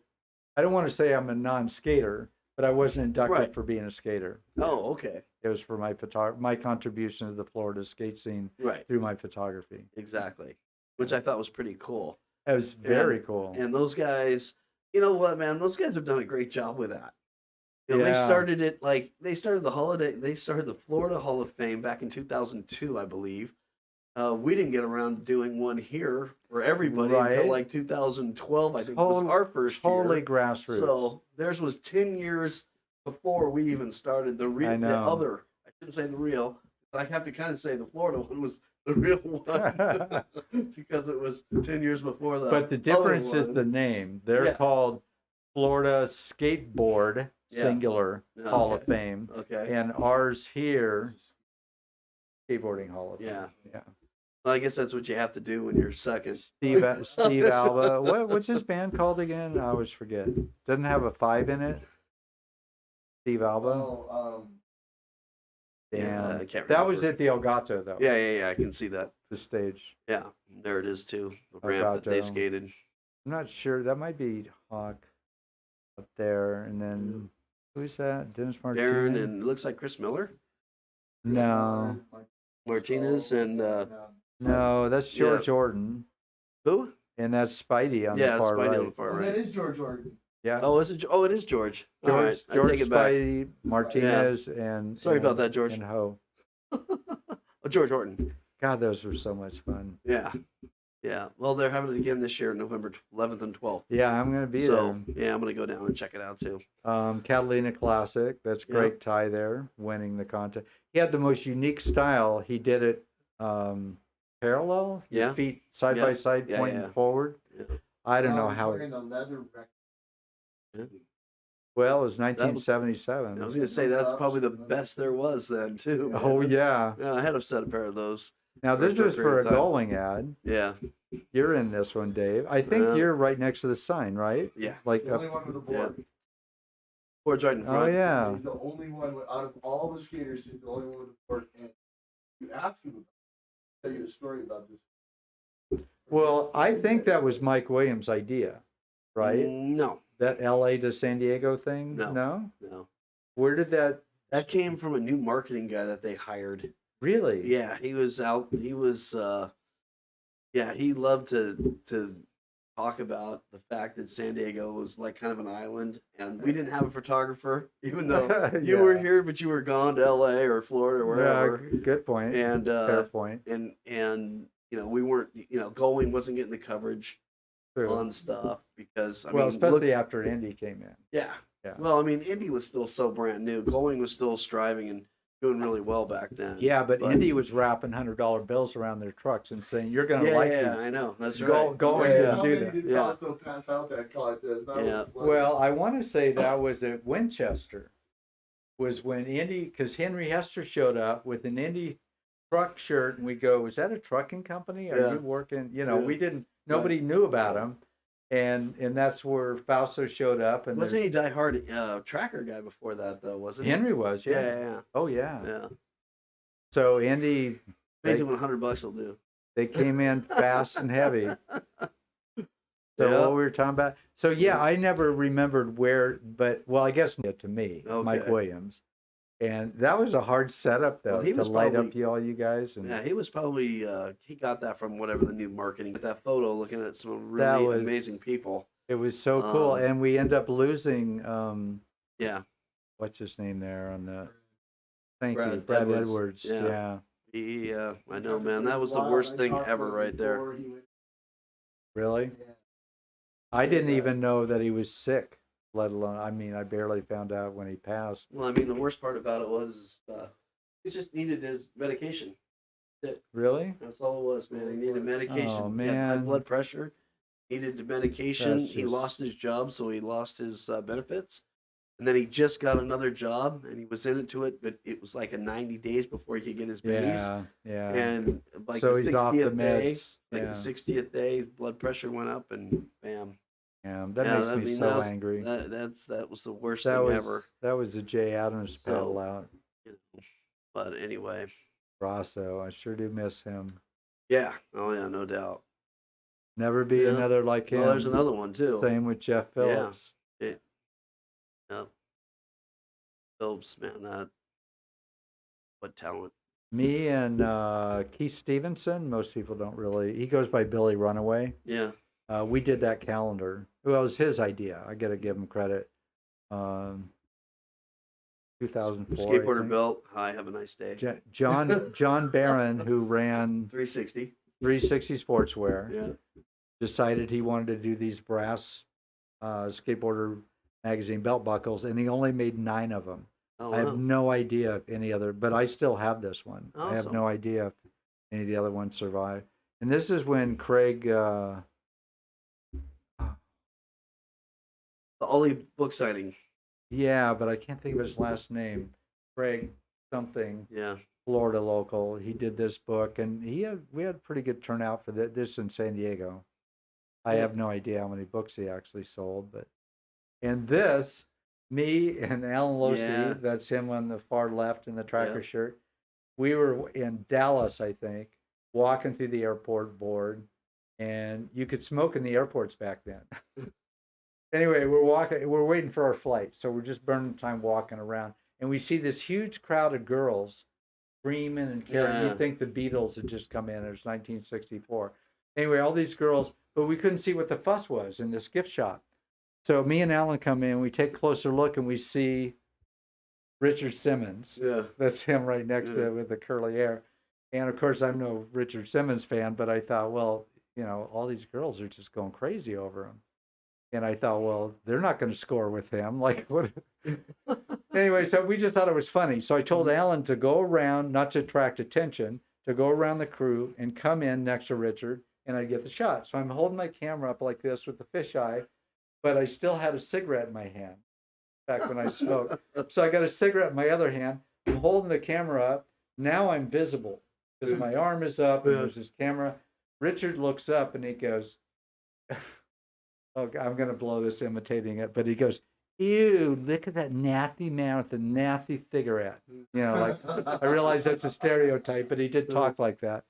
I don't want to say I'm a non-skater, but I wasn't inducted Right. for being a skater. oh, okay, It was for my contribution to the Florida skate scene right, through my photography. exactly. Which I thought was pretty cool. It was very cool. And those guys, you know what, man? Those guys have done a great job with that. They Yeah. started it they started the Florida Hall of Fame back in 2002, I believe. We didn't get around to doing one here for everybody until Right. like 2012. I think was our first Totally year. grassroots. So theirs was 10 years before we even started the real. I know. The other, I shouldn't say the real. I have to kind of say the Florida one was the real one because it was 10 years before the. But the difference is the name. They're called Florida Skateboard Singular Hall of Fame, Okay. and ours here, Skateboarding Hall of Fame. Yeah. Well, I guess that's what you have to do when you're second. Steve Alba. What's his band called again? I always forget. Doesn't have a 5 in it. Steve Alba. Oh, Yeah, I can't that was remember. at the Elgato though. Yeah. I can see that. The stage. Yeah, there it is too. The ramp that they Elgato. skated. I'm not sure. That might be Hawk up there, and then who's that? Dennis Martinez. Darren and it looks like Chris Miller, No, Martinez, and no, that's George Jordan, who? and that's Spidey on the far Spidey right. on the far that right. is George Jordan. Yeah. Oh, is it? Oh, it is George. All right, I George take it back. Spidey, Martinez, and Sorry about that, George. And Ho. Oh, George Horton. God, those were so much fun. Yeah. Well, they're having it again this year, November 11th and 12th. Yeah, I'm gonna be So yeah, I'm gonna go down and check it out too. there. Catalina Classic. That's Greg Ty there, winning the contest. He had the most unique style. He did it parallel. Yeah. Feet side by side, pointing forward. Yeah. I don't know He's how. wearing the leather record. Well, it was 1977. I was gonna say that's probably the best there was then too. Oh yeah. Yeah, I had a set of pair of those. Now For a this short was period for a of time. bowling ad. Yeah. You're in this one, Dave. I think Yeah. you're right next to the sign, right? Yeah. Like The only one with a board. Board's right in front. Oh yeah. He's the only one out of all the skaters. He's the only one with a board. And you ask him about. Tell you a story about this. Well, I think that was Mike Williams' idea, right? No. That LA to San Diego thing? No. No? Where did that That came from a new marketing guy that they hired. really? Yeah, he was out. He was. He loved to talk about the fact that San Diego was like kind of an island, and we didn't have a photographer, even though you were here, but you were gone to L.A. or Florida or wherever. Yeah, good point. And fair point. and we weren't going, wasn't getting the coverage True. on stuff because Well, especially after Indy came in. yeah, Yeah. Well, I mean, Indy was still so brand new. Going was still striving and doing really well back then. Yeah, but Indy was wrapping $100 bills around their trucks and saying, "You're going to Yeah, like yeah, these." I know. That's Go, right. going Yeah, didn't How do many that. did Yeah. Costco pass out that contest? That Yeah. was plenty. Well, I want to say that was at Winchester, was when Indy, because Henry Hester showed up with an Indy truck shirt, and we go, "Is that a trucking company? Are Yeah. you working?" You know, Yeah. we didn't. Nobody knew about Yeah. him, and that's where Fausto showed up. And Wasn't he diehard tracker guy before that though? Wasn't he? Henry was, Yeah, yeah. yeah, yeah. Oh yeah. Yeah. So Indy, Amazing what $100 will do. they came in fast and heavy. So Yeah. what we were talking about. So yeah, I never remembered where, but well, I guess to me, Mike Okay. Williams, and that was a hard setup though Well, he to was light probably- up all you guys. And Yeah, he was probably he got that from whatever the new marketing. That photo, looking at some really That was- amazing people. it was so cool. Um, And we end up losing Yeah, what's his name there on the. Thank you, Brad Brad Edwards. Edwards. Yeah. Yeah. he. I know, man. That was the worst thing ever, right there. Really. Yeah. I didn't Yeah. even know that he was sick. Let alone, I mean, I barely found out when he passed. Well, I mean, the worst part about it was he just needed his medication. Really? That's all it was, man. He needed medication. Oh, He had high man. blood pressure. Needed the medication. That's He just- lost his job, so he lost his benefits. And then he just got another job, and he was into it, but it was like a 90 days before he could get his bennies. Yeah. Yeah. And like so the he's off the 60th day, meds. like Yeah. the 60th day, blood pressure went up, and bam. Yeah. That Yeah, makes I me mean, so angry. That was the worst That thing was ever. that was the Jay Adams pedal So- out. You know. But anyway, Rosso, I sure do miss him. yeah. Oh yeah, no doubt. Never be Yeah. another like him. Well, there's another one too. Same with Jeff Phillips. Yep. Phillips, man, that what talent. Me and Keith Stevenson. Most people don't really. He goes by Billy Runaway. Yeah. We did that calendar. Well, it was his idea. I got to give him credit. 2004. I Skateboarder think. belt. Hi, have a nice day. John Barron, who ran 360. 360 Sportswear, Yeah. decided he wanted to do these brass skateboarder magazine belt buckles, and he only made 9 of them. Oh, I have wow. no idea if any other, but I still have this one. I have Awesome. no idea if any of the other ones survive. And this is when Craig, The Ollie book signing. yeah, but I can't think of his last name. Craig something, Yeah. Florida local. He did this book, and we had pretty good turnout for this in San Diego. I Yeah. have no idea how many books he actually sold, but and this, me and Alan Losey, Yeah. that's him on the far left in the tracker Yeah. shirt. We were in Dallas, I think, walking through the airport board, and you could smoke in the airports back then. Anyway, we're waiting for our flight, so we're just burning time walking around, and we see this huge crowd of girls screaming and carrying. Yeah. You think the Beatles had just come in. It was 1964. Anyway, all these girls, but we couldn't see what the fuss was in this gift shop. So me and Alan come in, we take a closer look, and we see Richard Simmons. Yeah. That's him right next to Yeah. it with the curly hair. And of course, I'm no Richard Simmons fan, but I thought, well, all these girls are just going crazy over him. And I thought, well, they're not going to score with him. Like, what? Anyway, so we just thought it was funny. So I told Alan to go around, not to attract attention, to go around the crew and come in next to Richard, and I'd get the shot. So I'm holding my camera up like this with the fisheye, but I still had a cigarette in my hand back when I smoked. So I got a cigarette in my other hand. I'm holding the camera up. Now I'm visible because my arm is up and Yeah. there's this camera. Richard looks up and he goes, oh, I'm going to blow this imitating it, but he goes, ew, look at that nasty man with a nasty cigarette. Like I realize that's a stereotype, but he did talk like that.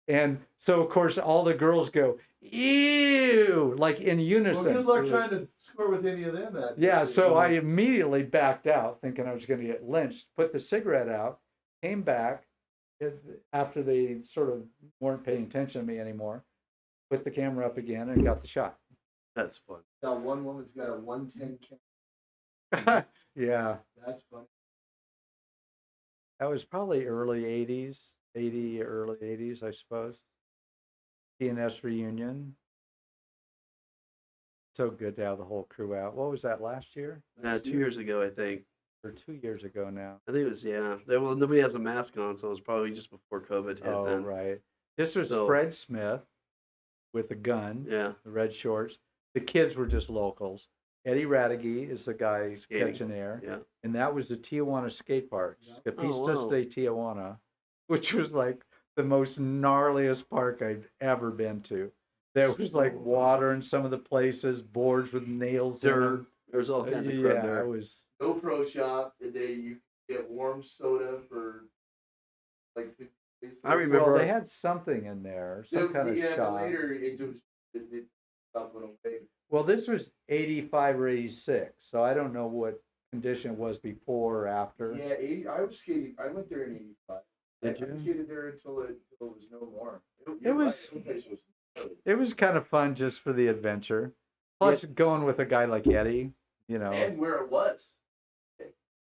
And so, of course, all the girls go, ew, like in Well, unison. good luck trying to score with any of them. Yeah, so I immediately backed out, thinking I was going to get lynched, put the cigarette out, came back after they sort of weren't paying attention to me anymore, put the camera up again, and got the shot. That's fun. Now one woman's got a 110 camera. Yeah, That's funny. that was probably early 80s, early 80s, I suppose. TNS reunion. so good to have the whole crew out. What was that, last year? 2 years ago, I think. Or 2 years ago now? I think it was, yeah. Well, nobody has a mask on, so it was probably just before COVID hit Oh, then. right. This was So, Fred Smith with a gun, yeah, the red shorts. The kids were just locals. Eddie Radegui is the guy skating. catching air. Yeah. And that was the Tijuana skate park, Yeah. Skapistas wow. de Tijuana, which was like the most gnarliest park I'd ever been to. There was like water in some of the places, boards with nails in Dirt. them. There's all kinds of crud Yeah, there. it was. No pro shop, and you get warm soda for like 50 days. I remember- Well, they had something in there, some kind of But shop. later it stopped went away. Well, this was 85 or 86, so I don't know what condition it was before or after. Yeah, 80, I was skating. I went there in '85. Did I you? skated there until it was no more. It was- The place was It was kind of fun just for the adventure. Plus, going with a guy like Eddie, you know. and where it was.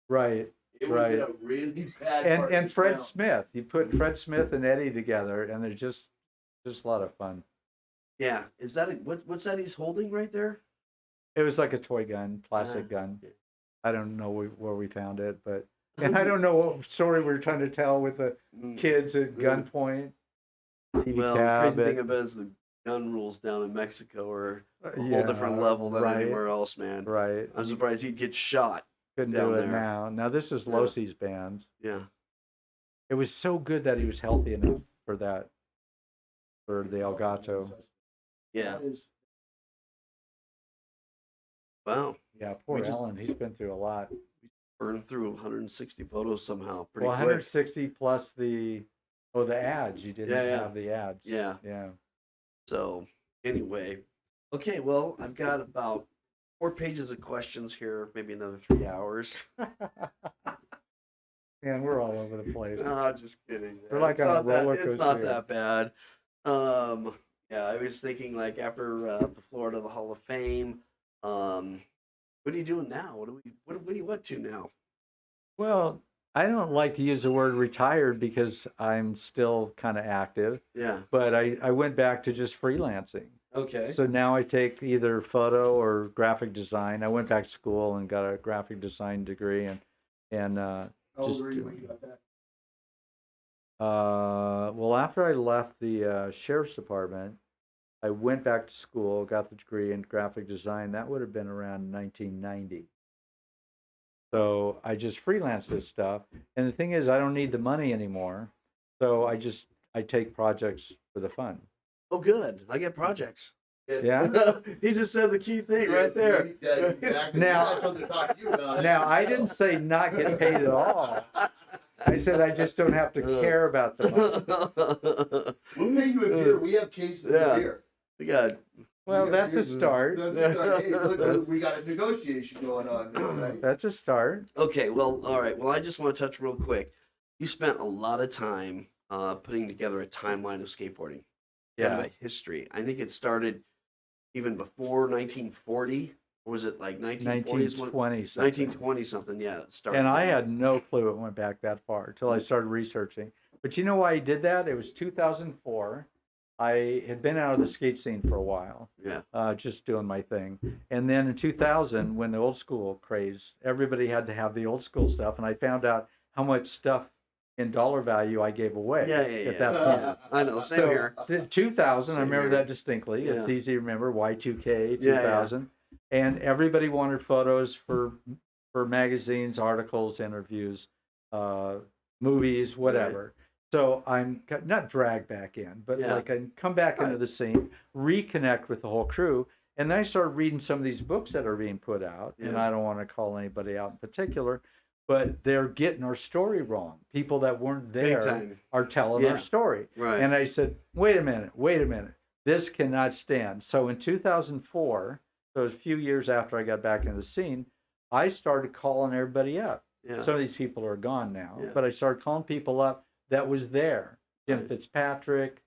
Right. It was Right. in a really bad part And of Fred town. Smith. You put Fred Smith and Eddie together, and they're just a lot of fun. Yeah. Is that what's that he's holding right there? It was like a toy gun, plastic Ah. gun. I don't know where we found it, but and I don't know what story we were trying to tell with the kids at gunpoint. TV Well, the cab, crazy thing about it is the gun rules down in Mexico are a whole yeah, different level than right, anywhere else, man. Right. I'm surprised he'd get shot. Couldn't down do it there. now. Now this is Yeah. Losi's band. Yeah. It was so good that he was healthy enough for that, for the Elgato. Yeah. That is- Wow. Yeah, poor We just- Ellen. He's been through a lot. Burned through 160 photos somehow. Pretty Well, quick. 160 plus the ads. You didn't Yeah, yeah. have the ads. Yeah. Yeah. So anyway, okay. Well, I've got about 4 pages of questions here. Maybe another 3 hours. Man, we're all over the place. No, just kidding. We're like it's on a not that, roller It's not coaster. that bad. Yeah, I was thinking like after the Florida Hall of Fame. What are you doing now? What are you up to now? Well, I don't like to use the word retired because I'm still kind of active, Yeah. but I went back to just freelancing. Okay. So now I take either photo or graphic design. I went back to school and got a graphic design degree, and How old just were you when you got that? well, after I left the sheriff's department, I went back to school, got the degree in graphic design. That would have been around 1990. So I just freelance this stuff, and the thing is, I don't need the money anymore. So I take projects for the fun. Oh, good. I get projects. Yeah. He just said the key thing right there. Yeah, exactly. Now- That's something to talk to you about. Now, I didn't say not get paid at all. I said I just don't have to care about the money. We'll pay you a beer. We have cases Yeah. of beer. We got Well, that's a start. That's a start. Hey, look, we got a negotiation going on there, right? That's a start. okay. Well, all right. Well, I just want to touch real quick. You spent a lot of time putting together a timeline of skateboarding. Kind of Yeah. a history. I think it started even before 1940. Or was it like 1940s? 1920 something. 1920 something. Yeah, it started. And I then. had no clue it went back that far until I started researching. But you know why I did that? It was 2004. I had been out of the skate scene for a while, Yeah. just doing my thing. And then in 2000, when the old school craze, everybody had to have the old school stuff. And I found out how much stuff in dollar value I gave away Yeah. Yeah. at that Yeah. point. I know. Same So here. 2000, I Same remember here. that distinctly. It's Yeah. easy to remember. Y2K, Yeah, yeah. 2000, and everybody wanted photos for magazines, articles, interviews, movies, whatever. So I'm not dragged back in, but Yeah. like I come back into Right. the scene, reconnect with the whole crew, and then I started reading some of these books that are being put out. And Yeah. I don't want to call anybody out in particular, but they're getting our story wrong. People that weren't Big there time. are telling Yeah. our story. Right. And I said, wait a minute. This cannot stand. So in 2004, so a few years after I got back into the scene, I started calling everybody up. Yeah. Some of these people are gone now, Yeah. but I started calling people up that was there. Jim Right. Fitzpatrick,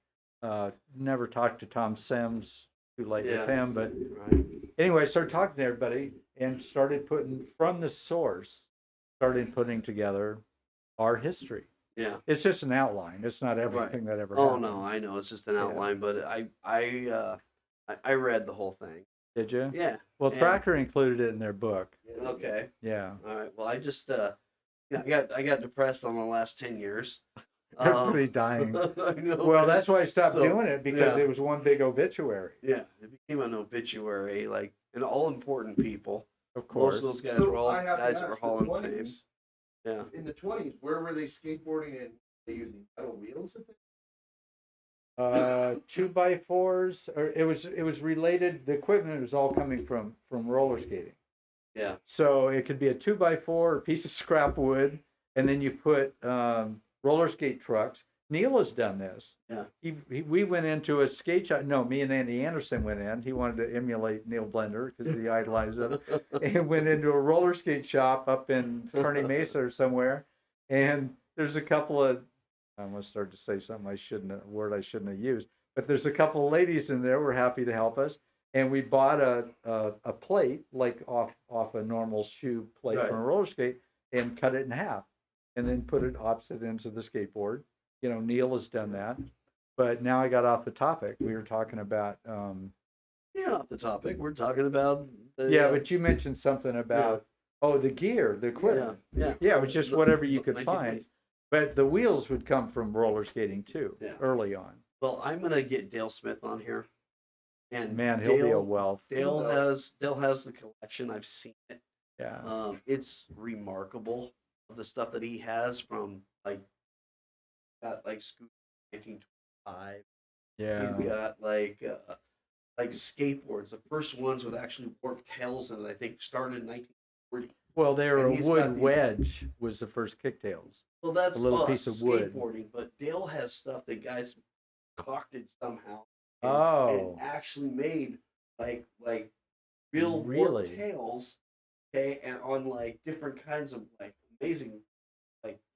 never talked to Tom Sims, too late Yeah. with him. But Right. anyway, I started talking to everybody and started putting from the source, started putting together our history. Yeah. It's just an outline. It's not everything that ever Oh happened. no, I know it's just an Yeah. outline, but I read the whole thing, Did you? Yeah. Well, And- Tracker included it in their book. Yeah, Okay. Yeah. All right. Well, I just yeah, I got depressed on the last 10 years. Everybody dying. I know. Well, that's why I stopped So, doing it, because yeah. it was one big obituary. Yeah, it became an obituary, like, and all important people. Of Most course. of those guys So were all I have to guys that were ask, the Hall of Fame. 20s, Yeah. in the 20s, where were they skateboarding and they using metal wheels? 2x4s, or it was related. The equipment was all coming from roller skating. Yeah. So it could be a 2x4 or a piece of scrap wood, and then you put roller skate trucks. Neil has done this. Yeah. We went into a skate shop. No, me and Andy Anderson went in. He wanted to emulate Neil Blender because he idolized him, and went into a roller skate shop up in Kearney Mesa or somewhere. And there's a couple of, I almost started to say something a word I shouldn't have used, but there's a couple of ladies in there were happy to help us. And we bought a plate, like off a normal shoe plate Right. from a roller skate, and cut it in half, and then put it opposite ends of the skateboard. You know, Neil has done that. But now I got off the topic. We were talking about Yeah, off the topic. We're talking about the yeah, but you mentioned something about the gear, the equipment. yeah. Yeah, it was just whatever you could 1920s. find. But the wheels would come from roller skating too, Yeah. early on. Well, I'm gonna get Dale Smith on here. And Man, he'll be a Dale, wealth. Dale has the collection. I've seen it. Yeah. It's remarkable, the stuff that he has from got like Scooter 1925. Yeah. He's got like skateboards. The first ones with actually warped tails in it, I think, started in 1940. Well, they were And a he's wood got these- wedge was the first kicktails. Well, that's A little piece of wood. skateboarding, but Dale has stuff that guys concocted somehow. And, Oh. and actually made like real Really? warped tails, okay, and on like different kinds of like amazing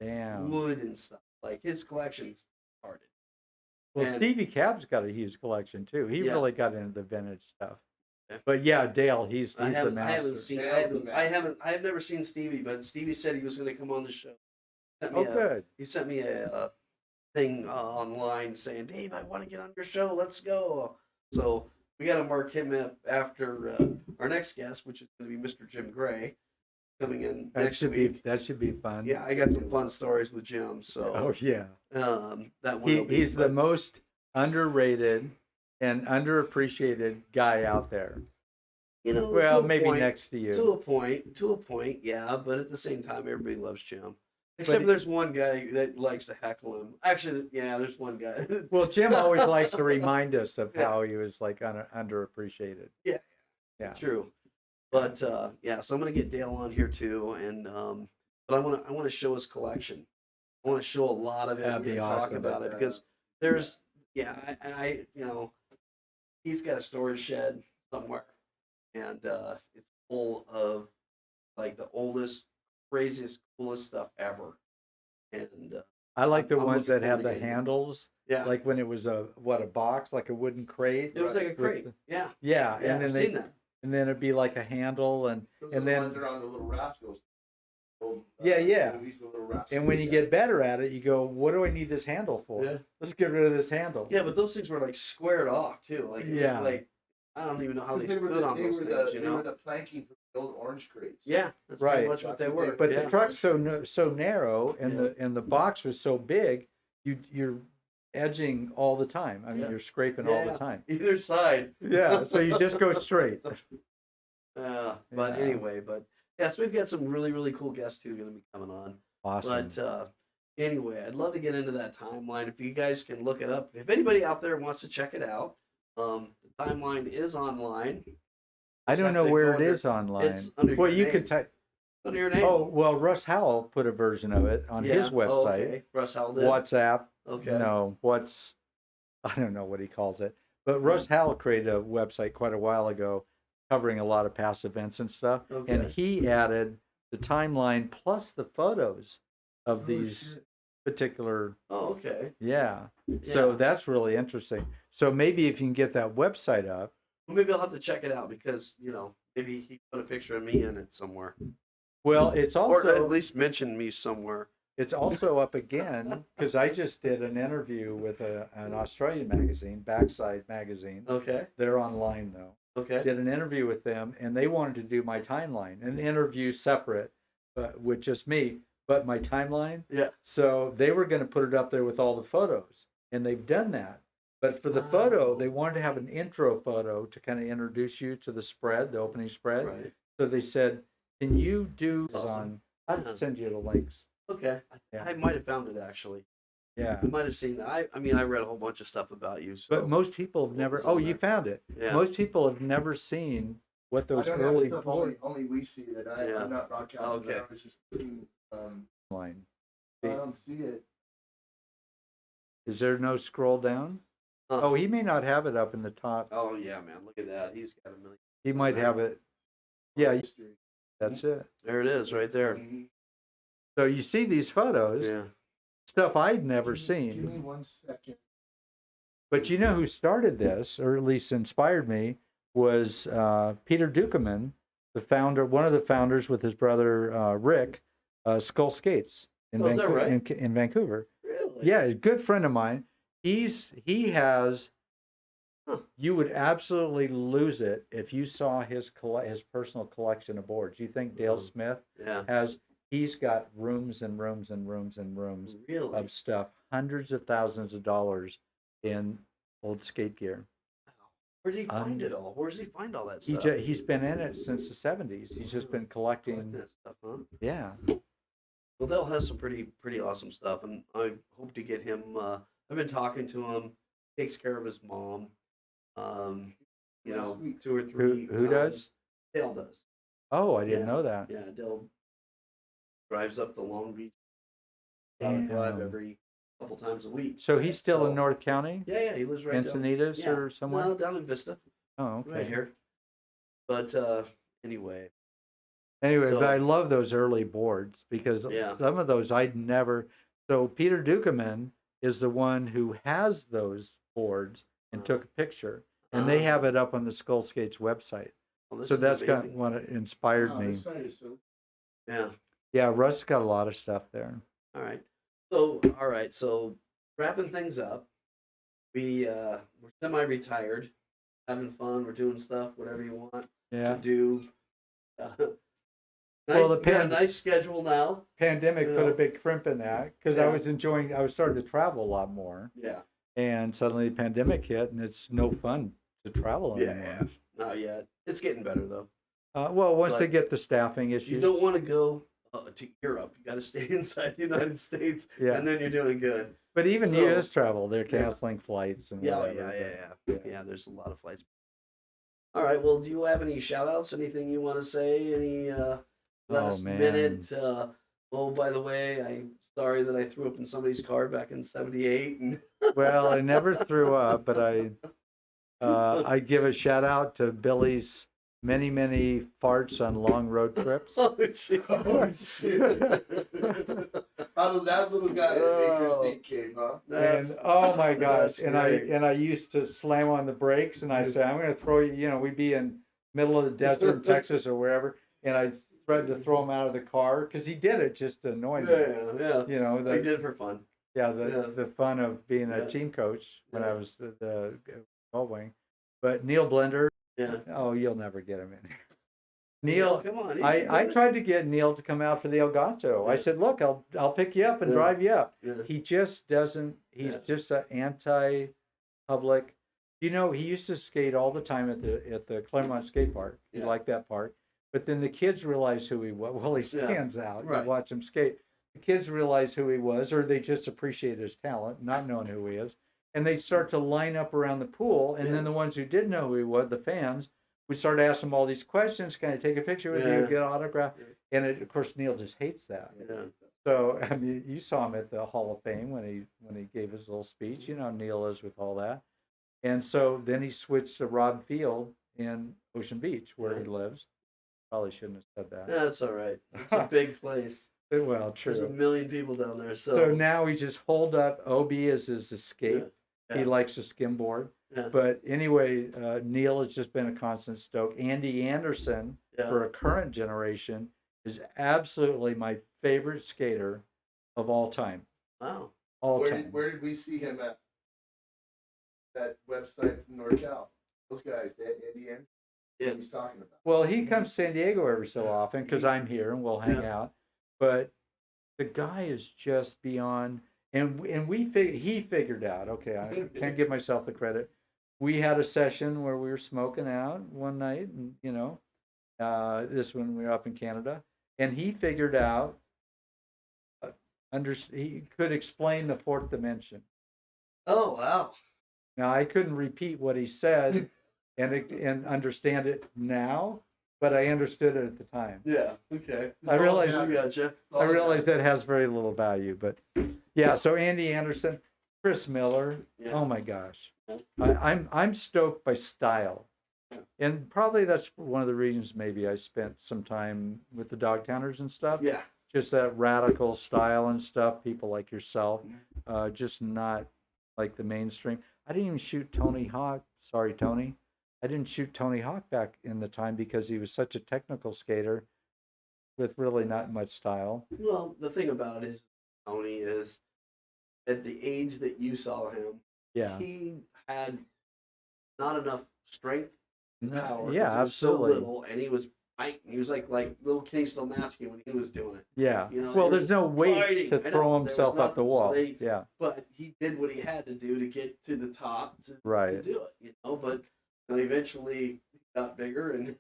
Damn. wood and stuff. Like his collection's started. Well, And- Stevie Cab's got a huge collection too. He Yeah. really got into the vintage stuff. Yeah. But yeah, Dale, he's the I haven't master. seen. Dale's the I've never seen Stevie, but Stevie said he was going to come on the show. Oh, good. He sent me a thing online saying, "Dave, I want to get on your show. Let's go." So we got to mark him up after our next guest, which is going to be Mr. Jim Gray, coming in That next should week. be fun. Yeah, I got some fun stories with Jim. So Oh yeah. that one. will be- He's the but- most underrated and underappreciated guy out there. you know. Well, to a maybe point- next to To you. a point, yeah. But at the same time, everybody loves Jim. Except he- there's one guy that likes to heckle him. Actually, yeah, there's one guy. Well, Jim always likes to remind us of Yeah. how he was like underappreciated. Yeah. Yeah. True. But yeah, so I'm gonna get Dale on here too, and but I want to show his collection. I want to show a lot of it That'd and be talk awesome. about it because there's I you know, he's got a storage shed somewhere, and it's full of like the oldest, craziest, coolest stuff ever. And I like the I'm ones looking that have forward the to getting it. handles, yeah, like when it was a box, like a wooden crate. it was like a with crate. the- Yeah, Yeah, yeah, and then I've seen that. and then it'd be like a handle, and Those And are then- the ones that are on the little rascals. Old, Yeah. movies, the little rascals. and when you get better at it, you go, "What do I need this handle for? Yeah. Let's get rid of this handle." Yeah, but those things were like squared off too. Like Yeah. like I don't even know how they They were stood on they those were things. the You they were know? the planking for the old orange crates. Yeah, that's Right. pretty much what they were. But yeah. the truck's so narrow, and Yeah. the box was so big, you're edging all the time. I mean, Yeah. you're scraping all Yeah. the time. Either side. Yeah, so you just go straight. But Yeah. anyway, yeah, so we've got some really cool guests who are going to be coming on. Awesome. But anyway, I'd love to get into that timeline. If you guys can look it up, if anybody out there wants to check it out, the timeline is online. I Just don't have know to where go it under- is online. It's under Well, your you name. could type. Under your name. Oh, well, Russ Howell put a version of it on his Yeah. Oh, website. okay. Russ Howell did. WhatsApp. Okay. No, I don't know what he calls it. But Russ Howell created a website quite a while ago covering a lot of past events and stuff. Okay. And he added the timeline plus the photos of these shit. particular, Oh, okay. yeah. So Yeah. that's really interesting. So maybe if you can get that website up. Well, maybe I'll have to check it out because maybe he put a picture of me in it somewhere, Well, it's or at also least mentioned me somewhere. up again because I just did an interview with an Australian magazine, Backside Magazine. Okay. They're online though. Okay. did an interview with them, and they wanted to do my timeline, an interview separate, but with just me, but my timeline. Yeah. So they were going to put it up there with all the photos, and they've done that. But for the photo, they wanted to have an intro photo to kind of introduce you to the spread, the opening spread. Right. So they said, "Can you do Awesome. on?" I'll send you the links. Okay. Yeah. I might have found it actually. Yeah. I might have seen that. I mean, I read a whole bunch of stuff about you. So. But most people have never. Oh, you found it. Yeah. Most people have never seen what those I don't early have stuff, only we see it. Yeah. I'm not broadcasting. Okay. I was just looking. line. I don't see it. Is there no scroll down? Oh, he may not have it up in the top. Oh yeah, man! Look at that. He's got a million. He might have it. Yeah, History. that's it. There it is, right there. So you see these photos, Yeah. stuff I'd never Give seen. me 1 second. But you know who started this, or at least inspired me, was Peter Dukeman, the founder, one of the founders with his brother Rick, Skull Skates in, Oh, is that right? in Vancouver. Really? Yeah, a good friend of mine. He has. Huh. You would absolutely lose it if you saw his personal collection of boards. You think Dale Smith Yeah. has? He's got rooms and rooms and rooms and rooms Really? of stuff, hundreds of thousands of dollars in old skate gear. Where did he find it all? Where does he find all that He stuff? he's been in it since the 70s. He's just been collecting. That stuff, huh? Yeah. Well, Dale has some pretty awesome stuff, and I hope to get him. I've been talking to him. Takes care of his mom. You know, 2 or 3. Who does? Dale does. Oh, I didn't know that. Yeah, Dale drives up to Long Beach. Damn. Drive every couple times a week. So he's still in North County? Yeah, he lives right Encinitas down, or somewhere? No, down in Vista, Oh, okay. right here. But anyway. Anyway, So- but I love those early boards because Yeah. some of those I'd never. So Peter Dukeman is the one who has those boards and took a picture, and they have it up on the Skull Skates website. Well, this So is that's kind of amazing. what inspired Wow, me. this site is so Yeah. Yeah, Russ got a lot of stuff there. All right. So, all right. So, wrapping things up, we're semi-retired, having fun. We're doing stuff, whatever you want Yeah. to do. Well, the we got a nice schedule now. Pandemic put Yeah. a big crimp in that because I Yeah. was starting to travel a lot more, Yeah. and suddenly the pandemic hit, and it's no fun to travel anymore. Yeah. Not yet. It's getting better though. Well, once they But get the staffing You issues. don't want to go to Europe. You got to stay inside the United States, Yeah. and then you're doing good. But even So- U.S. travel, they're Yeah. canceling flights and Yeah, whatever. yeah. There's a lot of flights. All right. Well, do you have any shout outs? Anything you want to say? Any last man. minute? Oh, by the way, I'm sorry that I threw up in somebody's car back in '78. And Well, I never threw up, but I give a shout out to Billy's many farts on long road trips. oh, shit. Oh, shit. How did that little guy make your state cave, huh? That's, And oh my gosh! that's And great. I used to slam on the brakes, and I say, "I'm going to throw you." You know, we'd be in middle of the desert in Texas or wherever, and I threatened to throw him out of the car because he did it just to annoy me. yeah. You know, I did it for fun. the fun of being a Yeah. team coach when I Yeah. was the ball wing. But Neil Blender, Yeah. oh, you'll never get him in here. Neil, Neil, come on. I tried to get Neil to come out for the Elgato. I Yeah. said, "Look, I'll pick you up and Yeah. drive you up." Yeah. He just doesn't. He's Yeah. just an anti-public. You know, he used to skate all the time at the Claremont skate park. He Yeah. liked that park. But then the kids realized who he was. Well, he stands out. Right. You watch him skate. The kids realize who he was, or they just appreciate his talent, not knowing who he is. And they'd start to line up around the pool. And then the ones who did know who he was, the fans, would start asking him all these questions. Can I take a picture with Yeah. you? Get an autograph? Yeah. And of course, Neil just hates that. Yeah. So I mean, you saw him at the Hall of Fame when he gave his little speech. You know how Neil is with all that. And so then he switched to Rob Field in Ocean Beach, where he lives. Probably shouldn't have said that. That's all right. It's a big place. Well, There's a true. million people down there. So now he just holed up. OB is his escape. Yeah. He likes to skimboard. Yeah. But anyway, Neil has just been a constant stoke. Andy Anderson, Yeah. for a current generation, is absolutely my favorite skater of all time. Wow. All Where time. did we see him at? That website from NorCal. Those guys, they had Indian. Yeah. he's talking about. Well, he comes to San Diego every so often because I'm here and we'll hang out. But the guy is just beyond, and he figured out. Okay, I can't give myself the credit. We had a session where we were smoking out one night, and this when we were up in Canada, and he figured out. He could explain the fourth dimension. Oh wow! Now I couldn't repeat what he said, and understand it now, but I understood it at the time. Yeah. Okay. I realize I gotcha. I realize that has very little value, but yeah. So Andy Anderson, Chris Miller. Yeah. Oh my gosh, I'm stoked by style, and probably that's one of the reasons maybe I spent some time with the Dogtowners and stuff. Yeah. Just that radical style and stuff. People like yourself, just not like the mainstream. I didn't even shoot Tony Hawk. Sorry, Tony. I didn't shoot Tony Hawk back in the time because he was such a technical skater with really not much style. Well, the thing about it is, Tony is at the age that you saw him, Yeah. he had not enough strength, power. Yeah, 'cause he was absolutely. So little, and he was fighting. He was like little Kenny Slomaski when he was doing it. Yeah. You know, Well, they were there's no just weight fighting. to I know, throw there was himself up the nothing, so wall. they- Yeah. But he did what he had to do to get to the top to Right. do it. You know, but eventually he got bigger and.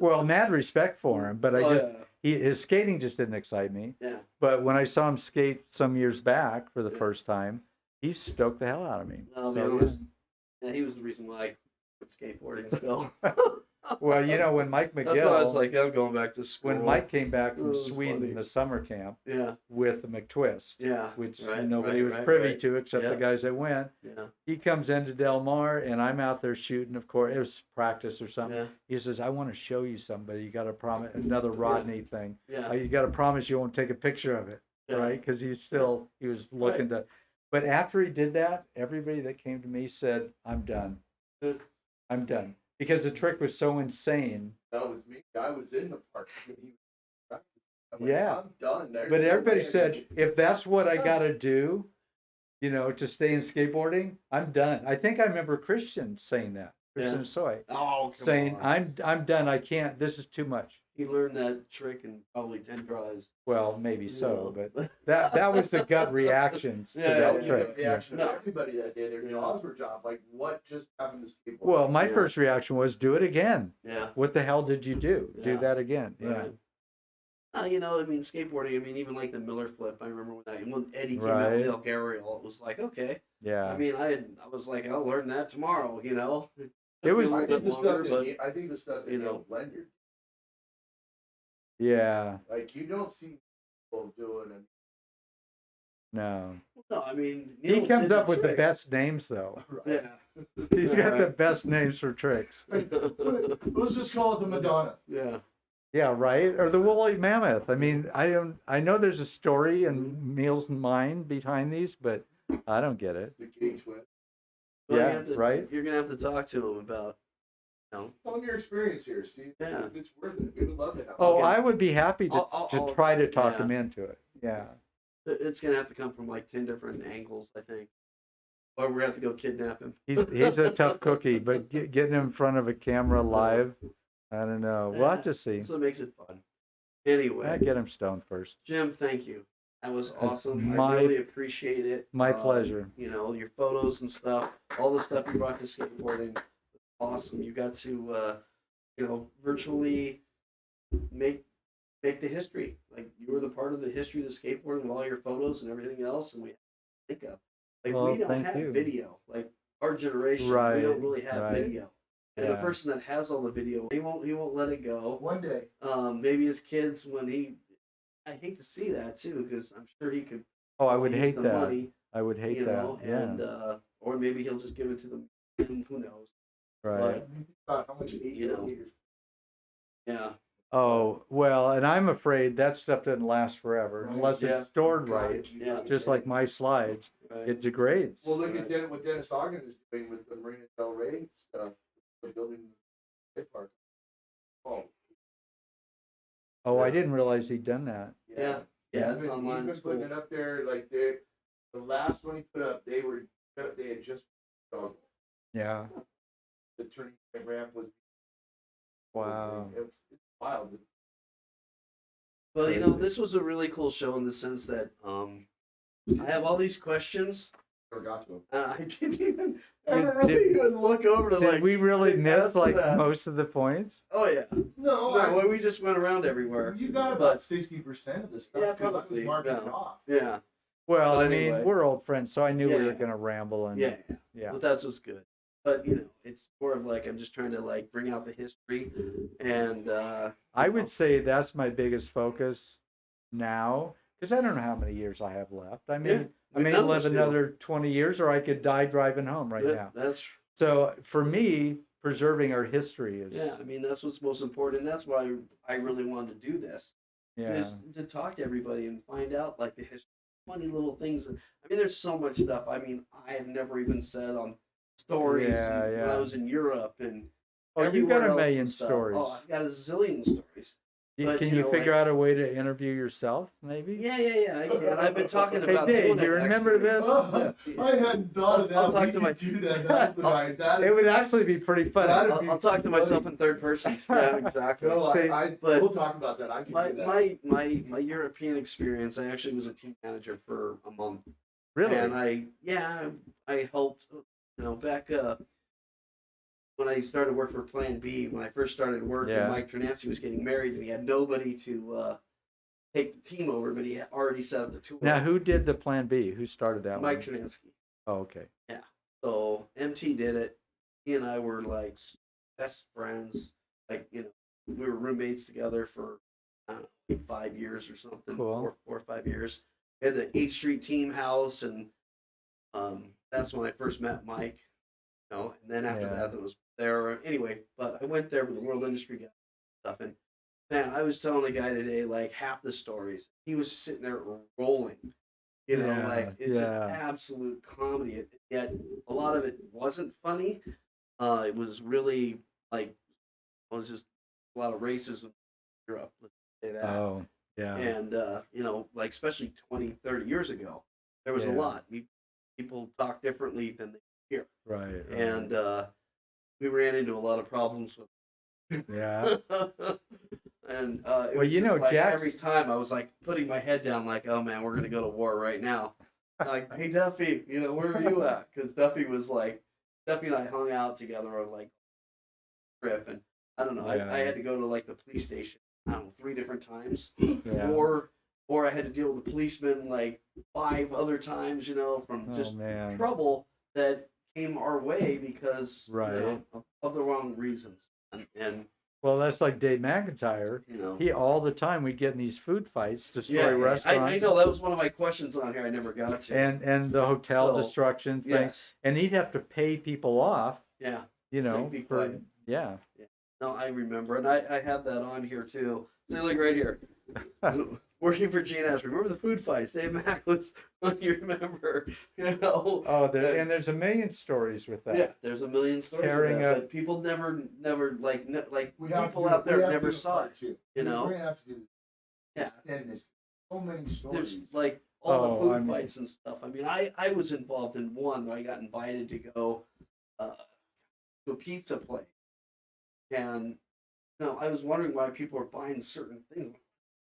Well, mad respect for him, but I Oh, just his skating just didn't excite me. yeah. But when I saw him skate some years back for the Yeah. first time, he stoked the hell out of me. No, So, he was the reason why I quit skateboarding still. Well, when Mike That's why I was McGill, like, I'm going back to school. when Mike came back It from was Sweden, funny. the summer camp Yeah, with the McTwist, yeah. which right, nobody right, was right, privy right. to except Yeah. the guys that went. Yeah, He comes into Del Mar, and I'm out there shooting. Of course, it was practice or something. yeah, He says, "I want to show you somebody. You got to promise another Rodney thing. yeah. You got to promise you won't take a picture of it, Yeah. right? Because he was looking to." But after he did that, everybody that came to me said, "I'm done. Good. I'm done," because the trick was so insane. That was me. I was in the park when he was practicing. I went, Yeah. I'm done. There's But no everybody way I can said, get- if that's what I got to do, to stay in skateboarding, I'm done. I think I remember Christian saying that. Christian Yeah. Soy Oh, come saying, on. I'm done. I can't. This is too much. He learned that trick in probably 10 tries. Well, maybe so, Yeah. but that was the gut reactions to Yeah, that That was trick. the reaction No. of everybody that day. Their Yeah. jaws were dropped. Like, what just happened to skateboard? Well, my Yeah. first reaction was, do it again. Yeah. What the hell did you do? Do Yeah. that again. Yeah. Right. Skateboarding, even like the Miller flip, I remember when Eddie came out Right. with El Garriel, it was like, okay. Yeah. I was like, I'll learn that tomorrow, It was- I a think bit longer, but I think the stuff that you you know. blend your Yeah. like you don't see people doing it. No. no, He Neil comes did up with the tricks. best names, though. Right. Yeah. He's got the Right. best names for tricks. Let's just call it the Madonna. Yeah. Yeah, right? Or the woolly mammoth. I know there's a story in Neil's mind behind these, but I don't get it. The cage whip. Well, Yeah, you have to- right? You're gonna have to talk to him about, Tell them your experience here. See, Yeah. it's worth it. We would love to have. Oh, Okay. I would be happy to, I'll- try to talk yeah. him into it. Yeah. It's gonna have to come from like 10 different angles, I think, or we're gonna have to go kidnap him. He's a tough cookie, but getting him in front of a camera live, I don't know. We'll have to see. That's what makes it fun. Anyway, Get him stoned first. Jim, thank you. That was That's awesome. my- I really appreciate it. My pleasure. Your photos and stuff, all the stuff you brought to skateboarding, awesome. You got to, virtually make the history. Like you were the part of the history of the skateboarding with all your photos and everything else, and we think of like Well, we don't thank have you. video. Like our generation, we Right, don't really have right. video. And the Yeah. person that has all the video, he won't let it go. One day. Maybe his kids I hate to see that too, because I'm sure he could. Oh, I would use hate the that. money, I would hate you know, that. Yeah. and or maybe he'll just give it to them. Who knows? Right. But Think about how much You know. yeah, Oh, well, and I'm afraid that stuff doesn't last forever Right, unless yeah. it's stored right. Yeah. Just like my slides, right. it degrades. Well, look at what Dennis Ogden is doing with the Marina Del Rey stuff. The building the park. Oh, Oh, I didn't realize he'd done that. yeah, He's it's been, online he's been school. putting it up there. Like the last one he put up, they had just done Yeah. the turning point ramp was Wow. It's wild. Well, this was a really cool show in the sense that I have all these questions. Never got to him. I didn't even ever really even look over to Did we really miss answer that. most of the points? Oh yeah. No, We just went around everywhere. You got about 60% of the stuff. Yeah, 'cause I was probably, marking yeah. it off. Yeah. Well, But I mean, anyway. we're old friends, so I knew we Yeah. were going to ramble and Yeah. But that's what's good. But it's more of like I'm just trying to like bring out the history, and I would say that's my biggest focus now, because I don't know how many years I have left. I mean, I may none of live us do. another 20 years, or I could die driving home right now. That's So for me, preserving our history is I mean that's what's most important. And that's why I really wanted to do this. yeah. Is to talk to everybody and find out like the history, funny little things. I mean, there's so much stuff. I mean, I have never even said on stories Yeah, when yeah. I was in Europe and Oh, you've got everywhere a else million and stuff. stories. Oh, I've got a zillion stories. But, Can you figure like- out a way to interview yourself, maybe? Yeah, I can. I've been talking Hey, about Dave, doing you it, remember actually. this? I hadn't thought of that. I'll talk We to my- could do that. That's the right. That It is, would actually be pretty funny. That'd I'll talk to myself in third person. Yeah, exactly. no, See, but we'll talk about that. I can do that. My European experience, I actually was a team manager for a month. Really? And I helped, back when I started work for Plan B, when I first started working, Yeah. Mike Ternancy was getting married and he had nobody to take the team over, but he had already set up the tour. Now, who did the Plan B? Who started that Mike one? Ternancy. Oh, okay. So MT did it. He and I were like best friends. Like, we were roommates together for, I don't know, like 5 years or something. Cool. 4 or 5 years. We had the 8th Street team house, and that's when I first met Mike. And then after Yeah. that, it was there. Anyway, but I went there with the World Industry guy stuff, and man, I was telling a guy today like half the stories. He was sitting there rolling. Yeah, Like it's yeah. just absolute comedy. Yet a lot of it wasn't funny. It was really like it was just a lot of racism in Europe. Let's say that. Oh, yeah. And like especially 20, 30 years ago, there was a Yeah. lot. People talk differently than they hear, Right. and we ran into a lot of problems with. Yeah. And it Well, was just like Jack's- every time I was like putting my head down, like, oh man, we're gonna go to war right now. Like, hey Duffy, where are you at? Because Duffy and I hung out together on like trip, and I don't know, Yeah. I had to go to like the police station, I don't know, 3 different times, Yeah. or I had to deal with the policeman like 5 other times, from Oh, just man. trouble that came our way because Right. of the wrong reasons, and Well, that's like Dave McIntyre. He all the time we'd get in these food fights, destroy I restaurants, know that was one of my questions on here. I never got to. and the hotel So, destruction thing, yes, and he'd have to pay people off. yeah. Be For quiet. yeah. No, I remember, and I had that on here too. So look right here. Working for GNS. Remember the food fights? Dave Mack was one you remember. Oh, there's a million stories with that. Yeah, there's a million stories. Tearing of that, up- but people never like We have to people do- out there we have to never do a saw part it. two. You know? We're gonna have to do Yeah. extend this. So many stories. There's like all the Oh, food I mean- fights and stuff. I mean, I was involved in one where I got invited to go to a pizza place, and I was wondering why people were buying certain things.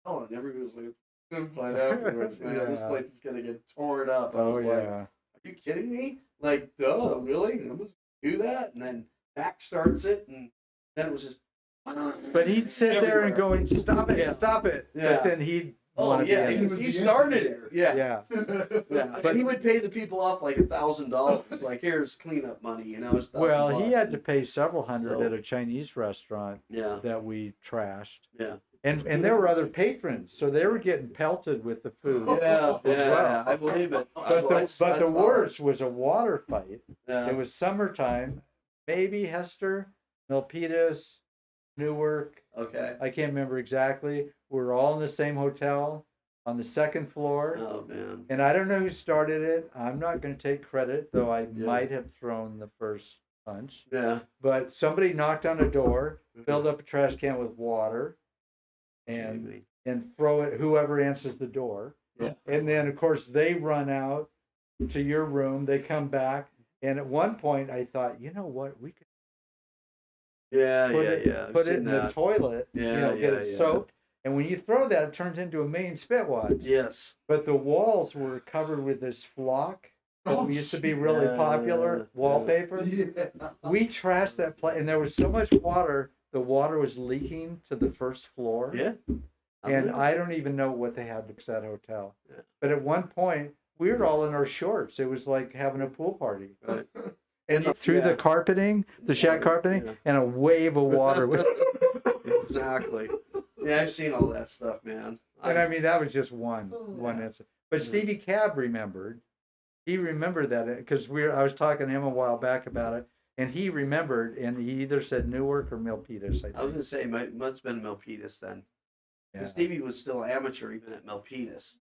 Oh, and everybody was like, "It's good fight afterwards, man. This Yeah. place is gonna get torn up." I Oh was like, yeah. "Are you kidding me? Like, duh, really? I'm just gonna do that?" And then Mac starts it, and then it was just. But he'd sit there and everywhere. going, "Stop it, Yeah. stop it!" Yeah. But then he'd Oh want to yeah, be in was he the started it. instigator. Yeah. Yeah. Yeah, But- and he would pay the people off like $1,000. Like, here's cleanup money, it's Well, he $1,000. had to pay several hundred So- at a Chinese restaurant Yeah, that we trashed. yeah, And there were other patrons, so they were getting pelted with the food. yeah, as well. I believe it. But the worst was a water fight. Yeah. It was summertime. Maybe Hester, Milpitas, Newark. Okay. I can't remember exactly. We were all in the same hotel on the second floor. Oh man. And I don't know who started it. I'm not going to take credit, though I Yeah. might have thrown the first punch. Yeah. But somebody knocked on a door, filled up a trash can with water, and Jamie. throw it whoever answers the door. Yeah. And then of course they run out to your room. They come back, and at one point I thought, you know what, we could Yeah, put yeah, it, yeah. I've put it seen in the that. toilet, Yeah, get yeah, it yeah. soaked. And when you throw that, it turns into a million spitwads. Yes. But the walls were covered with this flock that used to be really popular wallpaper. Yeah. We trashed that place, and there was so much water, the water was leaking to the first floor. Yeah. And I don't even know what they had to fix that hotel. Yeah. But at one point, we were all in our shorts. It was like having a pool party. Right. And through the carpeting, the shack carpeting, Yeah. and a wave of water. Exactly. Yeah, I've seen all that stuff, man. And I mean, that was just one Yeah. incident. But Stevie Cab remembered. He remembered that because I was talking to him a while back about it, and he remembered, and he either said Newark or Milpitas. I was gonna say must have been Milpitas then. Yeah. Stevie was still amateur even at Milpitas,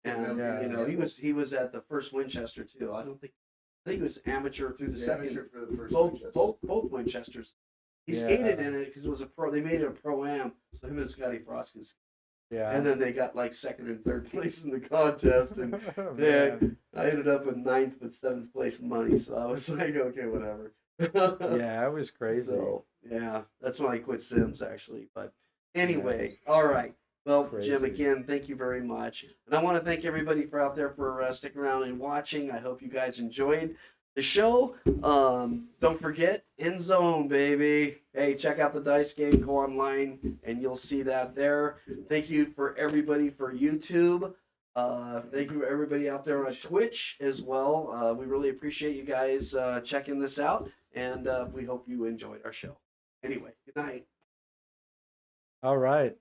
and Yeah. he was at the first Winchester too. I think he was amateur through the second. Amateur for the first Both Winchester. both Winchesters. He Yeah. skated in it because it was a pro. They made it a pro-am, so him and Scotty Frost could skate. Yeah. And then they got like second and third place in the contest, and Yeah. I ended up in ninth with seventh place money. So I was like, okay, whatever. Yeah, it was crazy. So yeah, that's when I quit Sims actually. But anyway, all right. Well, Jim, Crazy. again, thank you very much, and I want to thank everybody for out there for sticking around and watching. I hope you guys enjoyed the show. Don't forget, End Zone, baby. Hey, check out the dice game. Go online, and you'll see that there. Thank you for everybody for YouTube. Thank you everybody out there on Twitch as well. We really appreciate you guys checking this out, and we hope you enjoyed our show. Anyway, good night. All right.